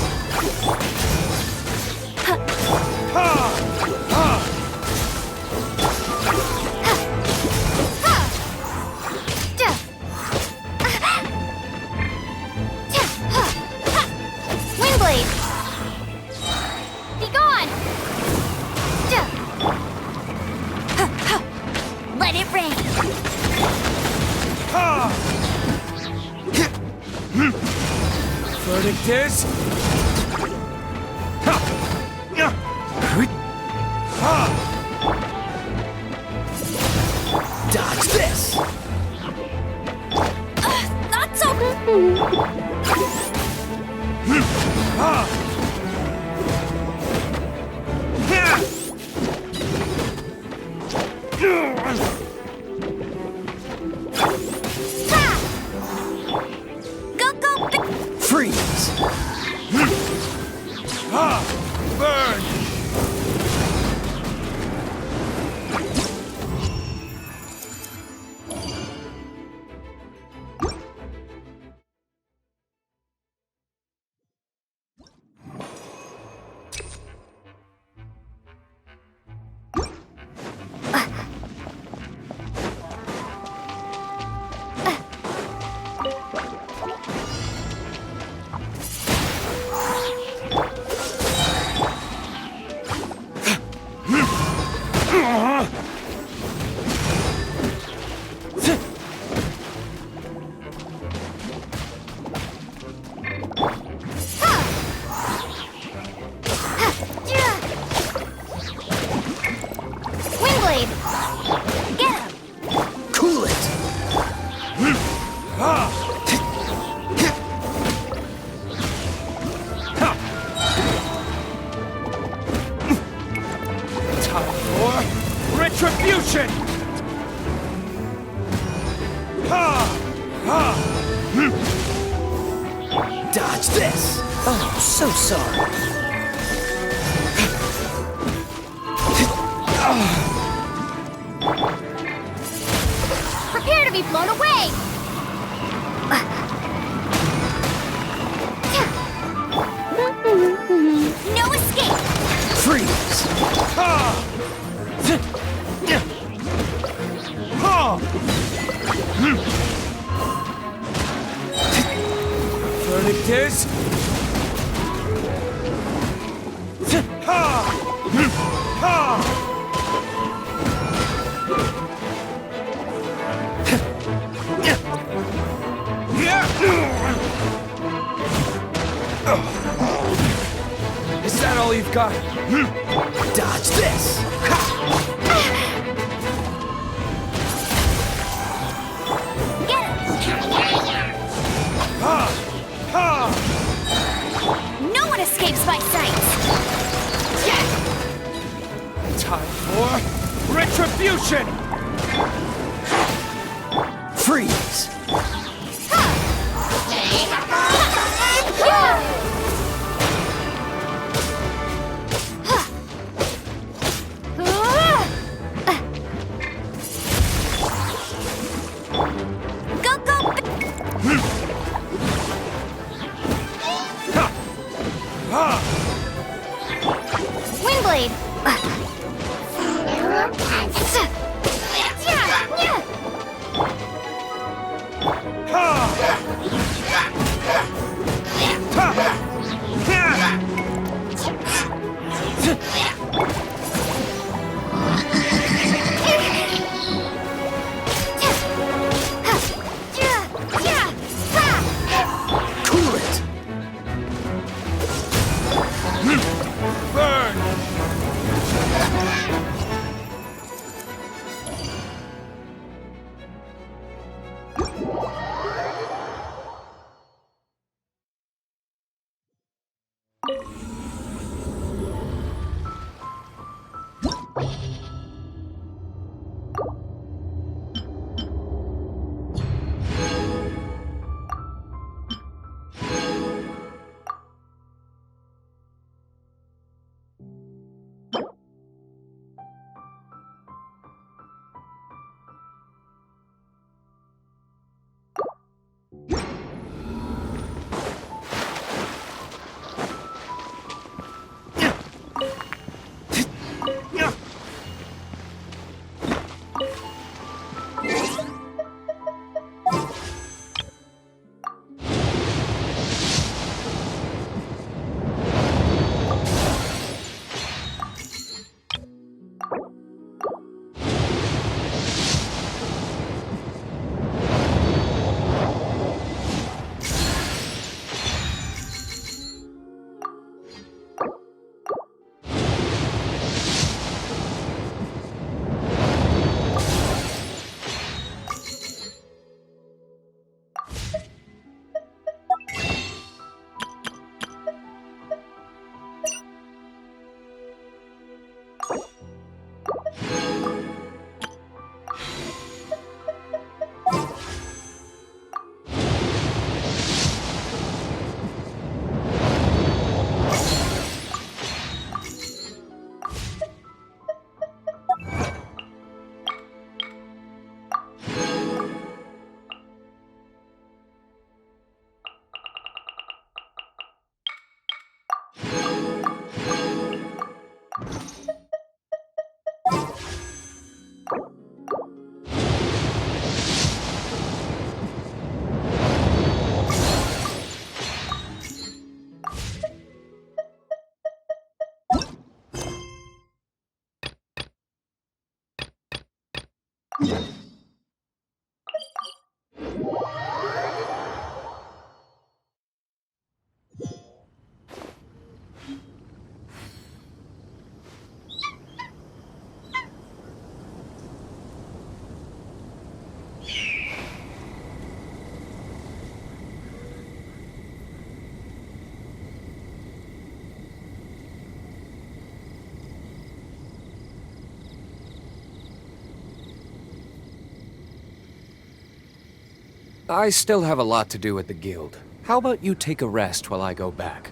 Windblade! Be gone! Let it rain! Verdict is... Dodge this! Not so... Go, Freeze! Burn! Windblade! Get him! Cool it! Time for retribution! Dodge this! Oh, so sorry. escape! No escape! Freeze! Verdict is... Is that all you've got? Dodge this! No one escapes my sight! Time for retribution! Freeze! Go, go! Windblade! Cool it! Burn! I still have a lot to do at the guild. How about you take a rest while I go back?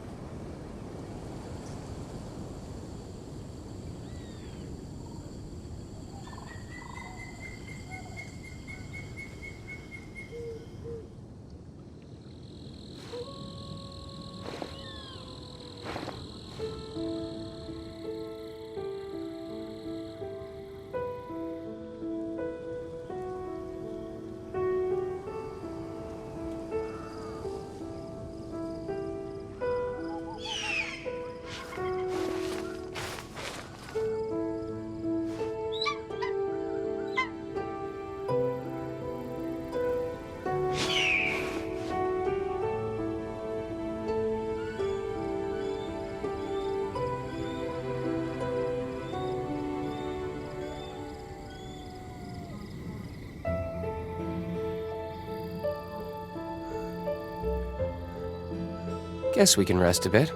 Guess we can rest a bit.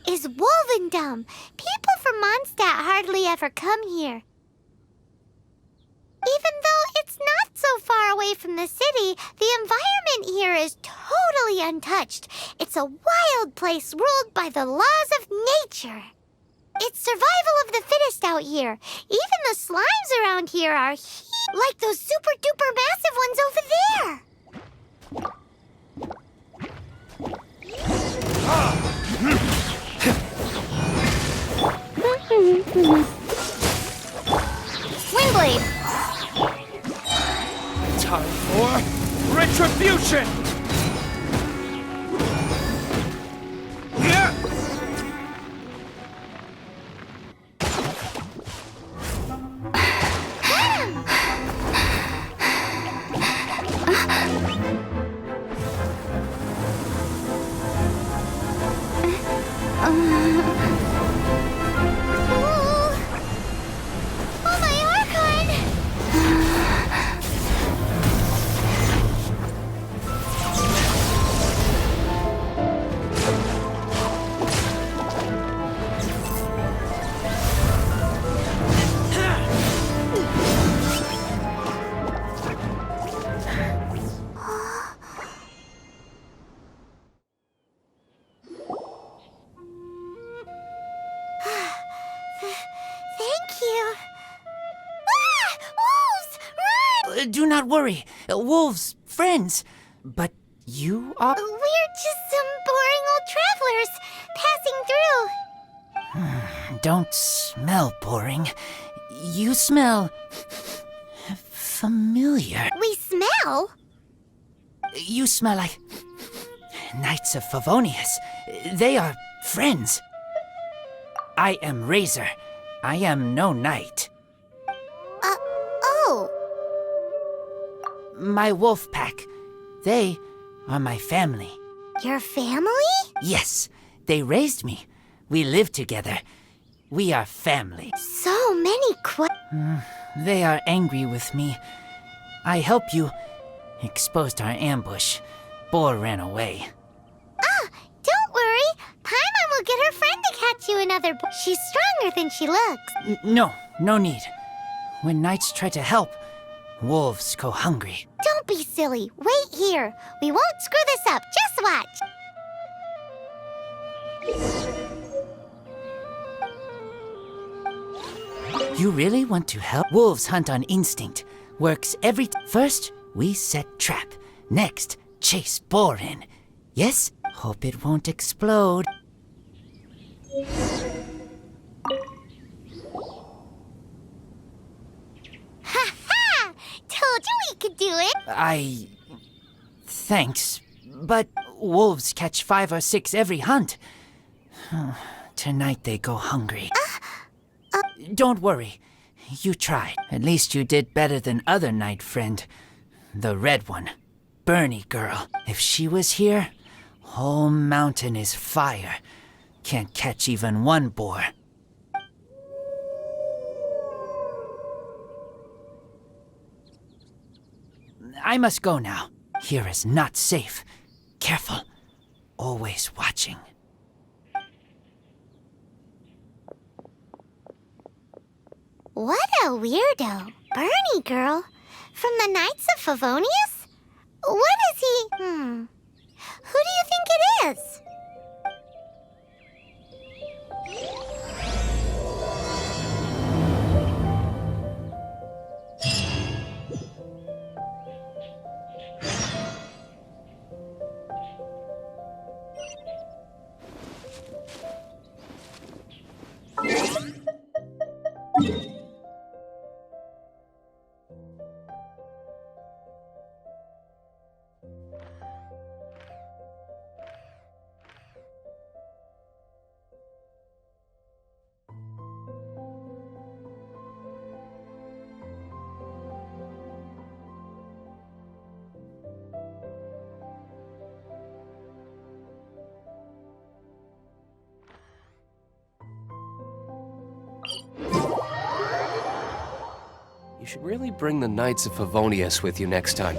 Is Wolvendom. People from Mondstadt hardly ever come here. Even though it's not so far away from the city, the environment here is totally untouched. It's a wild place ruled by the laws of nature. It's survival of the fittest out here. Even the slimes around here are like those super-duper massive ones over there. Windblade! Time for retribution! Thank you. Ah! Wolves! Run! Do not worry. Wolves, friends. But you are... We're just some boring old travelers passing through. Don't smell boring. You smell... familiar. We smell? You smell like... Knights of Favonius. They are friends. I am Razor. I am no knight. Oh. My wolf pack. They are my family. Your family? Yes, they raised me. We live together. We are family. So many They are angry with me. I help you. Exposed our ambush. Boar ran away. Don't worry. Paimon will get her friend to catch you another She's stronger than she looks. No need. When knights try to help, wolves go hungry. Don't be silly. Wait here. We won't screw this up. Just watch. You really want to help? Wolves hunt on instinct. Works every... First, we set trap. Next, chase boar in. Yes? Hope it won't explode. Ha-ha! Told you we could do it. Thanks. But wolves catch 5 or 6 every hunt. Tonight they go hungry. Don't worry. You tried. At least you did better than other knight friend. The red one. Bernie girl. If she was here, whole mountain is fire. Can't catch even one boar. I must go now. Here is not safe. Careful. Always watching. What a weirdo. Bernie girl. From the Knights of Favonius? What is he? Who do you think it is? should really bring the Knights of Favonius with you next time.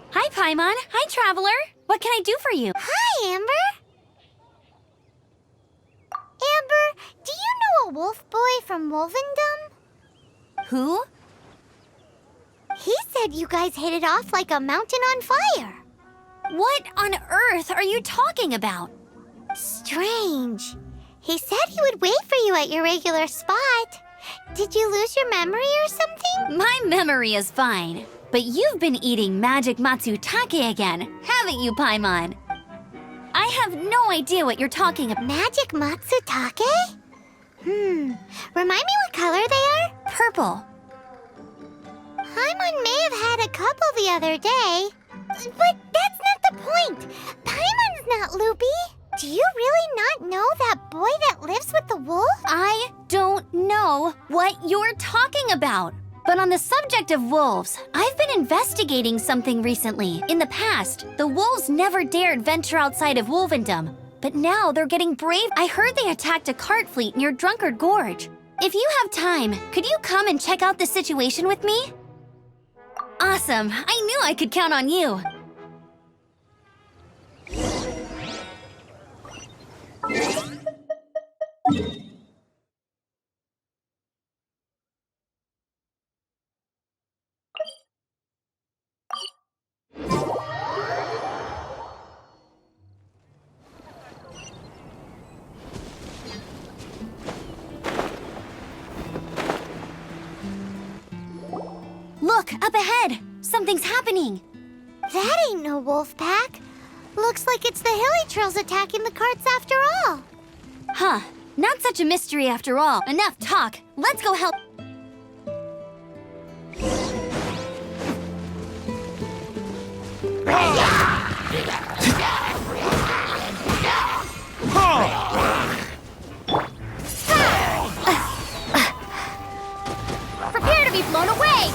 Hi, Paimon. Hi, Traveler. What can I do for you? Hi, Amber. Amber, do you know a wolf boy from Wolvendom? Who? He said you guys hit it off like a mountain on fire. What on earth are you talking about? Strange. He said he would wait for you at your regular spot. Did you lose your memory or something? My memory is fine. But you've been eating magic matsutake again, haven't you, Paimon? I have no idea what you're talking about. Magic matsutake? Remind me what color they are? Purple. Paimon may have had a couple the other day. But that's not the point. Paimon's not loopy. Do you really not know that boy that lives with the wolf? I don't know what you're talking about. But on the subject of wolves, I've been investigating something recently. In the past, the wolves never dared venture outside of Wolvendom. But now they're getting brave. I heard they attacked a cart fleet near Drunkard Gorge. If you have time, could you come and check out the situation with me? Awesome. I knew I could count on you. Look, up ahead! Something's happening! That ain't no wolf pack. Looks like it's the hilly trails attacking the carts after all. Huh. Not such a mystery after all. Enough talk. Let's go help. Prepare to be blown away!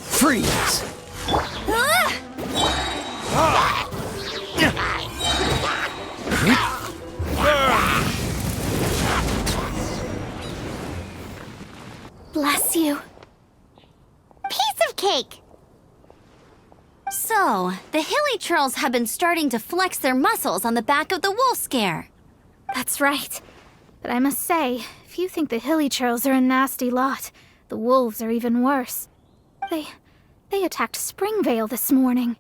Freeze! Bless you. Piece of cake! So, the hilly trolls have been starting to flex their muscles on the back of the wolf scare. That's right. But I must say, if you think the hilly churls are a nasty lot, the wolves are even worse. They attacked Springvale this morning.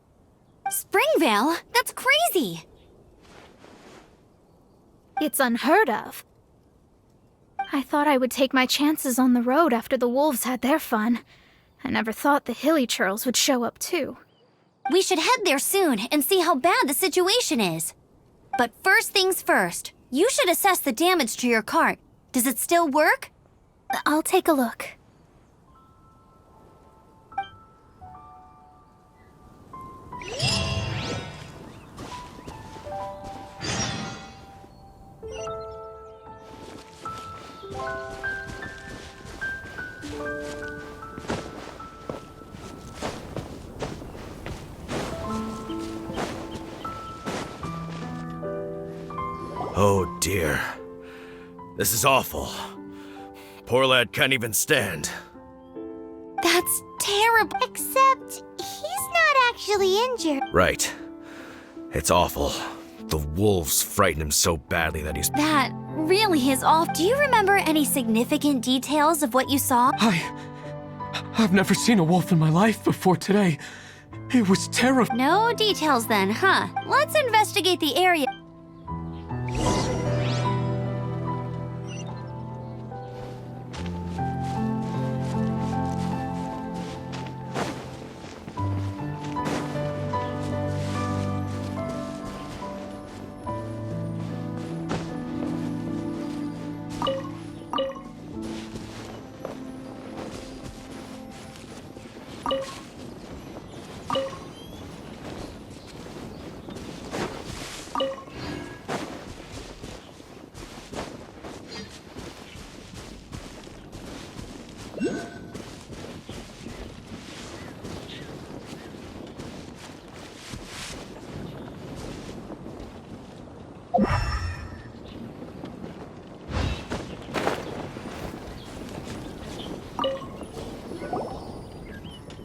Springvale? That's crazy! It's unheard of. I thought I would take my chances on the road after the wolves had their fun. I never thought the hilly churls would show up too. We should head there soon and see how bad the situation is. But first things first, you should assess the damage to your cart. Does it still work? I'll take a look. Oh dear. This is awful. Poor lad can't even stand. That's terrible. Except, he's not actually injured. Right. It's awful. The wolves frighten him so badly that he's... That really is off. Do you remember any significant details of what you saw? I've never seen a wolf in my life before today. It was terrifying. No details then, huh? Let's investigate the area.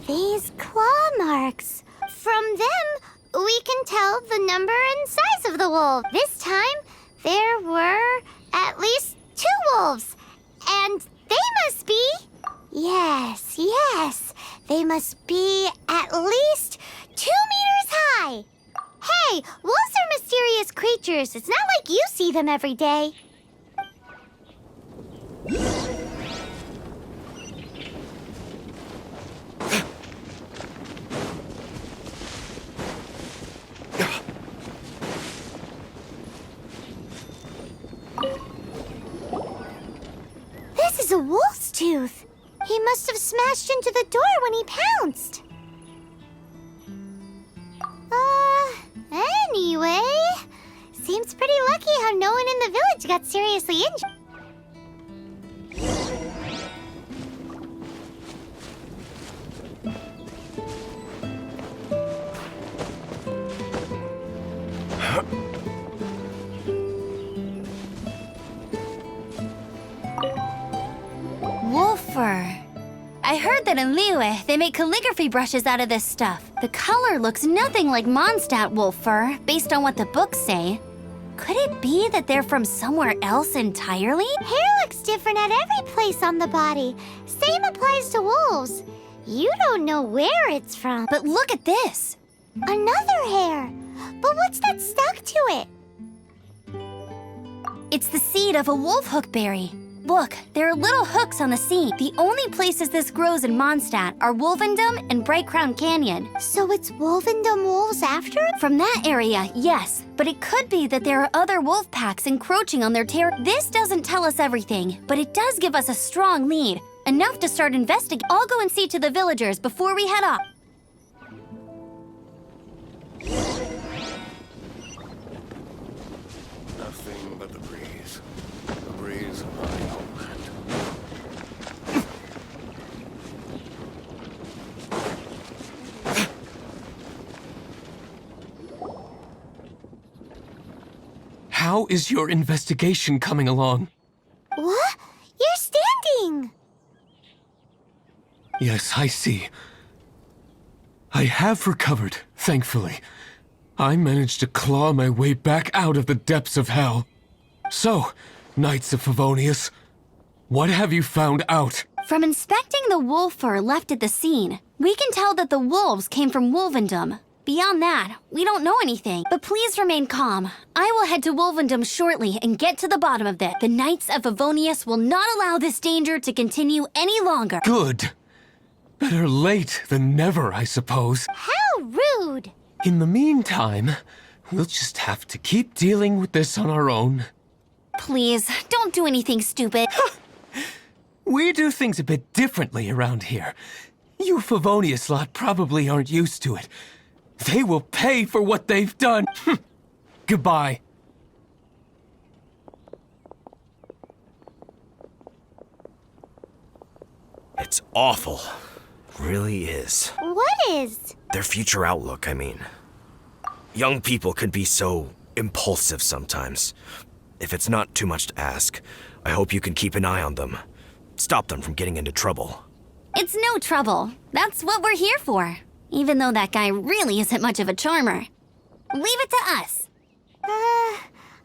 These claw marks. From them, we can tell the number and size of the wolf. This time, there were at least 2 wolves. And they must be... Yes, they must be at least 2 meters high. Hey, wolves are mysterious creatures. It's not like you see them every day. This is a wolf's tooth. He must have smashed into the door when he pounced. Anyway, seems pretty lucky how no one in the village got seriously injured. Wolfer. I heard that in Liyue, they make calligraphy brushes out of this stuff. The color looks nothing like Mondstadt wolf fur, based on what the books say. Could it be that they're from somewhere else entirely? Hair looks different at every place on the body. Same applies to wolves. You don't know where it's from. But look at this. Another hair. But what's that stuck to it? It's the seed of a wolf hookberry. Look, there are little hooks on the seed. The only places this grows in Mondstadt are Wolvendom and Bright Crown Canyon. So it's Wolvendom wolves after? From that area, yes. But it could be that there are other wolf packs encroaching on their territory. This doesn't tell us everything, but it does give us a strong lead. Enough to start investigating. I'll go and see to the villagers before we head off. Nothing but the breeze. The breeze of my homeland. How is your investigation coming along? What? You're standing! Yes, I see. I have recovered, thankfully. I managed to claw my way back out of the depths of hell. So, Knights of Favonius, what have you found out? From inspecting the wolf fur left at the scene, we can tell that the wolves came from Wolvendom. Beyond that, we don't know anything. But please remain calm. I will head to Wolvendom shortly and get to the bottom of this. The Knights of Favonius will not allow this danger to continue any longer. Good. Better late than never, I suppose. How rude! In the meantime, we'll just have to keep dealing with this on our own. Please, don't do anything stupid. We do things a bit differently around here. You Favonius lot probably aren't used to it. They will pay for what they've done. Goodbye. It's awful. Really is. What is? Their future outlook, I mean. Young people can be so impulsive sometimes. If it's not too much to ask, I hope you can keep an eye on them. Stop them from getting into trouble. It's no trouble. That's what we're here for. Even though that guy really isn't much of a charmer. Leave it to us.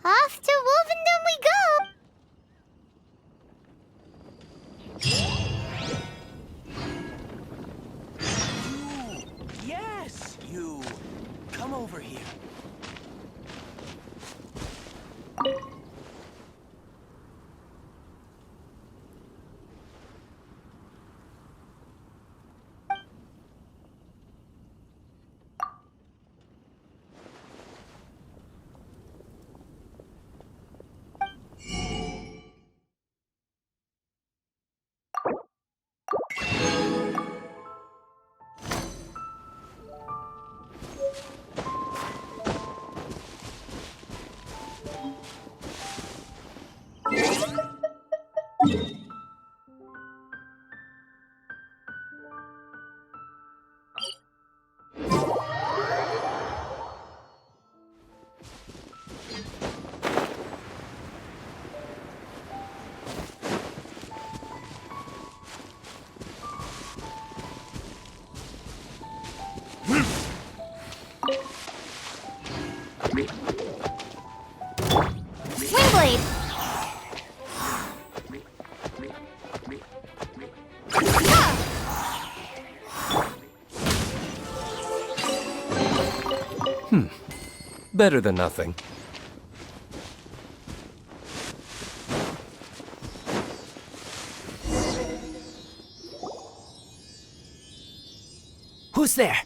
Off to Wolvendom we go! Yes, you. Come over here. Better than nothing. Who's there?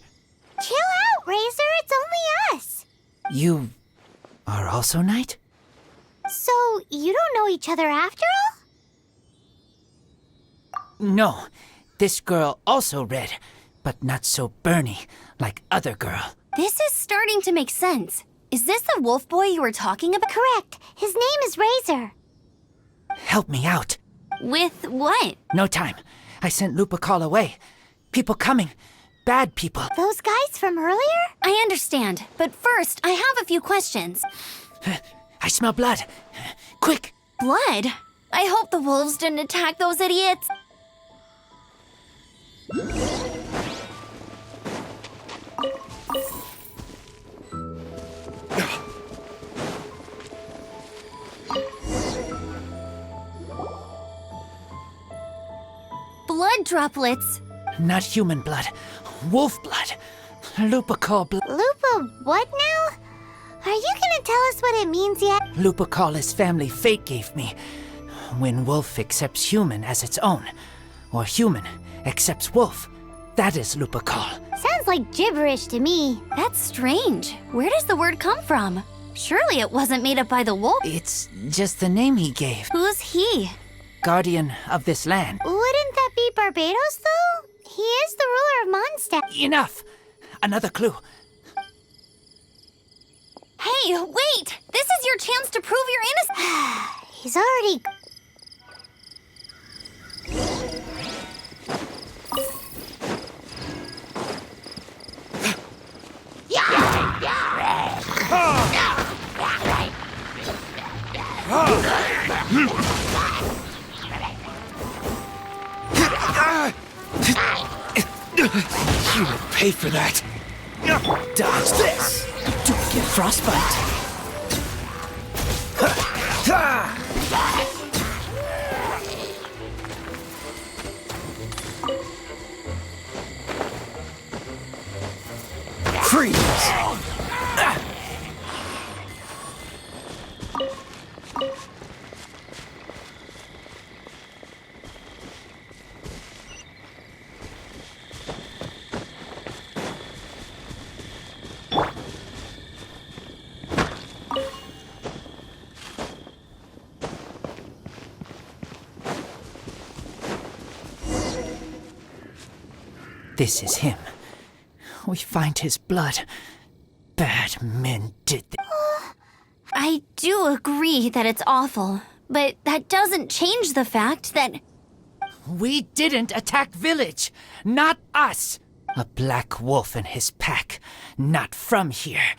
Chill out, Razor. It's only us. You are also Knight? So, you don't know each other after all? No. This girl also red, but not so burny like other girl. This is starting to make sense. Is this the wolf boy you were talking about? Correct. His name is Razor. Help me out. With what? No time. I sent Lupa call away. People coming. Bad people. Those guys from earlier? I understand, but first, I have a few questions. I smell blood. Quick! Blood? I hope the wolves didn't attack those idiots. Blood droplets. Not human blood. Wolf blood. Lupa call blood. Lupa what now? Are you gonna tell us what it means yet? Lupa call his family fate gave me. When wolf accepts human as its own, or human accepts wolf, that is Lupa call. Sounds like gibberish to me. That's strange. Where does the word come from? Surely it wasn't made up by the wolf. It's just the name he gave. Who's he? Guardian of this land. Wouldn't that be Barbados, though? He is the ruler of Mondstadt. Enough! Another clue. Hey, wait! This is your chance to prove your innocence. He's already... You will pay for that. Dodge this. Don't get frostbite. Freeze! This is him. We find his blood. Bad men did this. I do agree that it's awful, but that doesn't change the fact that... We didn't attack village. Not us. A black wolf and his pack. Not from here.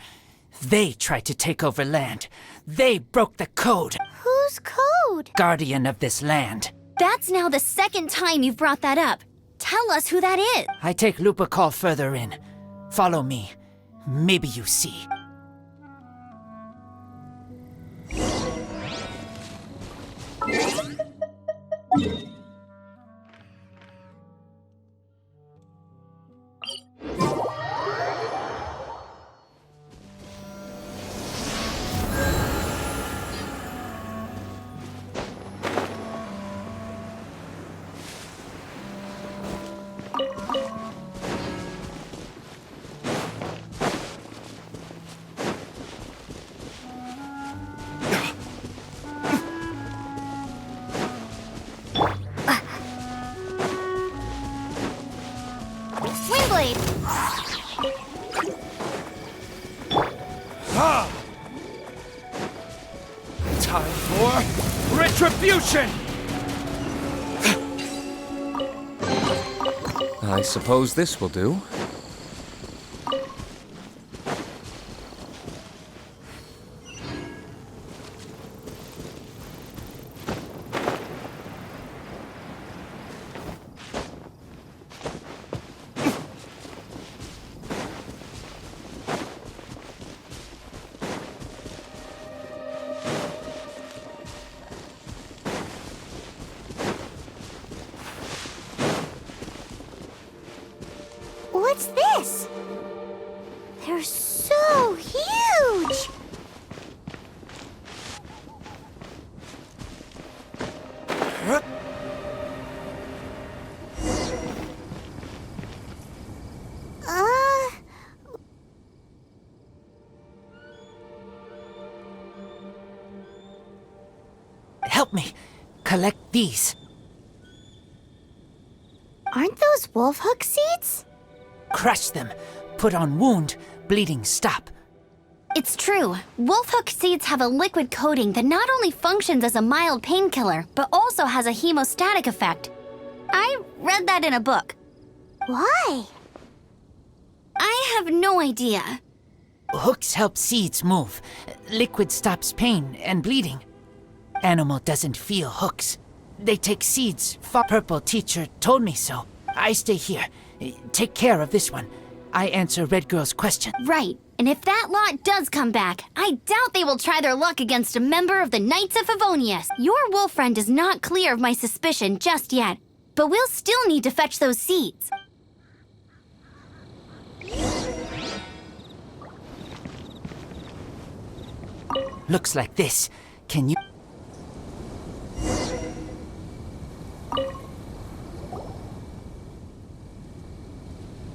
They tried to take over land. They broke the code. Whose code? Guardian of this land. That's now the second time you've brought that up. Tell us who that is. I take Lupa call further in. Follow me. Maybe you see. Windblade! Time for retribution! I suppose this will do. What's this? They're so huge! Help me. Collect these. Aren't those wolf hook seeds? Crush them. Put on wound. Bleeding stop. It's true. Wolf hook seeds have a liquid coating that not only functions as a mild painkiller, but also has a hemostatic effect. I read that in a book. Why? I have no idea. Hooks help seeds move. Liquid stops pain and bleeding. Animal doesn't feel hooks. They take seeds. Purple teacher told me so. I stay here. Take care of this one. I answer Red Girl's question. Right. And if that lot does come back, I doubt they will try their luck against a member of the Knights of Favonius. Your wolf friend is not clear of my suspicion just yet, but we'll still need to fetch those seeds. Looks like this. Can you...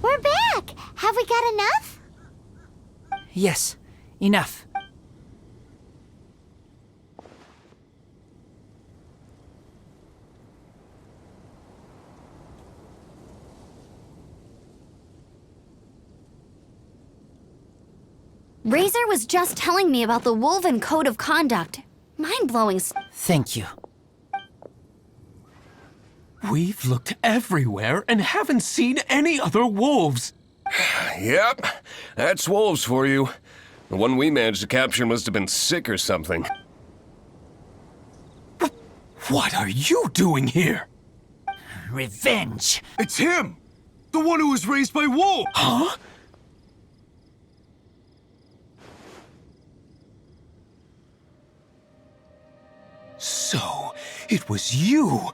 We're back! Have we got enough? Yes, enough. Razor was just telling me about the Woven Code of Conduct. Mind-blowing. Thank you. We've looked everywhere and haven't seen any other wolves. Yep, that's wolves for you. The one we managed to capture must have been sick or something. What are you doing here? Revenge. It's him! The one who was raised by wolves! Huh? So, it was you!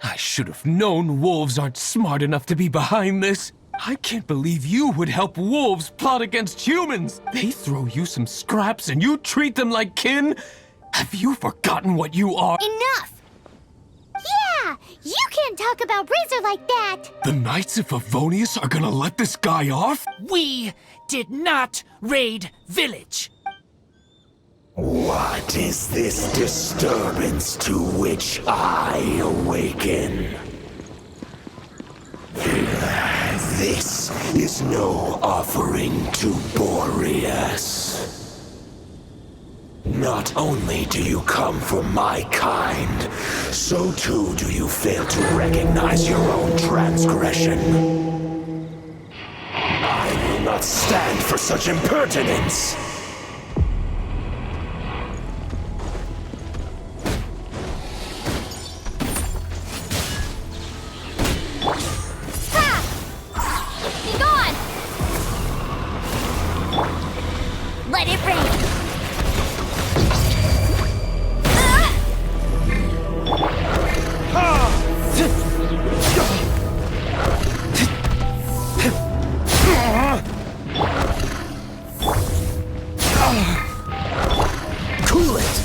I should have known wolves aren't smart enough to be behind this. I can't believe you would help wolves plot against humans. They throw you some scraps and you treat them like kin? Have you forgotten what you are? Enough! Yeah! You can't talk about Razor like that! The Knights of Favonius are gonna let this guy off? We did not raid village. What is this disturbance to which I awaken? This is no offering to Boreas. Not only do you come from my kind, so too do you fail to recognize your own transgression. I will not stand for such impertinence! Let it rain! Cool it!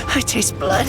I taste blood.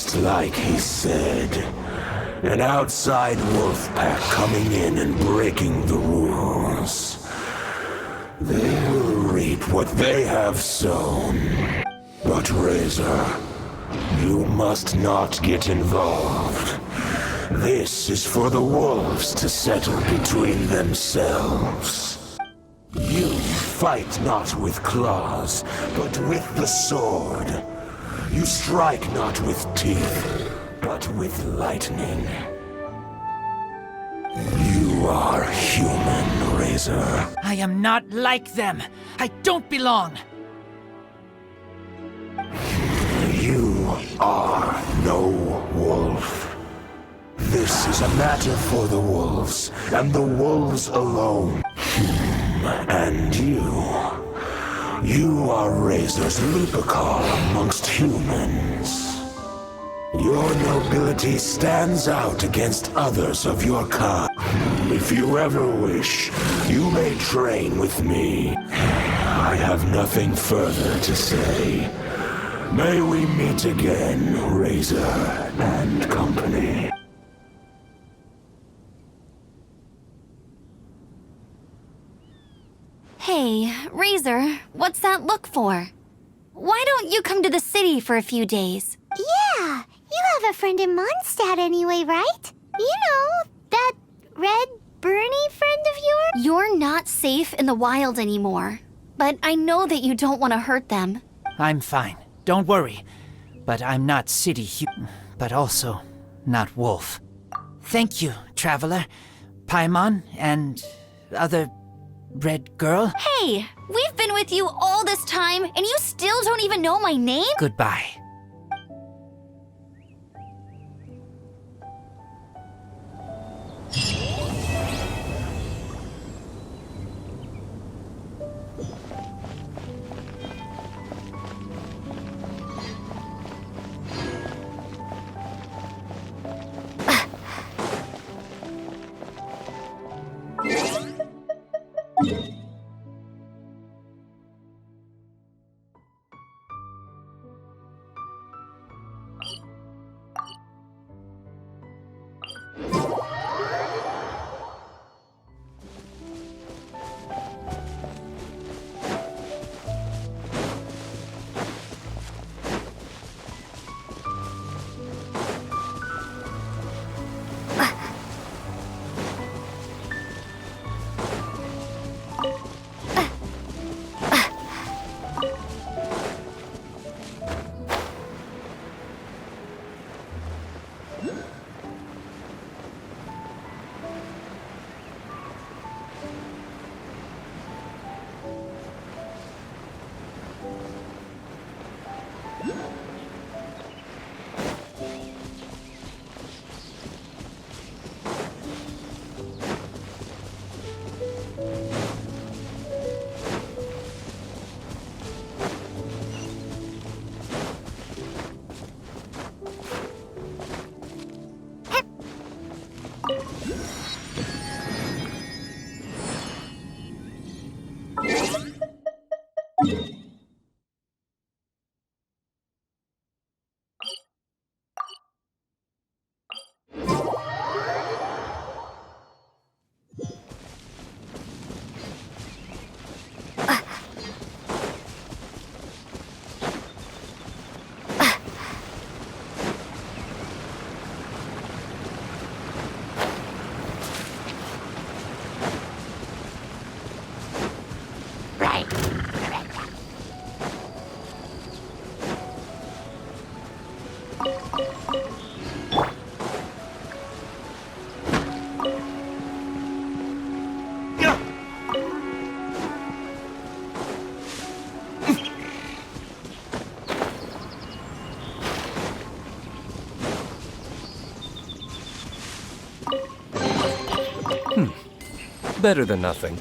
Just like he said. An outside wolf pack coming in and breaking the rules. They will reap what they have sown. But Razor, you must not get involved. This is for the wolves to settle between themselves. You fight not with claws, but with the sword. You strike not with teeth, but with lightning. You are human, Razor. I am not like them. I don't belong. You are no wolf. This is a matter for the wolves, and the wolves alone. And you are Razor's Lupercal amongst humans. Your nobility stands out against others of your kind. If you ever wish, you may train with me. I have nothing further to say. May we meet again, Razor and company. Hey, Razor, what's that look for? Why don't you come to the city for a few days? Yeah, you have a friend in Mondstadt anyway, right? You know, that red Bernie friend of yours? You're not safe in the wild anymore, but I know that you don't want to hurt them. I'm fine. Don't worry. But I'm not city but also not wolf. Thank you, traveler. Paimon and other red girl. Hey, we've been with you all this time, and you still don't even know my name? Goodbye. Better than nothing.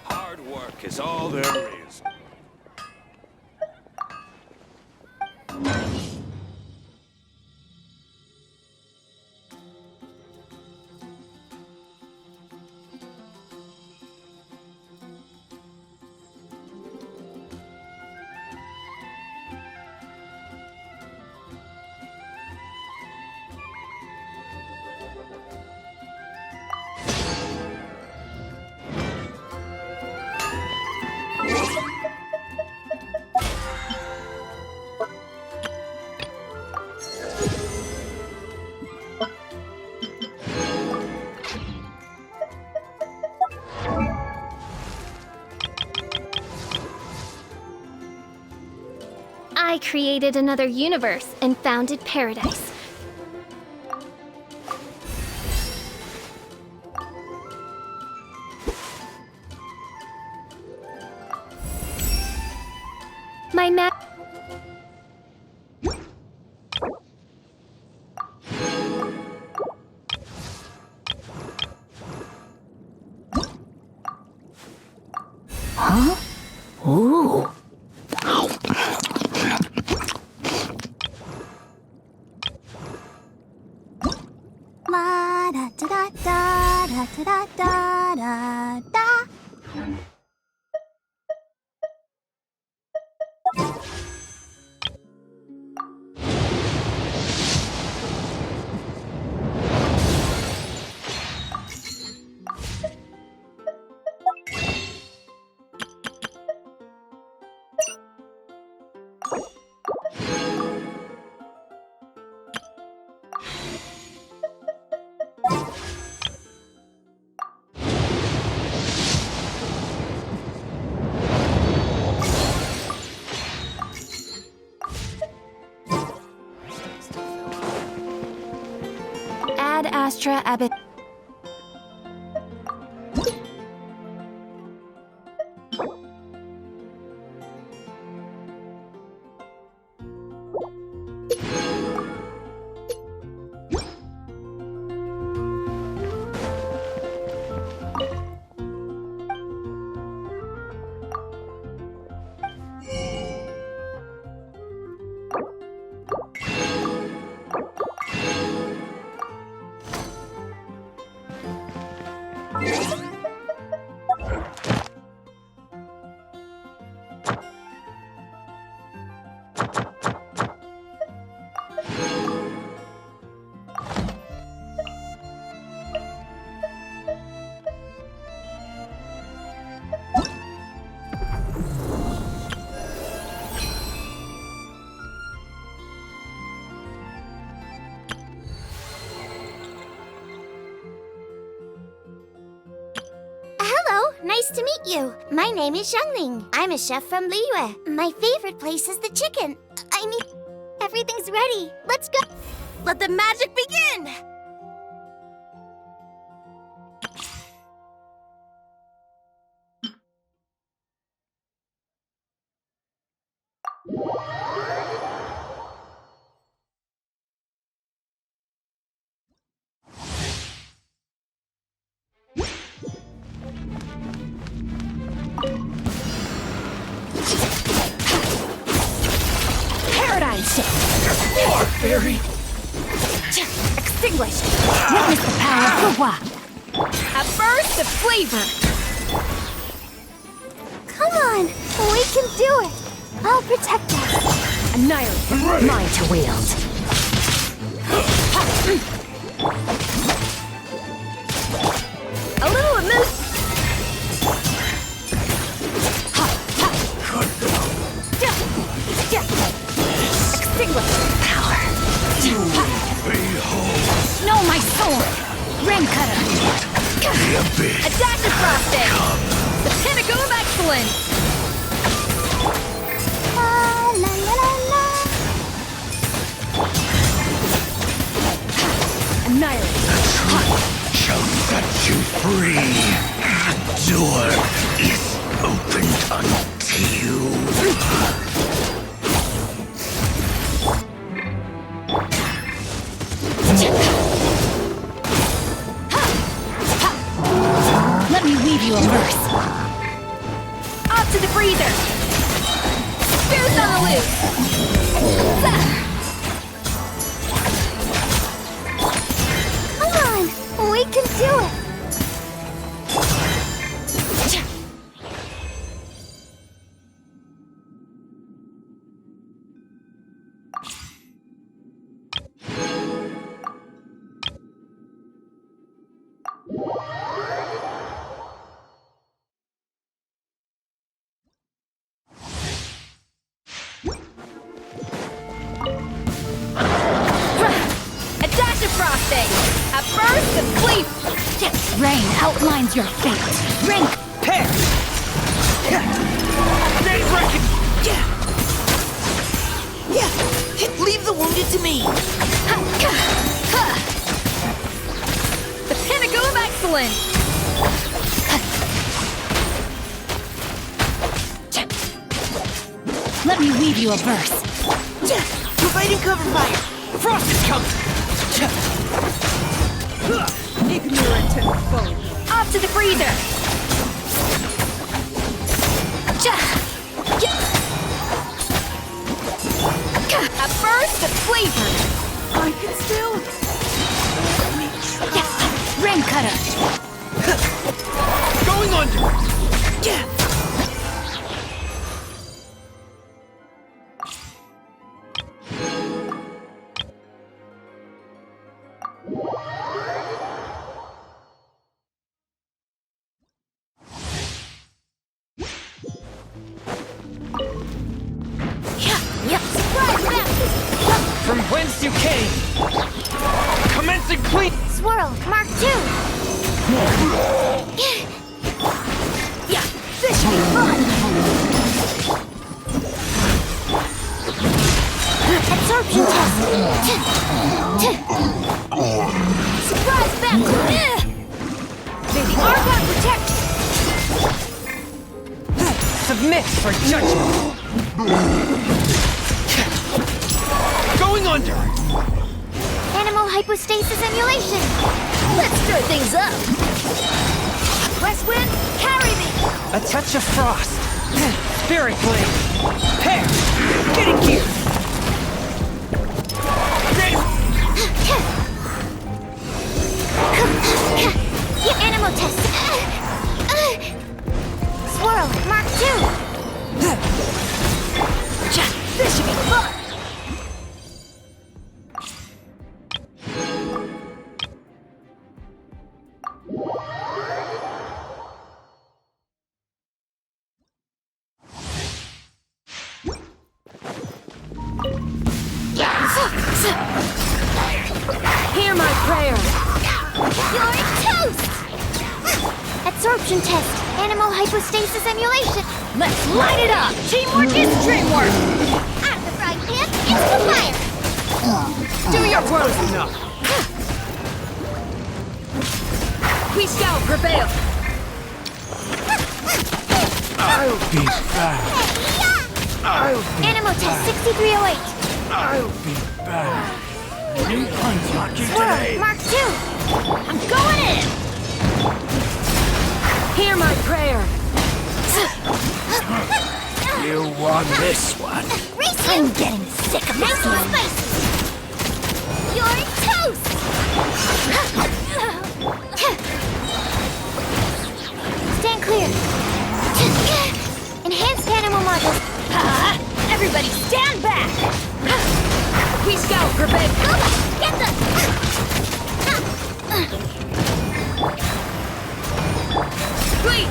Hard work is all there is. I created another universe and founded paradise. Da da da da. Ad Astra Abbot. Hello, nice to meet you. My name is Xiangling. I'm a chef from Liyue. My favorite place is the chicken. I mean, everything's ready. Let's go. Let the magic begin! Paradigm shift! More, Fairy! Extinguished! Witness the power of Hua! A burst of flavor! Come on, we can do it. I'll protect us. Annihilate! Mine to wield! A little amuse... Extinguish! Power! Know my sword! Ring cutter! A dash of frosting! The pinnacle of excellence! La la la la la. Annihilate! Shall set you free. The door is opened unto you. Let me weave you a verse. Off to the breather. Spears on the loose. Come on, we can do it. A dash of frosting. A burst of sleep. Rain outlines your fate. Ring. Pair! They reckon! Leave the wounded to me! The pinnacle of excellence. Let me weave you a verse. Providing cover fire! Frost is coming! Ignorant and foe. Off to the breather. A burst of flavor. I can still... Ring cutter. Going under! Yeah! From whence you came! Commencing clean! Swirl, Mark 2! Yeah, this should be fun! Absorption test! Surprise battle! May the Argon protect! Submit for judgment! Going under! Animal hypostasis emulation! Let's stir things up! West wind, carry me! A touch of frost! Spirit blade! Pair! Getting gear! Your animal test! Swirl, Mark 2! This should be fun! Hear my prayer! You're toast! Absorption test! Animal hypostasis emulation! Let's light it up! Teamwork is dreamwork! Out of the frying pan, into the fire! Do your worst! Enough! We shall prevail! I'll be back! Animal test 6308! I'll be back! New punch lucky Swirl, today! Mark 2! I'm going in! Hear my prayer! You won this one! I'm getting sick of this one! You're toast! Stand clear! Enhanced animal modules! Everybody stand back! We shall prevail! Get the... Wait!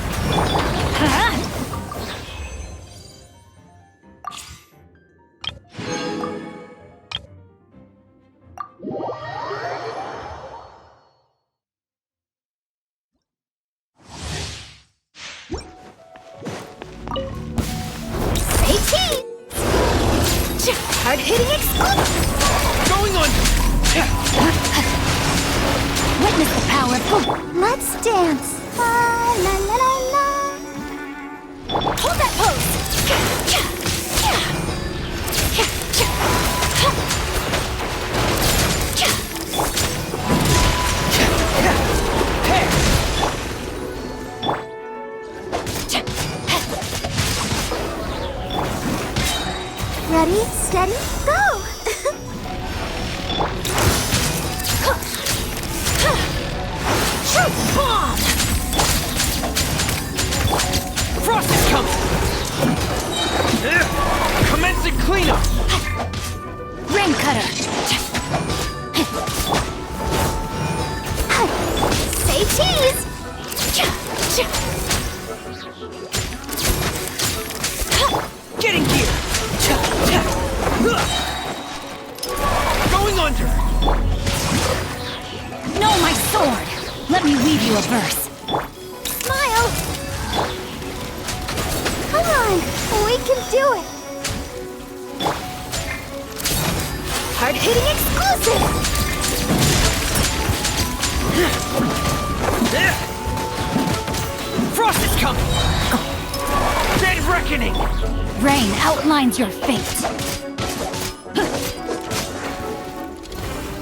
Hard-hitting exclusive! Going on! Witness the power of... Let's dance! La la la la la! Hold that pose! Ready, steady, go! Shoot bomb! Frost is coming! Commencing cleanup! Rain cutter! Say cheese! Getting gear! Going under! No, my sword! Let me weave you a verse. Smile! Come on, we can do it! Hard-hitting exclusive! Frost is coming! Dead reckoning! Rain outlines your fate.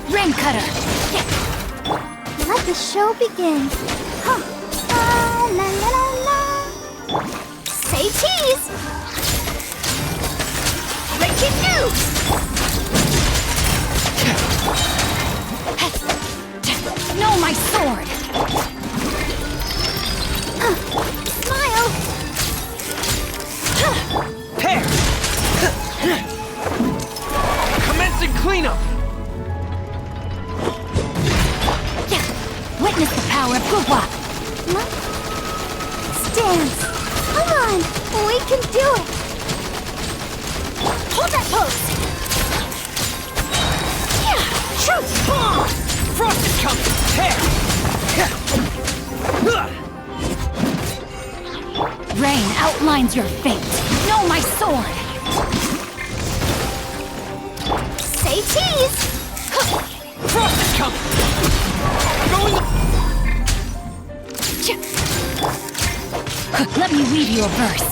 Rain cutter! Let the show begin. Huh. La la la la. Say cheese! Breaking news! No, my sword! Cleanup! Witness the power of Guhua! Stance! Come on! We can do it! Hold that pose! Yeah! Shoot! Frost is coming! Rain outlines your fate! Know my sword! Say cheese! Frost is coming! Going! Let me weave you a verse.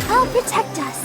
I'll protect us.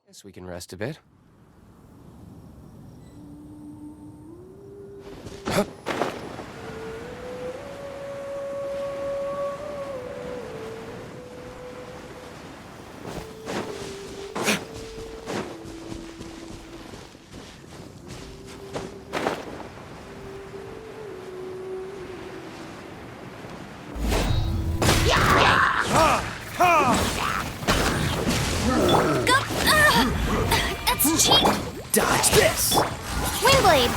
Guess we can rest a bit. That's cheap! Dodge this! Windblade!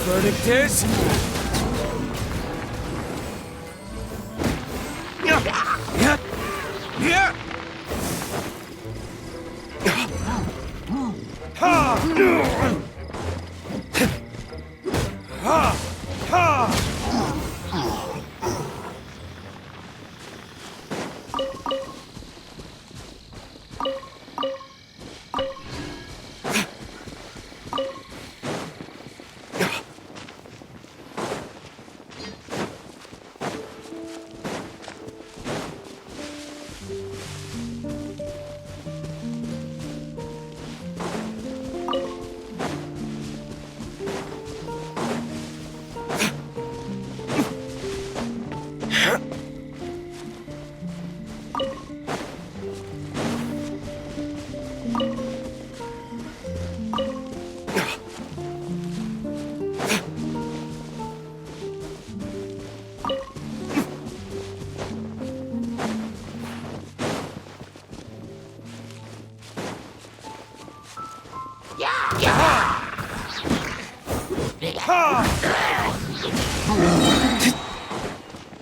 Verdict is...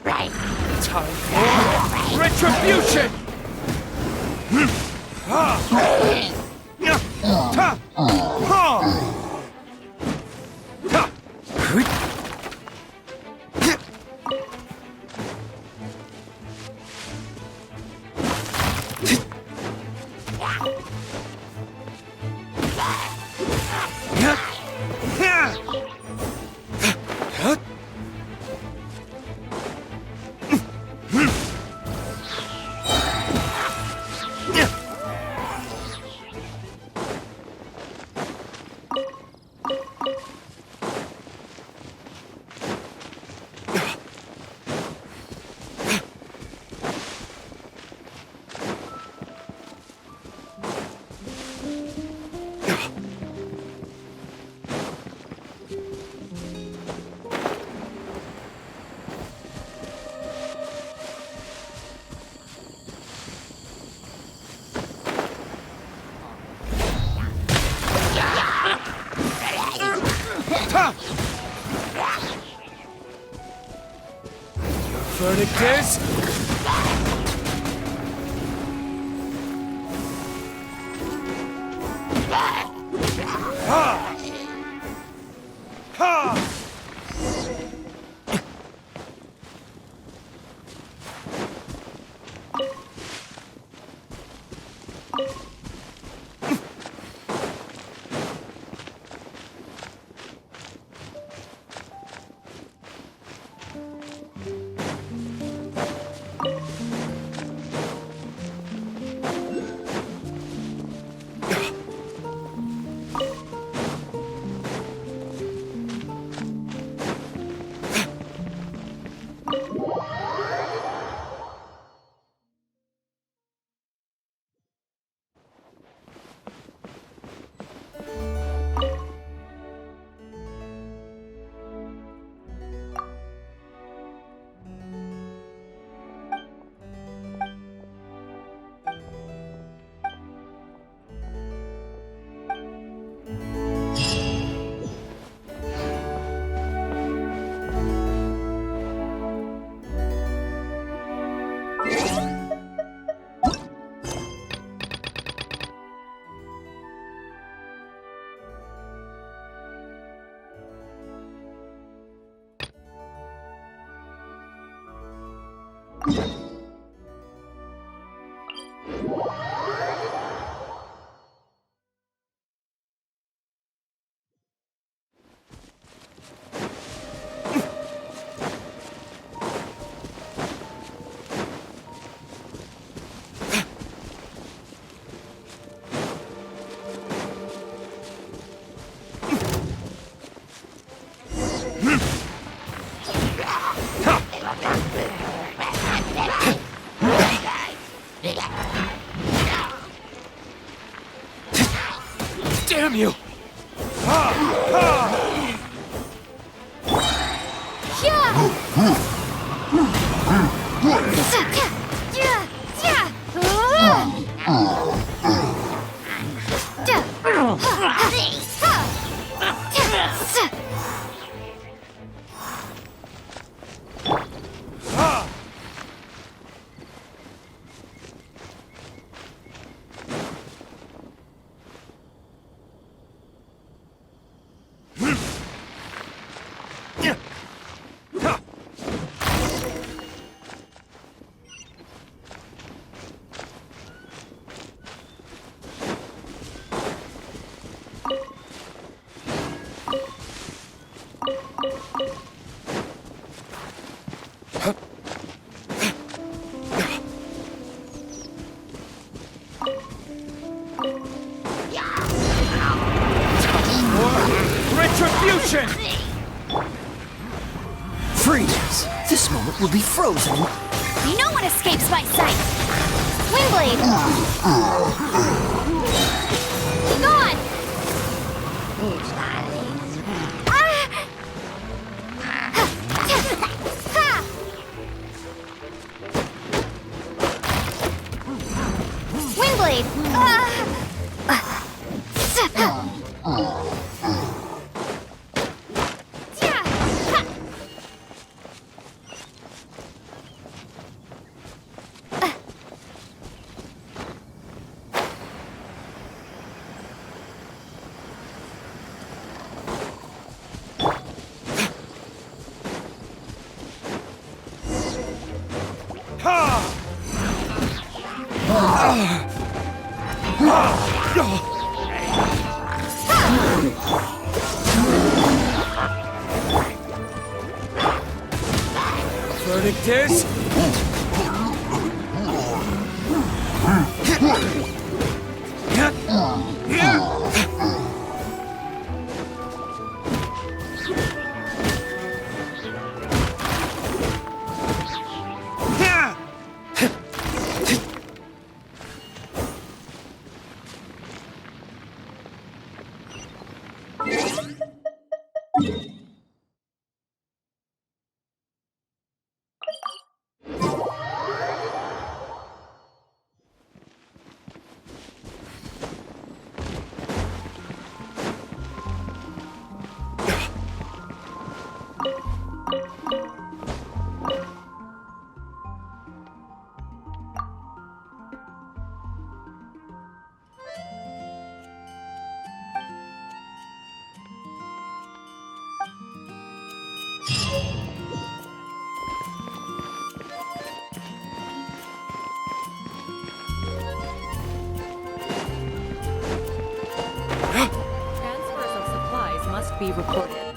Right. Time for retribution! Verdict is... Ha! Ha! Damn you! Retribution! Freeze! This moment will be frozen. No one escapes my sight! Windblade! Gone! Windblade! Verdict is... be reported.